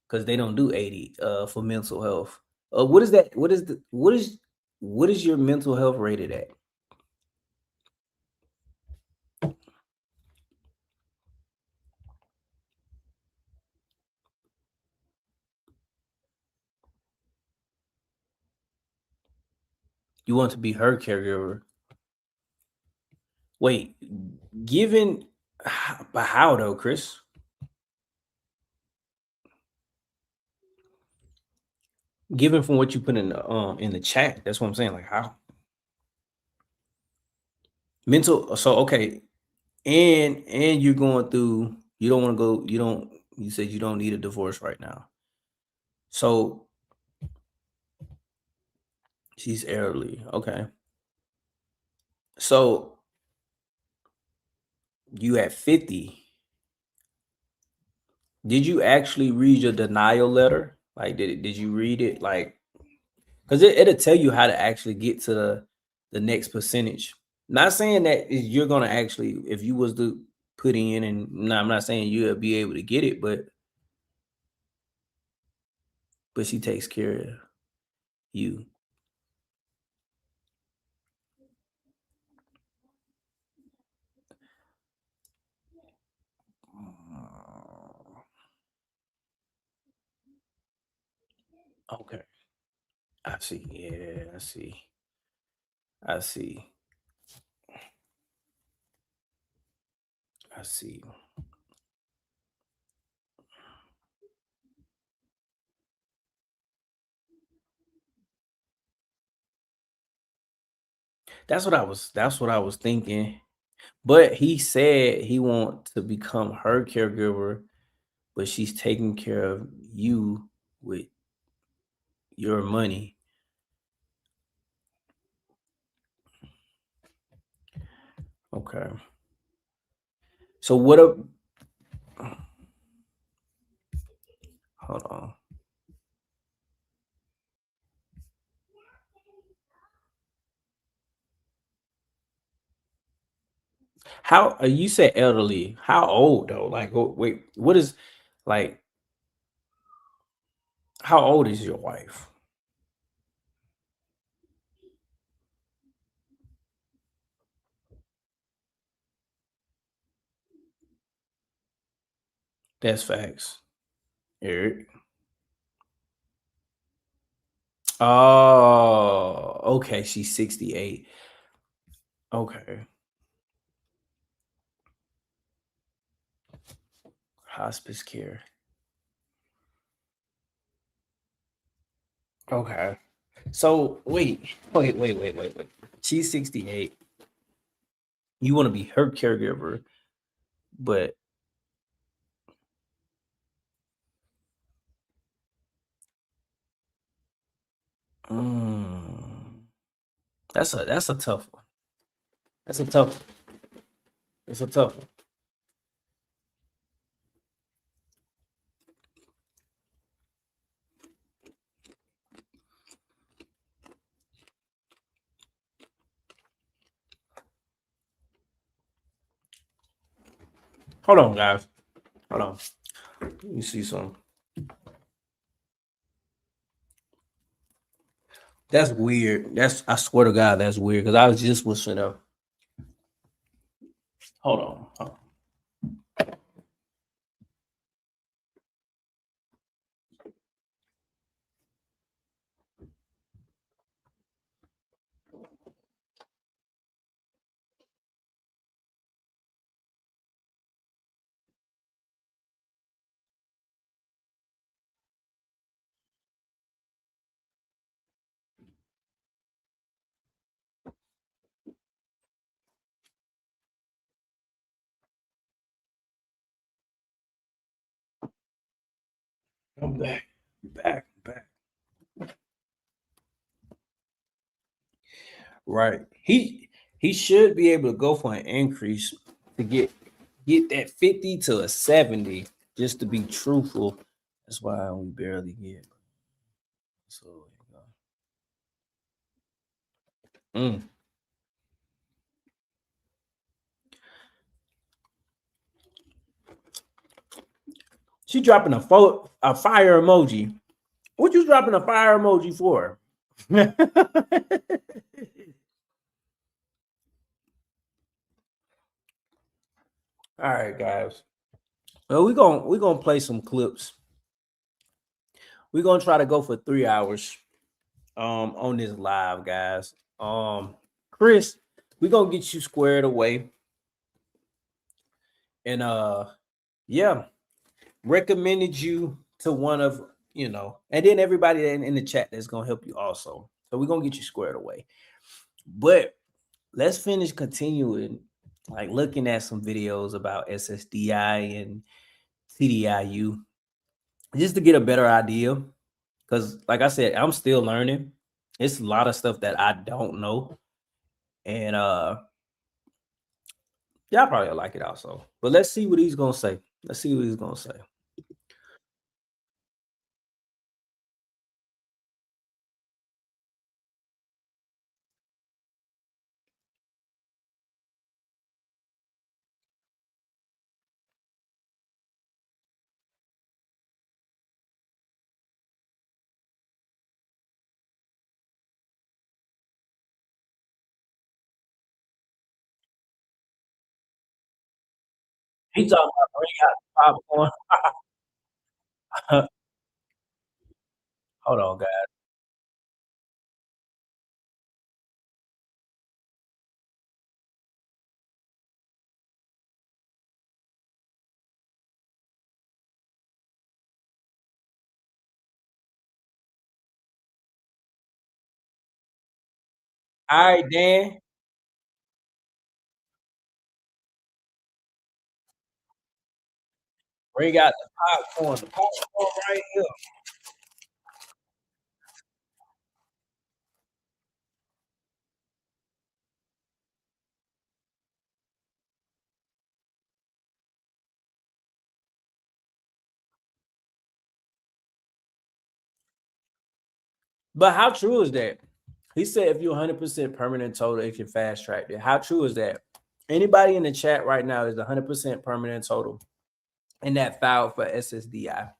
because they don't do 80 for mental health. What is that? What is your mental health rated at? You want to be her caregiver. Wait, given, but how though, Chris? Given from what you put in the chat, that's what I'm saying. Like how mental. So okay, and you're going through. You don't want to go. You don't. You said you don't need a divorce right now. So she's elderly. Okay. So you at 50. Did you actually read your denial letter? Like, did you read it? Like, because it'll tell you how to actually get to the next percentage. Not saying that you're gonna actually, if you was to put in, and no, I'm not saying you'll be able to get it, but she takes care of you. Okay. I see. Yeah, I see. I see. I see. That's what I was thinking. But he said he wants to become her caregiver, but she's taking care of you with your money. Okay. So what a hold on. How you said elderly? How old though? Like, wait, what is like? How old is your wife? That's facts. Eric. Oh, okay. She's 68. Okay. Hospice care. Okay. So wait. She's 68. You want to be her caregiver, but mm, that's a tough one. That's a tough one. It's a tough one. Hold on, guys. Hold on. Let me see some. That's weird. I swear to God, that's weird. Because I was just wishing up. Hold on. I'm back. Back. Right. He should be able to go for an increase to get that 50 to a 70, just to be truthful. That's why we barely get. So mm. She dropping a fire emoji. What you dropping a fire emoji for? All right, guys. Well, we're gonna play some clips. We're gonna try to go for 3 hours on this live, guys. Chris, we're gonna get you squared away. And yeah, recommended you to one of, and then everybody in the chat that's gonna help you also. So we're gonna get you squared away. But let's finish continuing, like looking at some videos about SSDI and TDIU, just to get a better idea. Because, like I said, I'm still learning. It's a lot of stuff that I don't know, and y'all probably like it also. But let's see what he's gonna say. Let's see what he's gonna say. He talking about bring out popcorn. Hold on, guys. All right, Dan. Bring out the popcorn. The popcorn right here. But how true is that? He said if you're 100% permanent total, it can fast track it. How true is that? Anybody in the chat right now is 100% permanent total in that file for SSDI.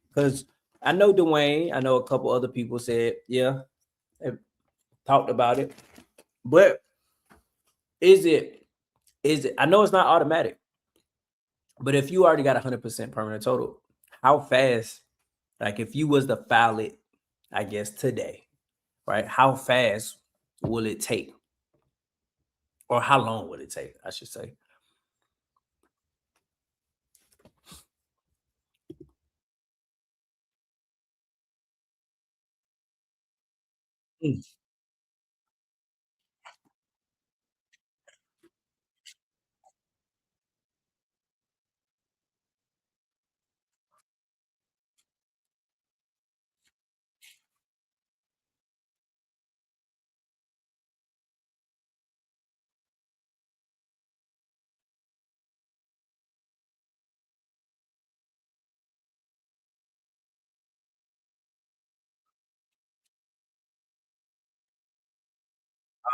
Because I know Dwayne, I know a couple other people said, yeah, they talked about it. But is it, I know it's not automatic, but if you already got 100% permanent total, how fast, like if you was to file it, I guess today, right? How fast will it take? Or how long would it take, I should say?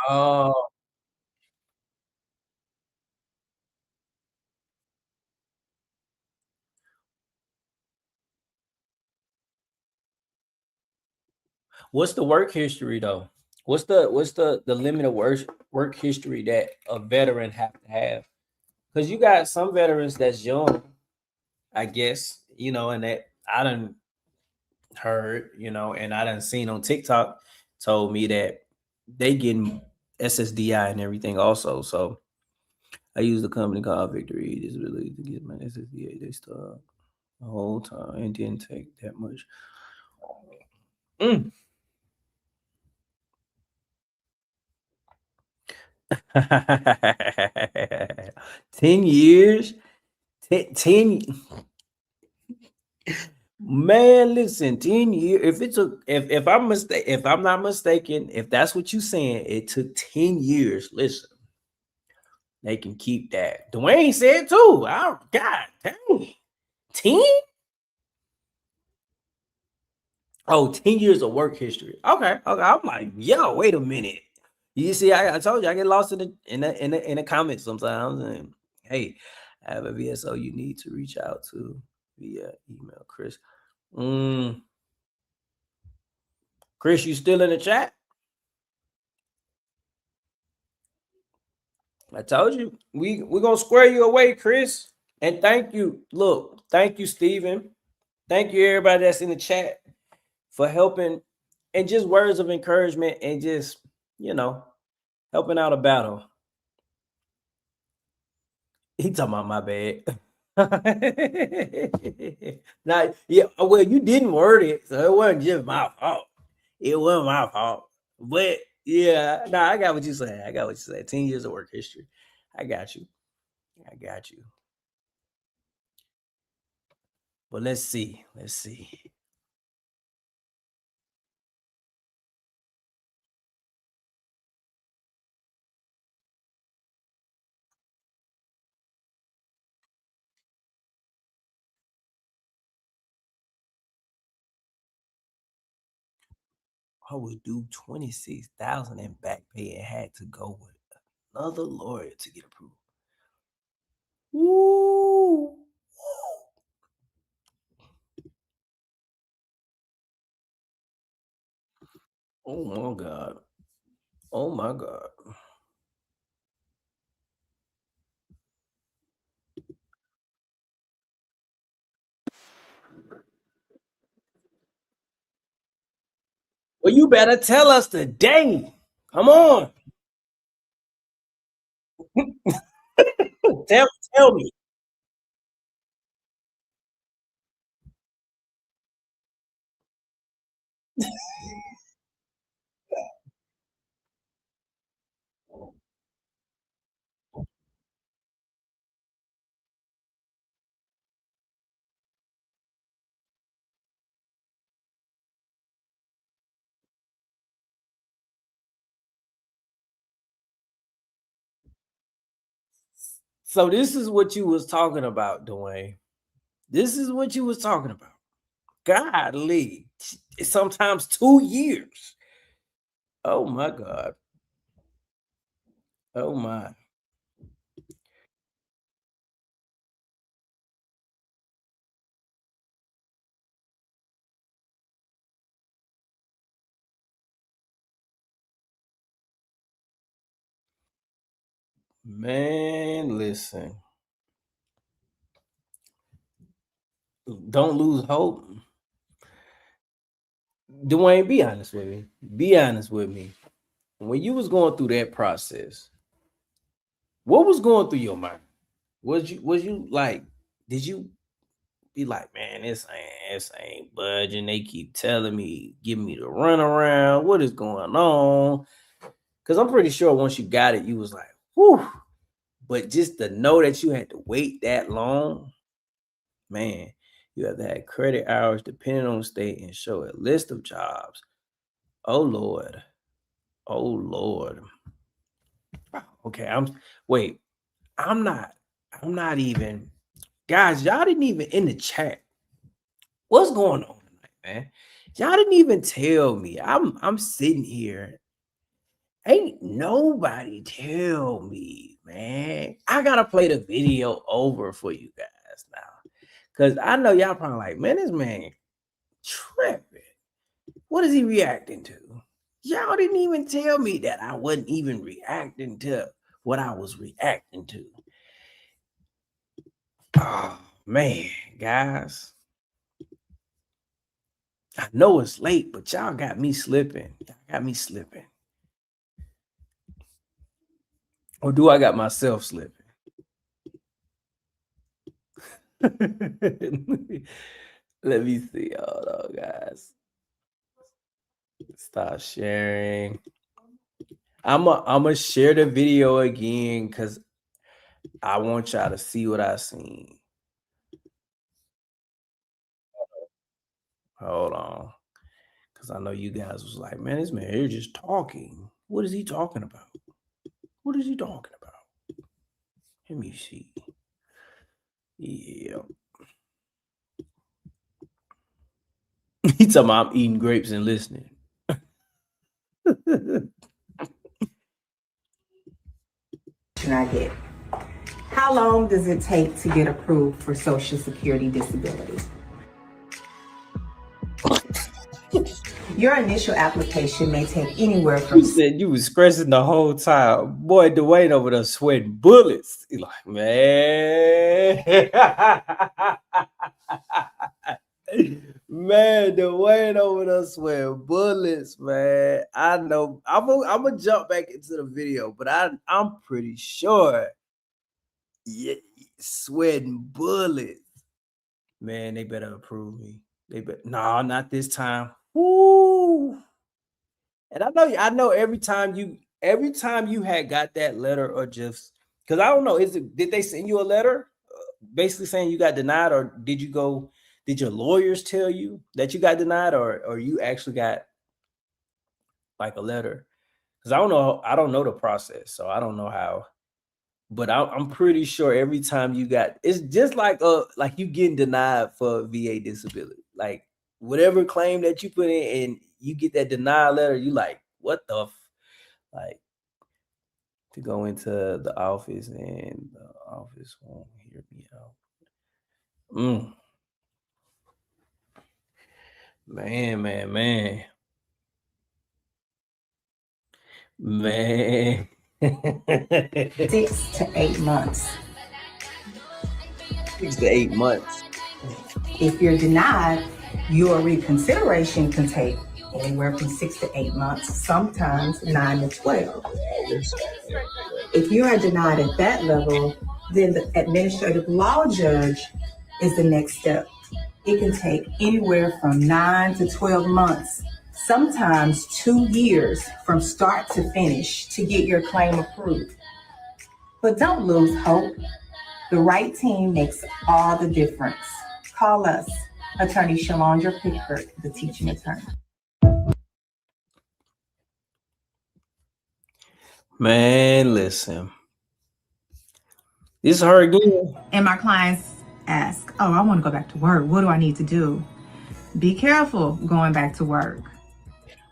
Oh, what's the work history though? What's the limit of work history that a veteran have to have? Because you got some veterans that's young, I guess, and that I done heard, and I done seen on TikTok told me that they getting SSDI and everything also. So I use the company called Victory Disability to get my SSDI. They start the whole time and didn't take that much. 10 years. 10 man, listen, 10 years. If it's if I'm not mistaken, if that's what you're saying, it took 10 years. Listen, they can keep that. Dwayne said too. Oh, God dang. 10? Oh, 10 years of work history. Okay. I'm like, yo, wait a minute. You see, I told you I get lost in the comments sometimes. And hey, I have a VSO you need to reach out to. via email, Chris. Chris, you still in the chat? I told you we're gonna square you away, Chris. And thank you. Look, thank you, Steven. Thank you, everybody that's in the chat for helping and just words of encouragement and just, helping out a battle. He talking about my bad. Now, yeah, well, you didn't word it, so it wasn't just my fault. It wasn't my fault. But yeah, I got what you saying. 10 years of work history. I got you. But let's see. I would do 26,000 in back pay and had to go with another lawyer to get approved. Woo! Oh my God. Oh my God. Well, you better tell us today. Come on. Tell me. So this is what you was talking about, Dwayne. This is what you was talking about. Godly. Sometimes 2 years. Oh my God. Oh my. Man, listen. Don't lose hope. Dwayne, be honest with me. Be honest with me. When you was going through that process, what was going through your mind? Was you like, did you be like, man, this ain't budging? They keep telling me, giving me the runaround. What is going on? Because I'm pretty sure once you got it, you was like, whew. But just to know that you had to wait that long, man, you have to have credit hours depending on the state and show a list of jobs. Oh Lord. Okay, I'm not even, guys, y'all didn't even in the chat. What's going on tonight, man? Y'all didn't even tell me. I'm sitting here. Ain't nobody tell me, man. I gotta play the video over for you guys now. Cause I know y'all probably like, man, this man tripping. What is he reacting to? Y'all didn't even tell me that I wasn't even reacting to what I was reacting to. Oh man, guys. I know it's late, but y'all got me slipping. Or do I got myself slipping? Let me see. Hold on, guys. Stop sharing. I'm gonna share the video again because I want y'all to see what I seen. Hold on. Because I know you guys was like, man, this man here just talking. What is he talking about? What is he talking about? Let me see. Yeah. He talking about I'm eating grapes and listening. I get. How How long does it take to get approved for Social Security disability? Your initial application may take anywhere from... You said you was stressing the whole time. Boy, Dwayne over there sweating bullets. He like, man. Man, Dwayne over there sweating bullets, man. I know. I'm gonna jump back into the video, but I'm pretty sure. Yeah, sweating bullets. Man, they better approve me. No, not this time. Woo. And I know every time you had got that letter, or just because I don't know, did they send you a letter basically saying you got denied, or did your lawyers tell you that you got denied, or you actually got like a letter? Because I don't know the process, so I don't know how. But I'm pretty sure every time it's just like you getting denied for VA disability, like whatever claim that you put in and you get that denial letter, you like, what the like, to go into the office and the office won't hear me out. Man. 6 to 8 months. 6 to 8 months. If you're denied, your reconsideration can take anywhere from 6 to 8 months, sometimes 9 to 12. If you are denied at that level, then the administrative law judge is the next step. It can take anywhere from 9 to 12 months, sometimes 2 years from start to finish to get your claim approved. But don't lose hope. The right team makes all the difference. Call us, Attorney Shalondra Pickford, the teaching attorney. Man, listen. This is her again. And my clients ask, oh, I want to go back to work. What do I need to do? Be careful going back to work.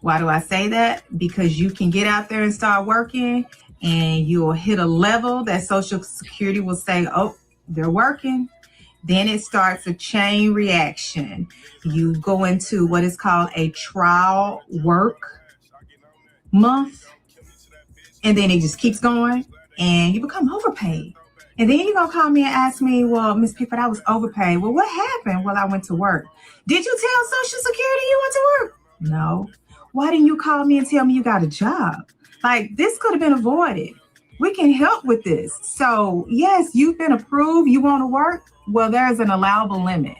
Why do I say that? Because you can get out there and start working and you'll hit a level that Social Security will say, oh, they're working. Then it starts a chain reaction. You go into what is called a trial work month, and then it just keeps going, and you become overpaid. And then you're going to call me and ask me, well, Ms. Pickford, I was overpaid. Well, what happened? Well, I went to work. Did you tell Social Security you went to work? No. Why didn't you call me and tell me you got a job? Like, this could have been avoided. We can help with this. So, yes, you've been approved. You want to work? Well, there's an allowable limit.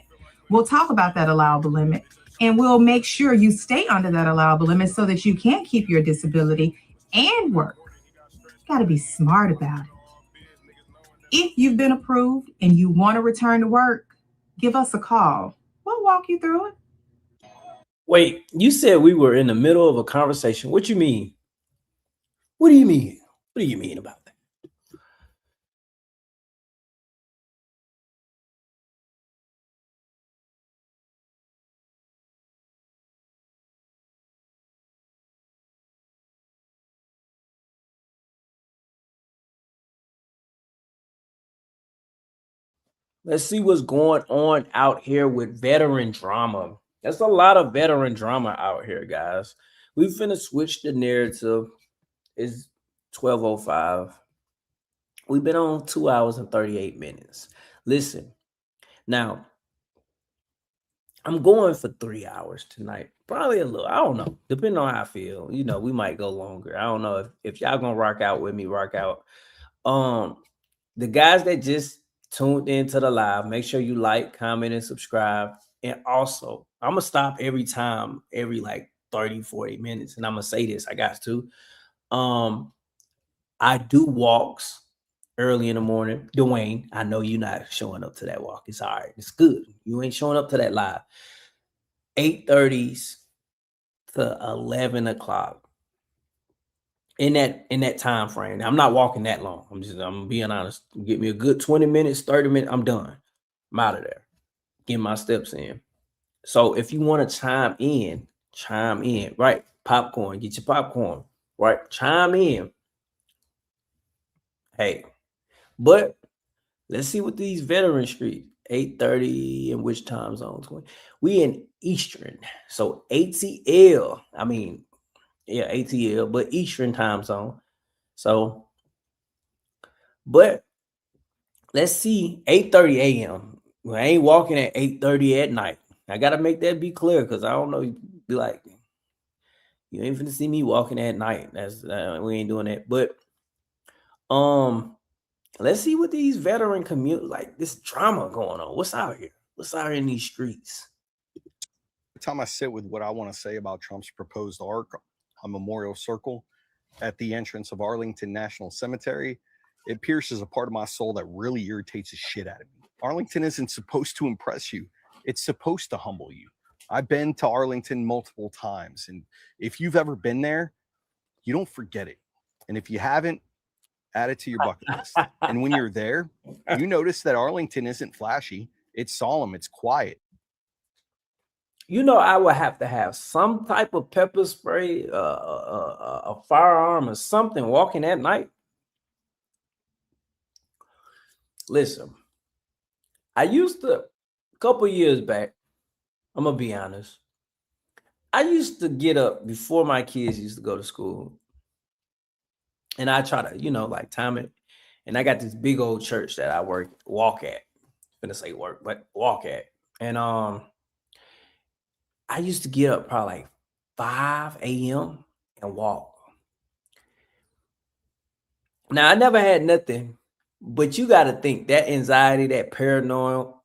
We'll talk about that allowable limit, and we'll make sure you stay under that allowable limit so that you can keep your disability and work. Got to be smart about it. If you've been approved and you want to return to work, give us a call. We'll walk you through it. Wait, you said we were in the middle of a conversation. What you mean? What do you mean? What do you mean about that? Let's see what's going on out here with veteran drama. There's a lot of veteran drama out here, guys. We finna switch the narrative. It's 12:05. We've been on 2 hours and 38 minutes. Listen, now I'm going for 3 hours tonight. Probably a little, I don't know, depending on how I feel. You know, we might go longer. I don't know if y'all gonna rock out with me, rock out. The guys that just tuned into the live, make sure you like, comment, and subscribe. And also, I'm gonna stop every like 30, 40 minutes. And I'm gonna say this, I got to. I do walks early in the morning. Dwayne, I know you're not showing up to that walk. It's all right. It's good. You ain't showing up to that live. 8:30s to 11 o'clock. In that time frame. I'm not walking that long. I'm being honest. Get me a good 20 minutes, 30 minutes. I'm done. I'm out of there. Get my steps in. So if you want to chime in, right? Popcorn, get your popcorn, right? Chime in. Hey, but Let's see what these veteran streets. 8:30 in which time zone? 20. We in Eastern. So ATL. I mean, yeah, ATL, but Eastern time zone. So, but let's see, 8:30 a.m. I ain't walking at 8:30 at night. I gotta make that be clear because I don't know. You be like, you ain't finna see me walking at night. That's we ain't doing that. But let's see what these veteran community, like this drama going on. What's out here? What's out here in these streets? Every time I sit with what I want to say about Trump's proposed arc, a memorial circle at the entrance of Arlington National Cemetery, it pierces a part of my soul that really irritates the shit out of me. Arlington isn't supposed to impress you. It's supposed to humble you. I've been to Arlington multiple times, and if you've ever been there, you don't forget it. And if you haven't, add it to your bucket list. And when you're there, you notice that Arlington isn't flashy. It's solemn. It's quiet. You know, I would have to have some type of pepper spray, a firearm or something walking at night. Listen, I used to, a couple years back, I'm going to be honest, I used to get up before my kids used to go to school. And I try to, like time it. And I got this big old church that I walk at. I'm gonna say work, but walk at. And I used to get up probably like 5 a.m. and walk. Now I never had nothing, but you got to think that anxiety, that paranormal,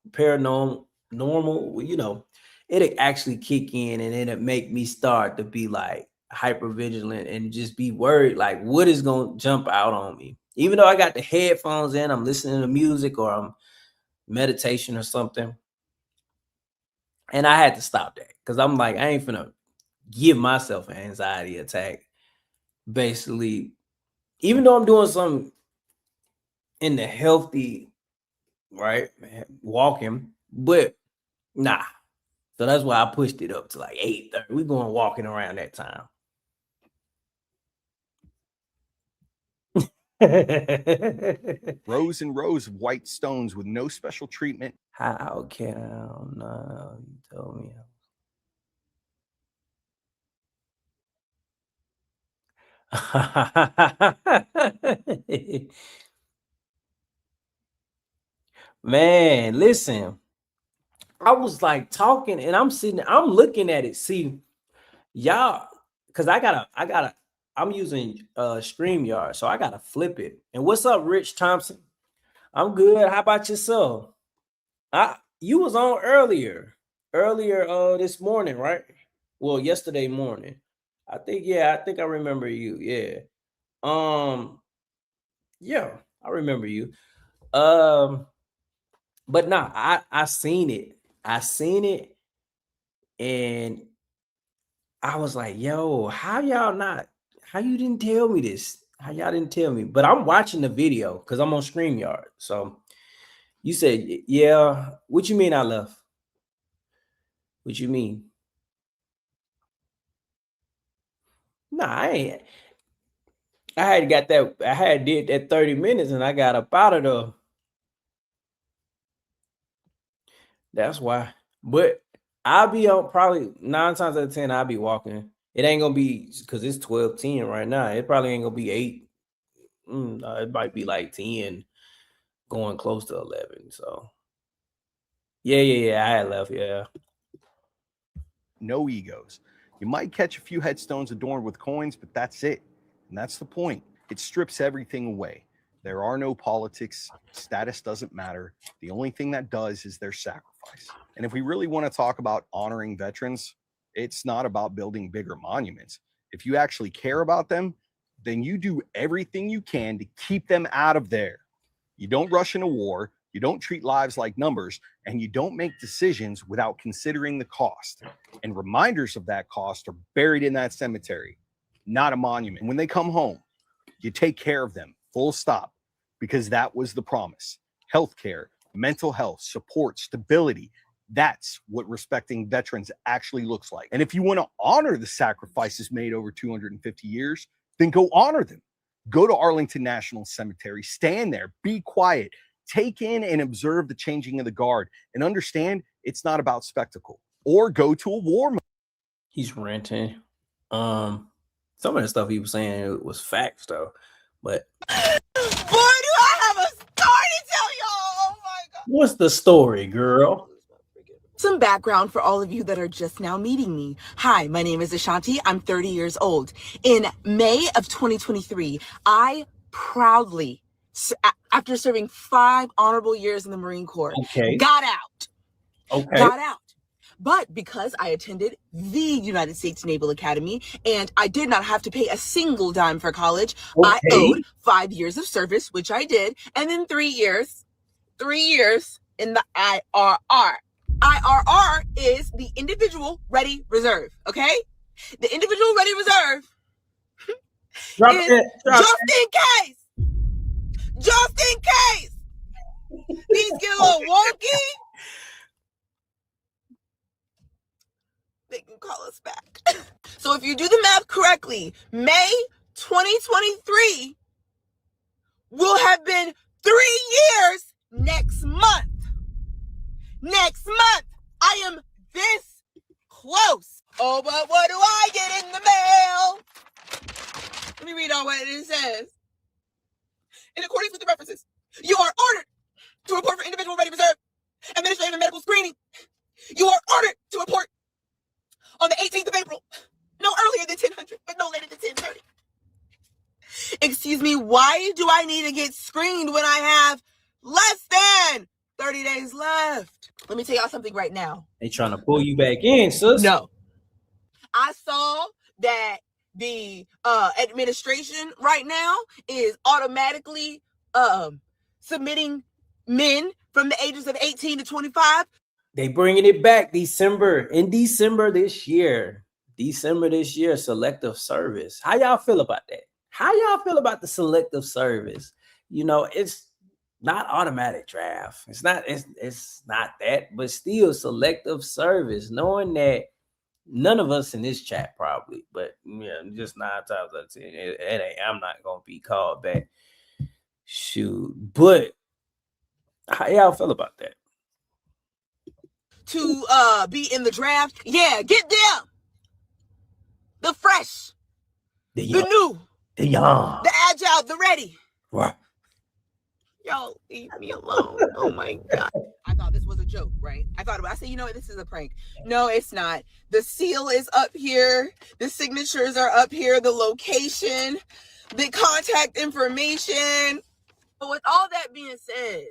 it'll actually kick in, and it'll make me start to be like hyper vigilant and just be worried, like what is going to jump out on me. Even though I got the headphones in, I'm listening to music or I'm meditation or something. And I had to stop that because I'm like, I ain't finna give myself an anxiety attack. Basically, even though I'm doing something in the healthy, right, walking, but nah. So that's why I pushed it up to like 8:30. We're going walking around that time. Rows and rows of white stones with no special treatment. How can I? No, you told me. Man, listen. I was like talking and I'm looking at it. See, y'all, because I'm using StreamYard, so I gotta flip it. And what's up, Rich Thompson? I'm good. How about yourself? You was on earlier this morning, right? Well, yesterday morning. I think I remember you. Yeah. Yeah, I remember you. But nah, I seen it. And I was like, yo, how you didn't tell me this? How y'all didn't tell me? But I'm watching the video because I'm on StreamYard. So you said, yeah. What you mean I left? What you mean? Nah, I ain't. I had did that 30 minutes and I got up out of there. That's why. But I'll be on probably 9 times out of 10, I'll be walking. It ain't gonna be because it's 12:10 right now. It probably ain't gonna be 8. It might be like 10 going close to 11. So yeah. I had left, yeah. No egos. You might catch a few headstones adorned with coins, but that's it. And that's the point. It strips everything away. There are no politics. Status doesn't matter. The only thing that does is their sacrifice. And if we really want to talk about honoring veterans, it's not about building bigger monuments. If you actually care about them, then you do everything you can to keep them out of there. You don't rush into war. You don't treat lives like numbers, and you don't make decisions without considering the cost. And reminders of that cost are buried in that cemetery, not a monument. When they come home, you take care of them, full stop, because that was the promise. Healthcare, mental health, support, stability. That's what respecting veterans actually looks like. And if you want to honor the sacrifices made over 250 years, then go honor them. Go to Arlington National Cemetery, stand there, be quiet, Take in and observe the changing of the guard and understand it's not about spectacle. Or go to a war mode. He's ranting. Some of the stuff he was saying was facts though, but boy, do I have a story to tell y'all. Oh my God. What's the story, girl? Some background for all of you that are just now meeting me. Hi, my name is Ashanti. I'm 30 years old. In May of 2023, I proudly, after serving 5 honorable years in the Marine Corps, got out. Got out. But because I attended the United States Naval Academy and I did not have to pay a single dime for college, I owed 5 years of service, which I did, and then 3 years in the IRR. IRR is the Individual Ready Reserve, okay? The Individual Ready Reserve is just in case these get a little wonky, they can call us back. So if you do the math correctly, May 2023 will have been 3 years next month. Next month, I am this close. Oh, but what do I get in the mail? Let me read on what it says. In accordance with the references, you are ordered to report for Individual Ready Reserve, administrative and medical screening. You are ordered to report on the 18th of April. No earlier than 10:00, but no later than 10:30. Excuse me, why do I need to get screened when I have less than 30 days left? Let me tell y'all something right now. They trying to pull you back in, sis. No. I saw that the administration right now is automatically submitting men from the ages of 18 to 25. They bringing it back in December this year, selective service. How y'all feel about that? How y'all feel about the selective service? You know, it's not automatic draft. It's not that, but still selective service, knowing that none of us in this chat probably, but yeah, just 9 times out of 10, I'm not gonna be called back. Shoot, but how y'all feel about that? To be in the draft, yeah, get them. The fresh, the new, the young, the agile, the ready. Right. Y'all leave me alone. Oh my God. I thought this was a joke, right? I said, you know what, this is a prank. No, it's not. The seal is up here. The signatures are up here. The location, the contact information. But with all that being said,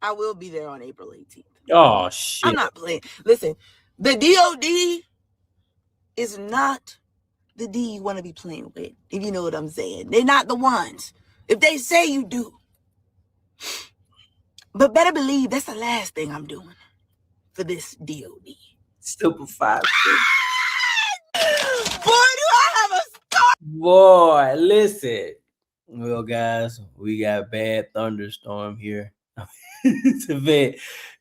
I will be there on April 18th. Oh, shit. I'm not playing. Listen, the DOD is not the D you want to be playing with, if you know what I'm saying. They're not the ones. If they say you do. But better believe that's the last thing I'm doing for this DOD. Super 5. Boy, do I have a story. Boy, listen. Well, guys, we got bad thunderstorm here.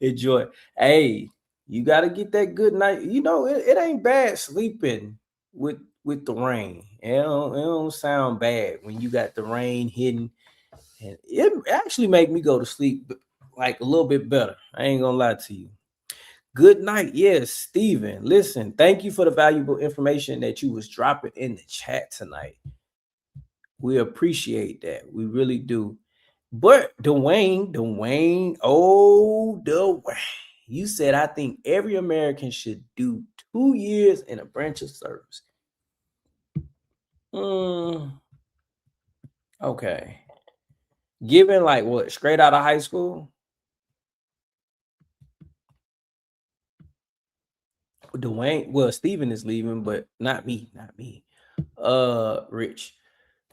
Enjoy. Hey, you got to get that good night. You know, it ain't bad sleeping with the rain. It don't sound bad when you got the rain hitting, and it actually make me go to sleep like a little bit better. I ain't gonna lie to you. Good night. Yes, Steven. Listen, thank you for the valuable information that you was dropping in the chat tonight. We appreciate that. We really do. But Dwayne, you said, I think every American should do 2 years in a branch of service. Okay. Given like what, straight out of high school? Dwayne, well, Steven is leaving, but not me. Rich.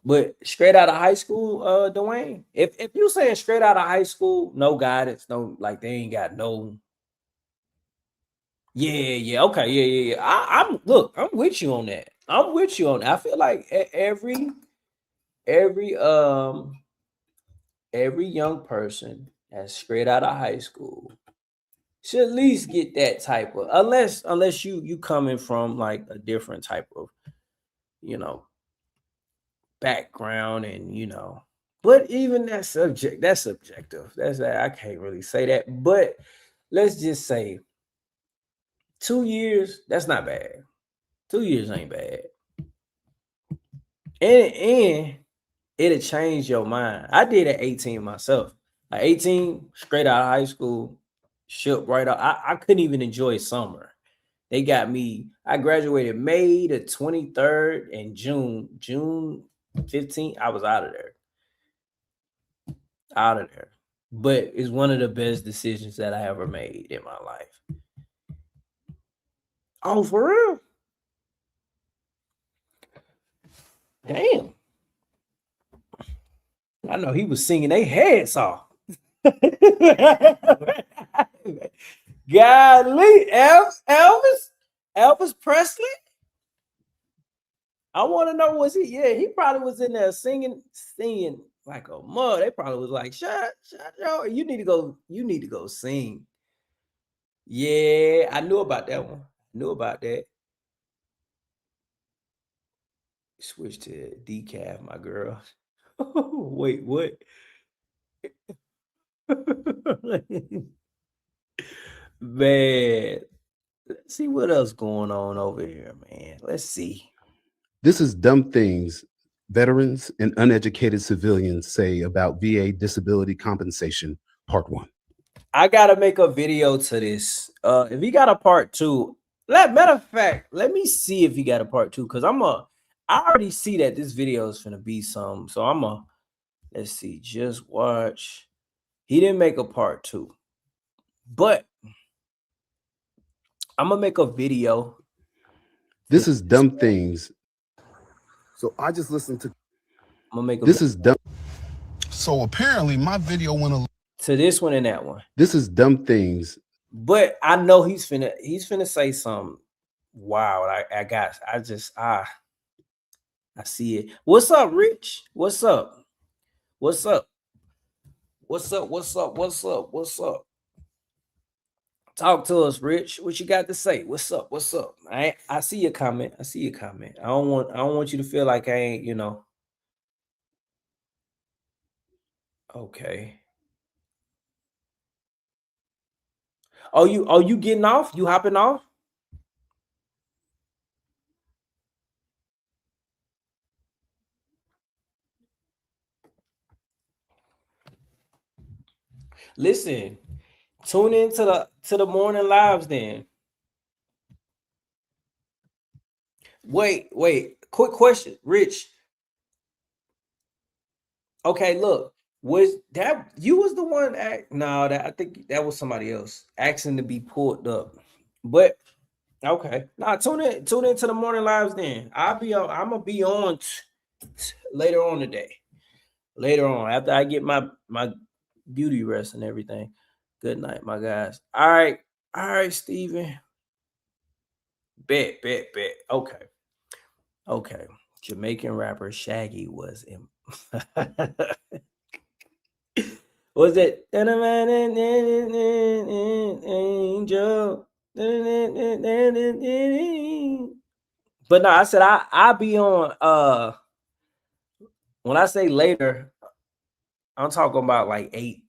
But straight out of high school, Dwayne, if you saying straight out of high school, no guidance, no, like they ain't got no. Yeah, okay, yeah. I'm with you on that. I feel like every young person that's straight out of high school should at least get that type of, unless you coming from like a different type of, background, and But even that's subjective. That's I can't really say that. But let's just say 2 years, that's not bad. 2 years ain't bad. And it'll change your mind. I did at 18 myself. At 18, straight out of high school, shipped right up. I couldn't even enjoy summer. They got me. I graduated May the 23rd and June 15th. I was out of there. But it's one of the best decisions that I ever made in my life. Oh, for real? Damn. I know he was singing their heads off. Golly, Elvis Presley. I want to know, was he? Yeah, he probably was in there singing like a mud. They probably was like, shut, yo, you need to go sing. Yeah, I knew about that one. Knew about that. Switch to decaf, my girl. Wait, what? Man, let's see what else going on over here, man. Let's see. This is dumb things veterans and uneducated civilians say about VA disability compensation, part 1. I gotta make a video to this. If he got a part 2, matter of fact, let me see if he got a part 2, because I already see that this video is gonna be some. So let's see, just watch. He didn't make a part 2, but I'm gonna make a video. This is dumb things. So I just listened to. I'm gonna make a. This is dumb. So apparently, my video went to this one and that one. This is dumb things. But I know he's finna say something. Wow, I see it. What's up, Rich? What's up? What's up? What's up? What's up? What's up? What's up? Talk to us, Rich. What you got to say? What's up? What's up? I see your comment. I see your comment. I don't want you to feel like I ain't, Okay. Oh, you getting off? You hopping off? Listen, tune in to the morning lives then. Wait. Quick question, Rich. Okay, look. Was that you was the one I think that was somebody else asking to be pulled up. But okay. Nah, tune into the morning lives then. I'm gonna be on later on today. Later on, after I get my beauty rest and everything. Good night, my guys. All right, Steven. Bet. Okay. Jamaican rapper Shaggy was in. Was it Angel? But no, I said I'll be on. When I say later, I'm talking about like 8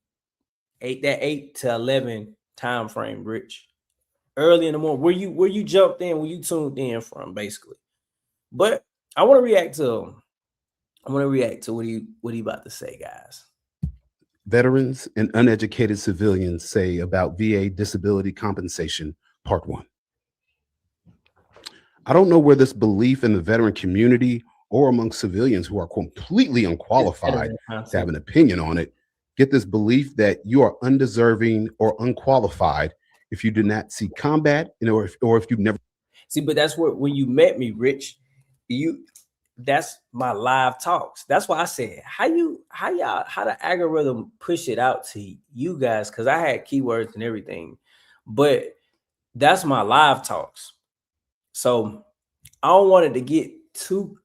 to 11 time frame, Rich. Early in the morning, where you jumped in, where you tuned in from, basically. But I want to react to what he about to say, guys. Veterans and uneducated civilians say about VA disability compensation, part 1. I don't know where this belief in the veteran community or among civilians who are completely unqualified to have an opinion on it, get this belief that you are undeserving or unqualified if you did not see combat, or if you've never. See, but that's when you met me, Rich, that's my live talks. That's why I said, how the algorithm push it out to you guys? Because I had keywords and everything, but that's my live talks. So I don't want it to get too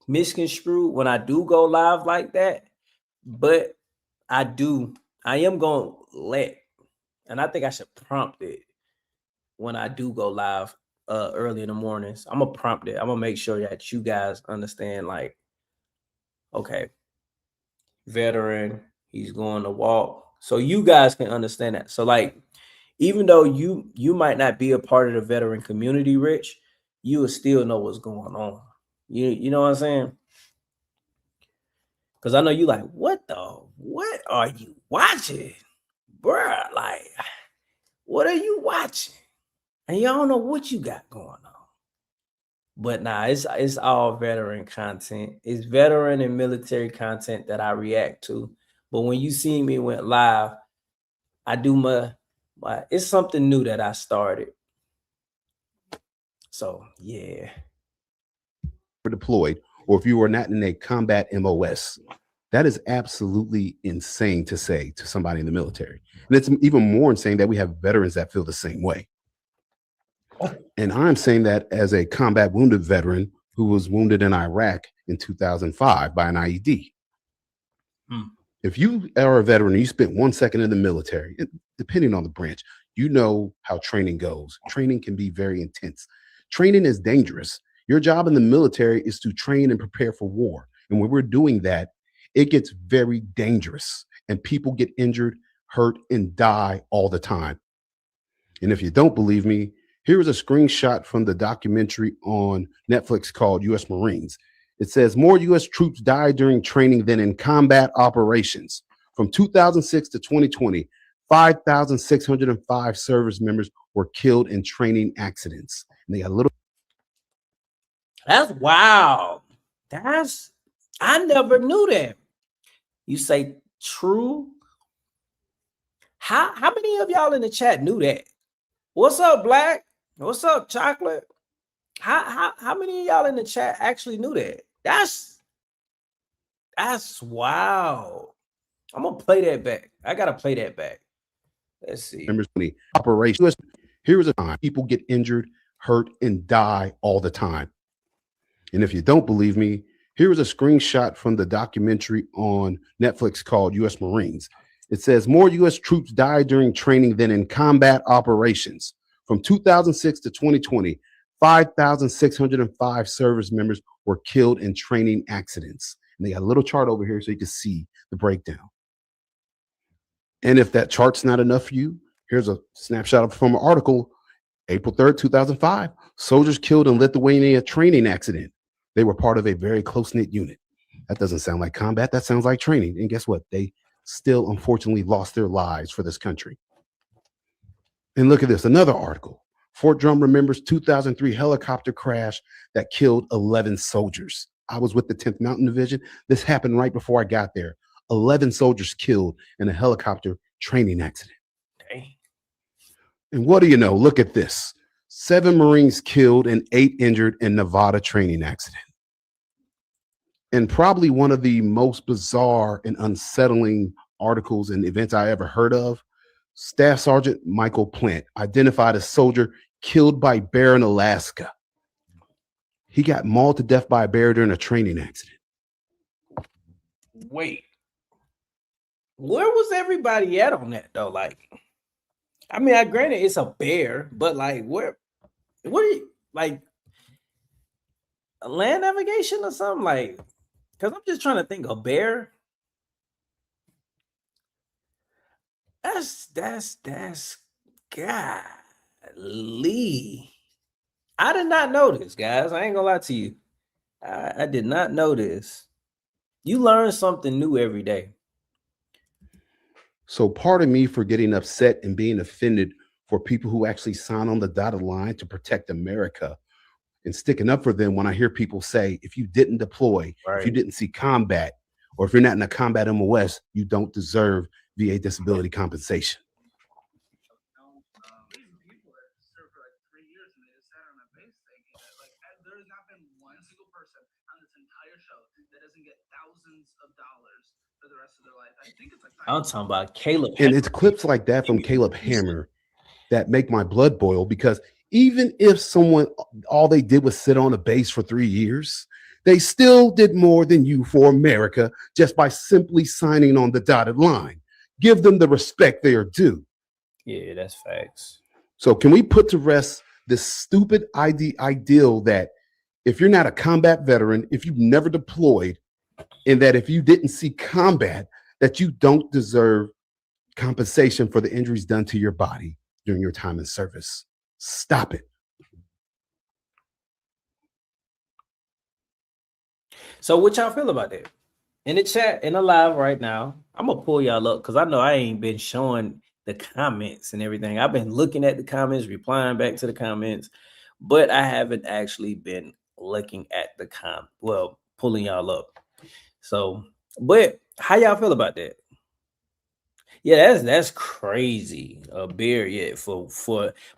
misconstrued when I do go live like that. But I am going to and I think I should prompt it when I do go live early in the mornings. I'm going to prompt it. I'm going to make sure that you guys understand, like, okay, veteran, he's going to walk. So you guys can understand that. So like, even though you might not be a part of the veteran community, Rich, you will still know what's going on. You know what I'm saying? Because I know you like, what are you watching? Bruh, like, what are you watching? And y'all don't know what you got going on. But nah, it's all veteran content. It's veteran and military content that I react to. But when you see me went live, I do my it's something new that I started. So yeah. Deployed, or if you are not in a combat MOS, that is absolutely insane to say to somebody in the military. And it's even more insane that we have veterans that feel the same way. And I'm saying that as a combat wounded veteran who was wounded in Iraq in 2005 by an IED. If you are a veteran and you spent 1 second in the military, depending on the branch, you know how training goes. Training can be very intense. Training is dangerous. Your job in the military is to train and prepare for war. And when we're doing that, it gets very dangerous and people get injured, hurt, and die all the time. And if you don't believe me, here is a screenshot from the documentary on Netflix called U.S. Marines. It says more U.S. troops died during training than in combat operations. From 2006 to 2020, 5,605 service members were killed in training accidents. And they got a little. That's wow. I never knew that. You say true. How many of y'all in the chat knew that? What's up, Black? What's up, Chocolate? How many of y'all in the chat actually knew that? That's wow. I'm gonna play that back. I gotta play that back. Let's see. Members of the operation. Here is a time people get injured, hurt, and die all the time. And if you don't believe me, here is a screenshot from the documentary on Netflix called U.S. Marines. It says more U.S. troops died during training than in combat operations. From 2006 to 2020, 5,605 service members were killed in training accidents. And they got a little chart over here so you can see the breakdown. And if that chart's not enough for you, here's a snapshot from an article, April 3rd, 2005. Soldiers killed in Lithuania training accident. They were part of a very close-knit unit. That doesn't sound like combat. That sounds like training. And guess what? They still, unfortunately, lost their lives for this country. And look at this, another article. Fort Drum remembers 2003 helicopter crash that killed 11 soldiers. I was with the 10th Mountain Division. This happened right before I got there. 11 soldiers killed in a helicopter training accident. Dang. And what do you know? Look at this. 7 Marines killed and 8 injured in Nevada training accident. And probably one of the most bizarre and unsettling articles and events I ever heard of, Staff Sergeant Michael Plant, identified as soldier killed by bear in Alaska. He got mauled to death by a bear during a training accident. Wait. Where was everybody at on that though? Like, I mean, I granted it's a bear, but like, what are you like? A land navigation or something? Like, because I'm just trying to think. A bear. That's golly. I did not know this, guys. I ain't gonna lie to you. I did not know this. You learn something new every day. So pardon me for getting upset and being offended for people who actually sign on the dotted line to protect America and sticking up for them when I hear people say, if you didn't deploy, if you didn't see combat, or if you're not in a combat MOS, you don't deserve VA disability compensation. I'm talking about Caleb. And it's clips like that from Caleb Hammer that make my blood boil, because even if someone, all they did was sit on a base for 3 years, they still did more than you for America just by simply signing on the dotted line. Give them the respect they are due. Yeah, that's facts. So can we put to rest this stupid ideal that if you're not a combat veteran, if you've never deployed, in that if you didn't see combat, that you don't deserve compensation for the injuries done to your body during your time in service. Stop it. So what y'all feel about that? In the chat, in the live right now, I'm gonna pull y'all up because I know I ain't been showing the comments and everything. I've been looking at the comments, replying back to the comments, but I haven't actually been looking at the pulling y'all up. So, but how y'all feel about that? Yeah, that's crazy. A bear, yeah, for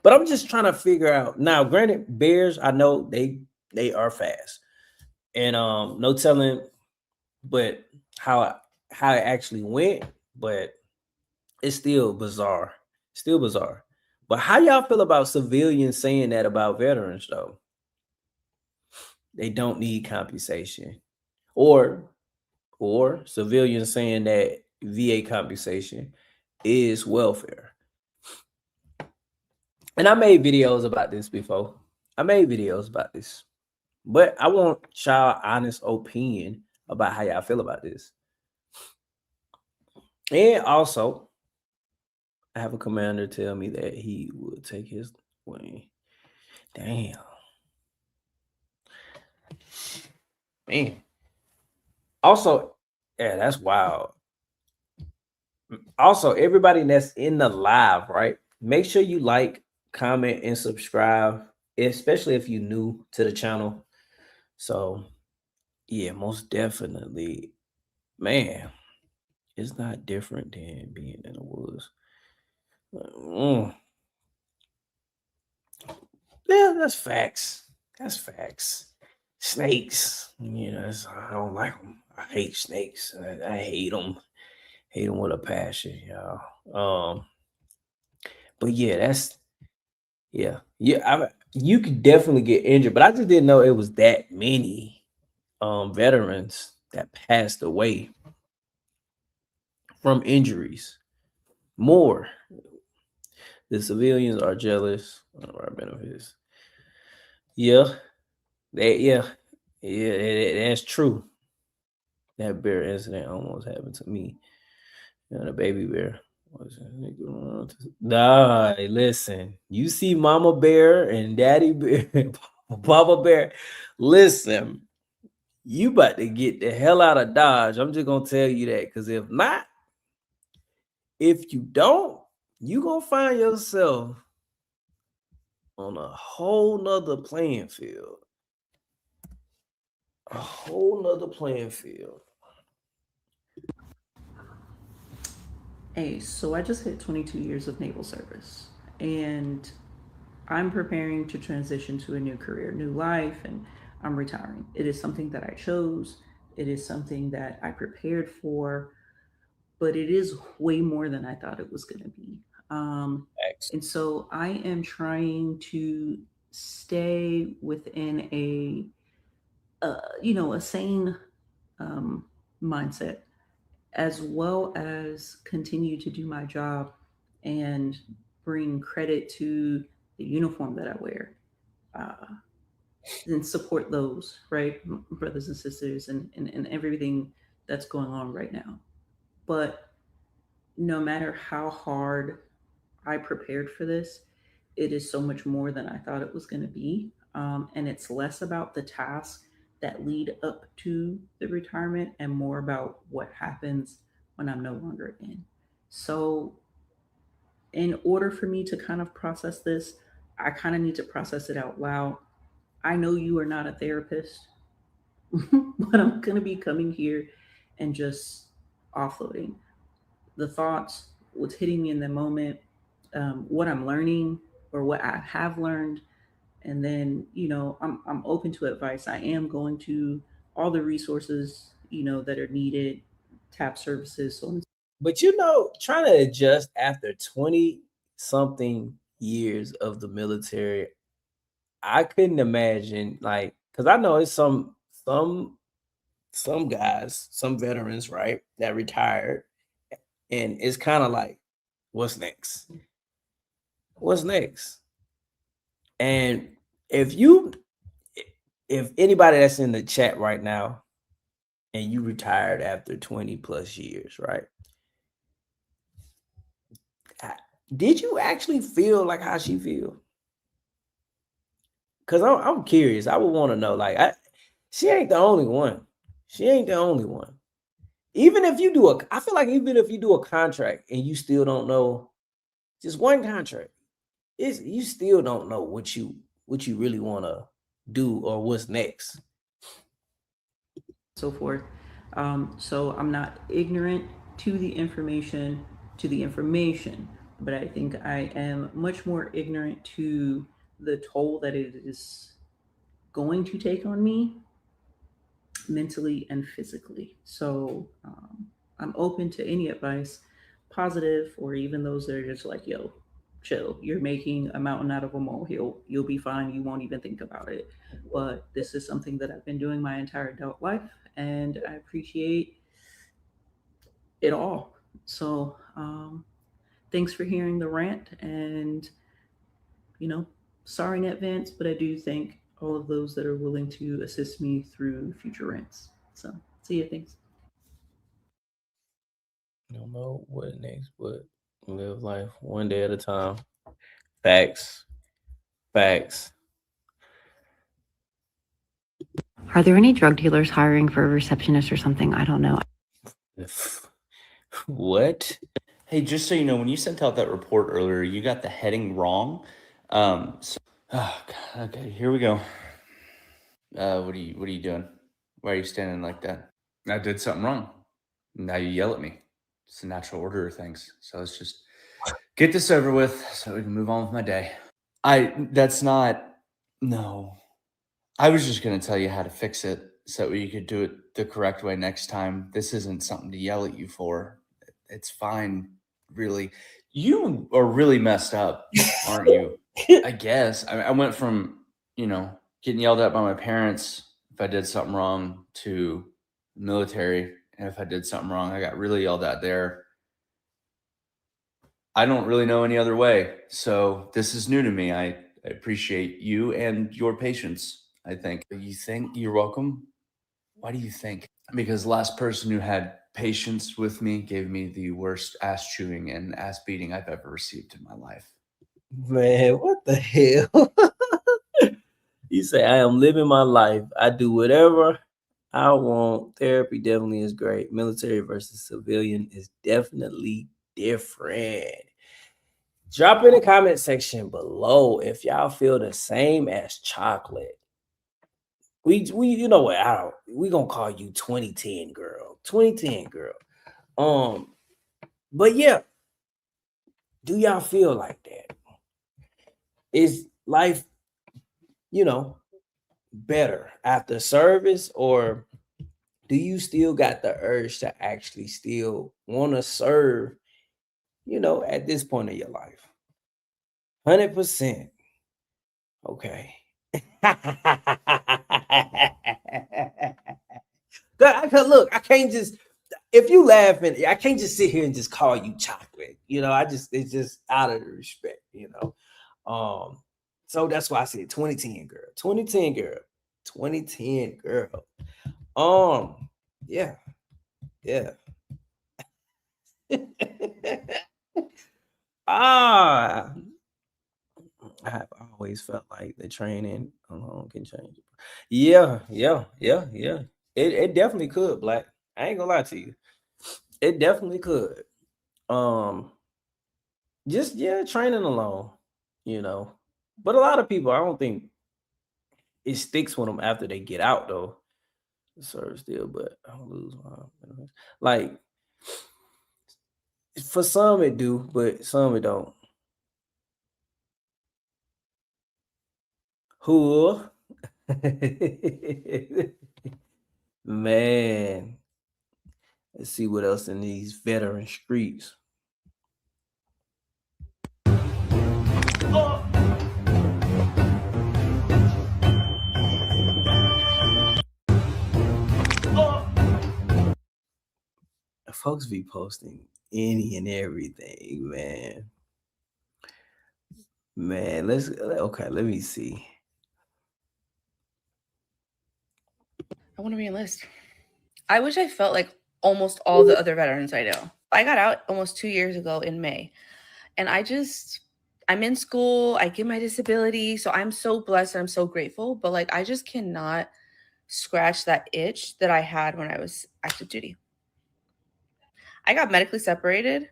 but I'm just trying to figure out now. Granted, bears, I know they are fast. And no telling but how it actually went, but it's still bizarre. Still bizarre. But how y'all feel about civilians saying that about veterans though? They don't need compensation. Or civilians saying that VA compensation is welfare. And I made videos about this before. But I want y'all honest opinion about how y'all feel about this. And also, I have a commander tell me that he would take his way. Damn. Man. Also, yeah, that's wild. Also, everybody that's in the live, right? Make sure you like, comment, and subscribe, especially if you're new to the channel. So, yeah, most definitely. Man, it's not different than being in the woods. Yeah, that's facts. That's facts. Snakes, you know, I don't like them. I hate snakes. I hate them. Hate them with a passion, y'all. But yeah, you could definitely get injured, but I just didn't know it was that many veterans that passed away from injuries. More. The civilians are jealous of our benefits. Yeah, that's true. That bear incident almost happened to me. And a baby bear. Nah, listen. You see Mama Bear and Daddy Bear, Papa Bear. Listen, you about to get the hell out of Dodge. I'm just gonna tell you that, because if not, if you don't, you gonna find yourself on a whole nother playing field. A whole nother playing field. Hey, so I just hit 22 years of naval service, and I'm preparing to transition to a new career, new life, and I'm retiring. It is something that I chose. It is something that I prepared for, but it is way more than I thought it was going to be. And so I am trying to stay within a sane mindset, as well as continue to do my job and bring credit to the uniform that I wear, and support those, right, brothers and sisters, and everything that's going on right now. But no matter how hard I prepared for this, it is so much more than I thought it was going to be. And it's less about the tasks that lead up to the retirement and more about what happens when I'm no longer in. So, in order for me to kind of process this, I kind of need to process it out loud. I know you are not a therapist, but I'm going to be coming here and just offloading the thoughts, what's hitting me in the moment, what I'm learning or what I have learned. And then, I'm open to advice. I am going to all the resources, that are needed, tap services. But trying to adjust after 20 something years of the military, I couldn't imagine, like, because I know it's some guys, some veterans, right, that retired, and it's kind of like, what's next? What's next? And if anybody that's in the chat right now and you retired after 20 plus years, right? Did you actually feel like how she feel? Because I'm curious. I would want to know. Like, she ain't the only one. She ain't the only one. Even if you do I feel like even if you do a contract and you still don't know, just one contract, you still don't know what you really want to do or what's next. So forth. So I'm not ignorant to the information, but I think I am much more ignorant to the toll that it is going to take on me mentally and physically. So I'm open to any advice, positive or even those that are just like, yo, chill. You're making a mountain out of a molehill. You'll be fine. You won't even think about it. But this is something that I've been doing my entire adult life, and I appreciate it all. So thanks for hearing the rant, and sorry in advance, but I do thank all of those that are willing to assist me through future rants. So see you. Thanks. Don't know what next, but live life one day at a time. Facts. Are there any drug dealers hiring for a receptionist or something? I don't know. What? Hey, just so you know, when you sent out that report earlier, you got the heading wrong. Oh God, okay, here we go. What are you doing? Why are you standing like that? I did something wrong. Now you yell at me. It's the natural order of things. So let's just get this over with so we can move on with my day. No. I was just going to tell you how to fix it so you could do it the correct way next time. This isn't something to yell at you for. It's fine, really. You are really messed up, aren't you? I guess. I went from, getting yelled at by my parents if I did something wrong to military. And if I did something wrong, I got really yelled at there. I don't really know any other way. So this is new to me. I appreciate you and your patience, I think. You think? You're welcome. Why do you think? Because the last person who had patience with me gave me the worst ass chewing and ass beating I've ever received in my life. Man, what the hell? You say, I am living my life. I do whatever I want. Therapy definitely is great. Military versus civilian is definitely different. Drop in the comment section below if y'all feel the same as Chocolate. We you know what? We gonna call you 2010 girl. 2010 girl. But yeah, do y'all feel like that? Is life, better after service, or do you still got the urge to actually still want to serve, at this point of your life? 100%. Okay. Look, I can't just, if you laughing, I can't just sit here and just call you Chocolate. It's just out of the respect, So that's why I said 2010 girl. 2010 girl. 2010 girl. Yeah. I have always felt like the training alone can change it. Yeah. It definitely could, Black. I ain't gonna lie to you. It definitely could. Just training alone, But a lot of people, I don't think it sticks with them after they get out though. Serve still, but I don't lose my like. For some it do, but some it don't. Who? Man. Let's see what else in these veteran streets. Folks be posting any and everything, man. Let me see. I want to re-enlist. I wish I felt like almost all the other veterans I know. I got out almost 2 years ago in May, and I'm in school, I get my disability, so I'm so blessed and I'm so grateful, but like I just cannot scratch that itch that I had when I was active duty. I got medically separated,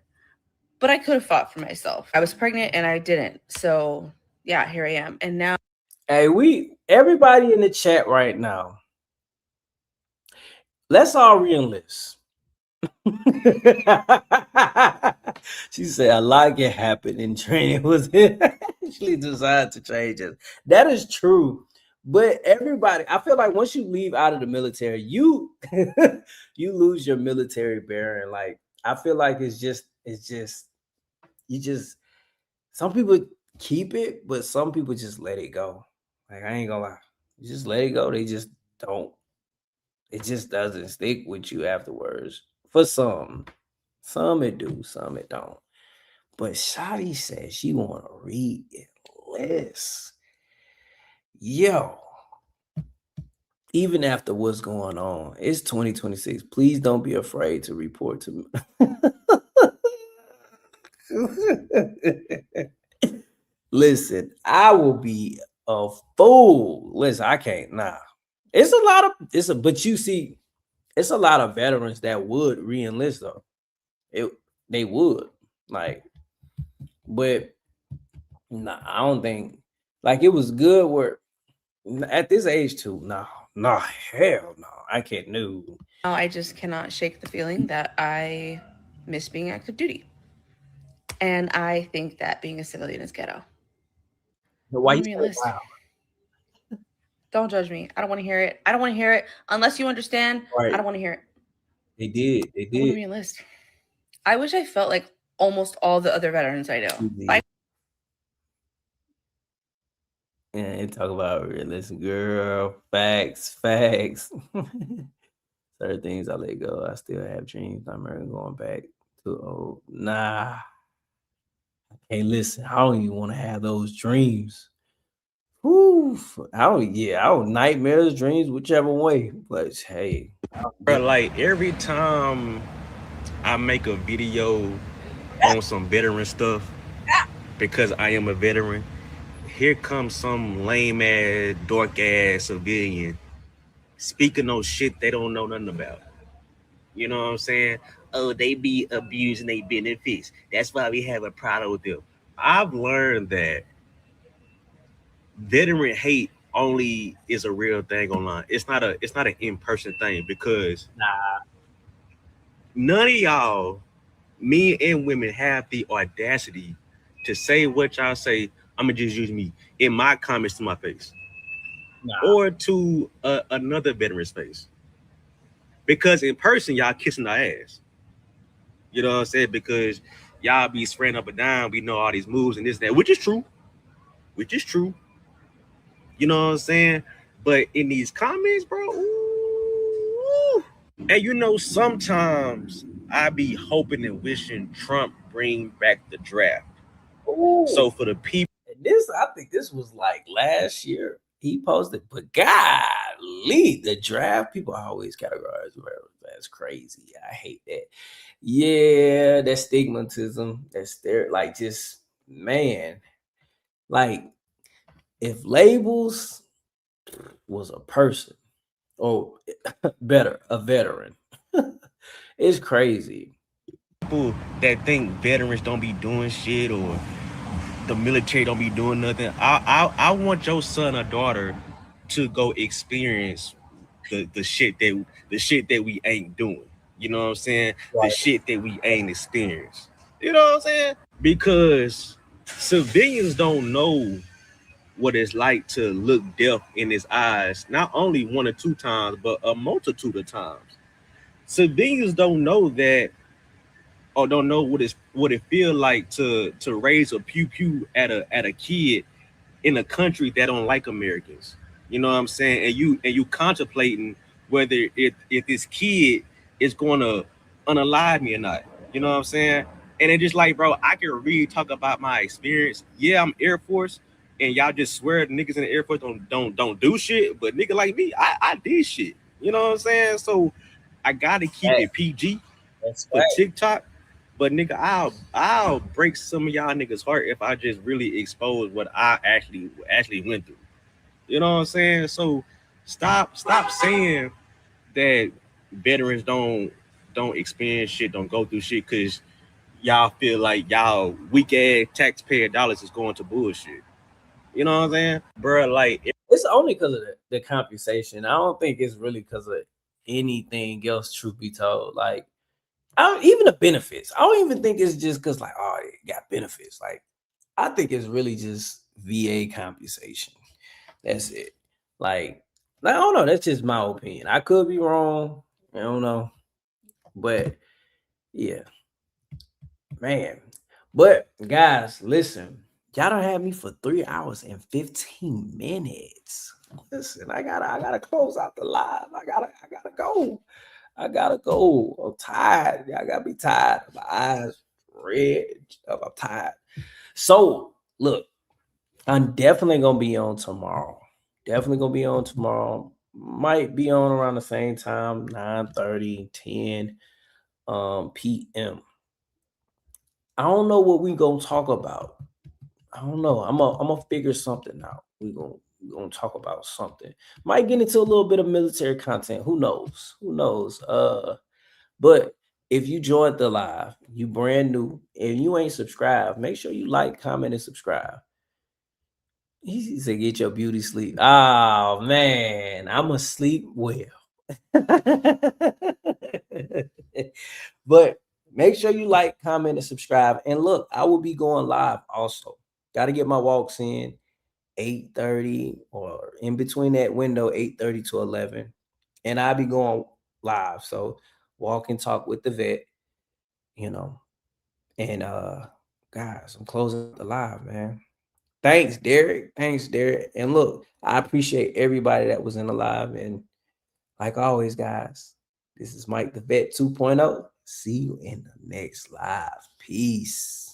but I could have fought for myself. I was pregnant and I didn't. So yeah, here I am. And now, hey, everybody in the chat right now, let's all re-enlist. She said a lot can happen in training was she decided to change it. That is true. But everybody, I feel like once you leave out of the military, you you lose your military bearing. Like I feel like it's just some people keep it, but some people just let it go. Like I ain't gonna lie. You just let it go. They just don't. It just doesn't stick with you afterwards. For some it do, some it don't. But Shotty says she want to read it list. Yo, even after what's going on, it's 2026. Please don't be afraid to report to me. Listen, I will be a fool. Listen, I can't. Nah, it's a lot of but you see, it's a lot of veterans that would re-enlist though. They would like, but nah, I don't think like it was good work at this age too. No, hell no, I can't. No, I just cannot shake the feeling that I miss being active duty. And I think that being a civilian is ghetto. Why you say, wow? Don't judge me. I don't want to hear it. I don't want to hear it unless you understand. Right. I don't want to hear it. They did. I want to re-enlist. I wish I felt like almost all the other veterans I know. Yeah, talk about re-enlisting, girl. Facts. Certain things I let go. I still have dreams. I'm never going back to old. Nah. Hey, listen, I don't even want to have those dreams. Whew. I don't nightmares, dreams, whichever way. But hey, bro, like every time I make a video on some veteran stuff, because I am a veteran, here comes some lame ass, dork ass civilian speaking on shit they don't know nothing about. You know what I'm saying? Oh, they be abusing their benefits. That's why we have a problem with them. I've learned that veteran hate only is a real thing online. It's not an in-person thing because none of y'all, men and women, have the audacity to say what y'all say. I'm gonna just use me in my comments to my face or to another veteran's face, because in person y'all kissing our ass. You know what I'm saying? Because y'all be spraying up and down. We know all these moves and this and that, which is true. You know what I'm saying? But in these comments, bro, ooh, and you know, sometimes I be hoping and wishing Trump bring back the draft. Ooh. So for the people, I think this was like last year. He posted, but golly, the draft, people always categorize that's crazy. I hate that. Yeah, that stigmatism, that's there, like just man, like if labels was a person or better, a veteran, it's crazy. People that think veterans don't be doing shit or the military don't be doing nothing. I want your son or daughter to go experience the shit that we ain't doing. You know what I'm saying? Right. The shit that we ain't experienced. You know what I'm saying? Because civilians don't know what it's like to look death in his eyes, not only 1 or 2 times, but a multitude of times. Civilians don't know that, or don't know what it feel like to raise a pew pew at a kid in a country that don't like Americans. You know what I'm saying? And you contemplating whether if this kid is going to unalive me or not. You know what I'm saying? And it's just like, bro, I can really talk about my experience. Yeah, I'm Air Force, and y'all just swear niggas in the Air Force don't do shit. But nigga like me, I did shit. You know what I'm saying? So I gotta keep it PG for right. TikTok. But nigga, I'll break some of y'all niggas' heart if I just really expose what I actually went through. You know what I'm saying? So stop saying that veterans don't experience shit, don't go through shit because y'all feel like y'all weak ass taxpayer dollars is going to bullshit. You know what I'm saying? Bro, like it's only because of the compensation. I don't think it's really because of anything else, truth be told. Like, even the benefits. I don't even think it's just because, like, oh, it got benefits. Like, I think it's really just VA compensation. That's it. Like, I don't know. That's just my opinion. I could be wrong. I don't know. But yeah, man. But guys, listen. Y'all don't have me for 3 hours and 15 minutes. Listen, I gotta close out the live. I gotta go. I gotta go. I'm tired. I gotta be tired. My eyes red. I'm tired. So look, I'm definitely gonna be on tomorrow. Definitely gonna be on tomorrow. Might be on around the same time, 9:30, 10 p.m. I don't know what we gonna talk about. I don't know. I'm gonna figure something out. We're gonna talk about something. Might get into a little bit of military content. Who knows? Who knows? But if you joined the live, you brand new, and you ain't subscribed, make sure you like, comment, and subscribe. He said, "Get your beauty sleep." Oh man, I'm asleep well. But make sure you like, comment, and subscribe. And look, I will be going live also. Got to get my walks in 8:30 or in between that window, 8:30 to 11. And I'll be going live. So walk and talk with the vet, you know. And guys, I'm closing the live, man. Thanks, Derek. Thanks, Derek. And look, I appreciate everybody that was in the live. And like always, guys, this is Mike the Vet 2.0. See you in the next live. Peace.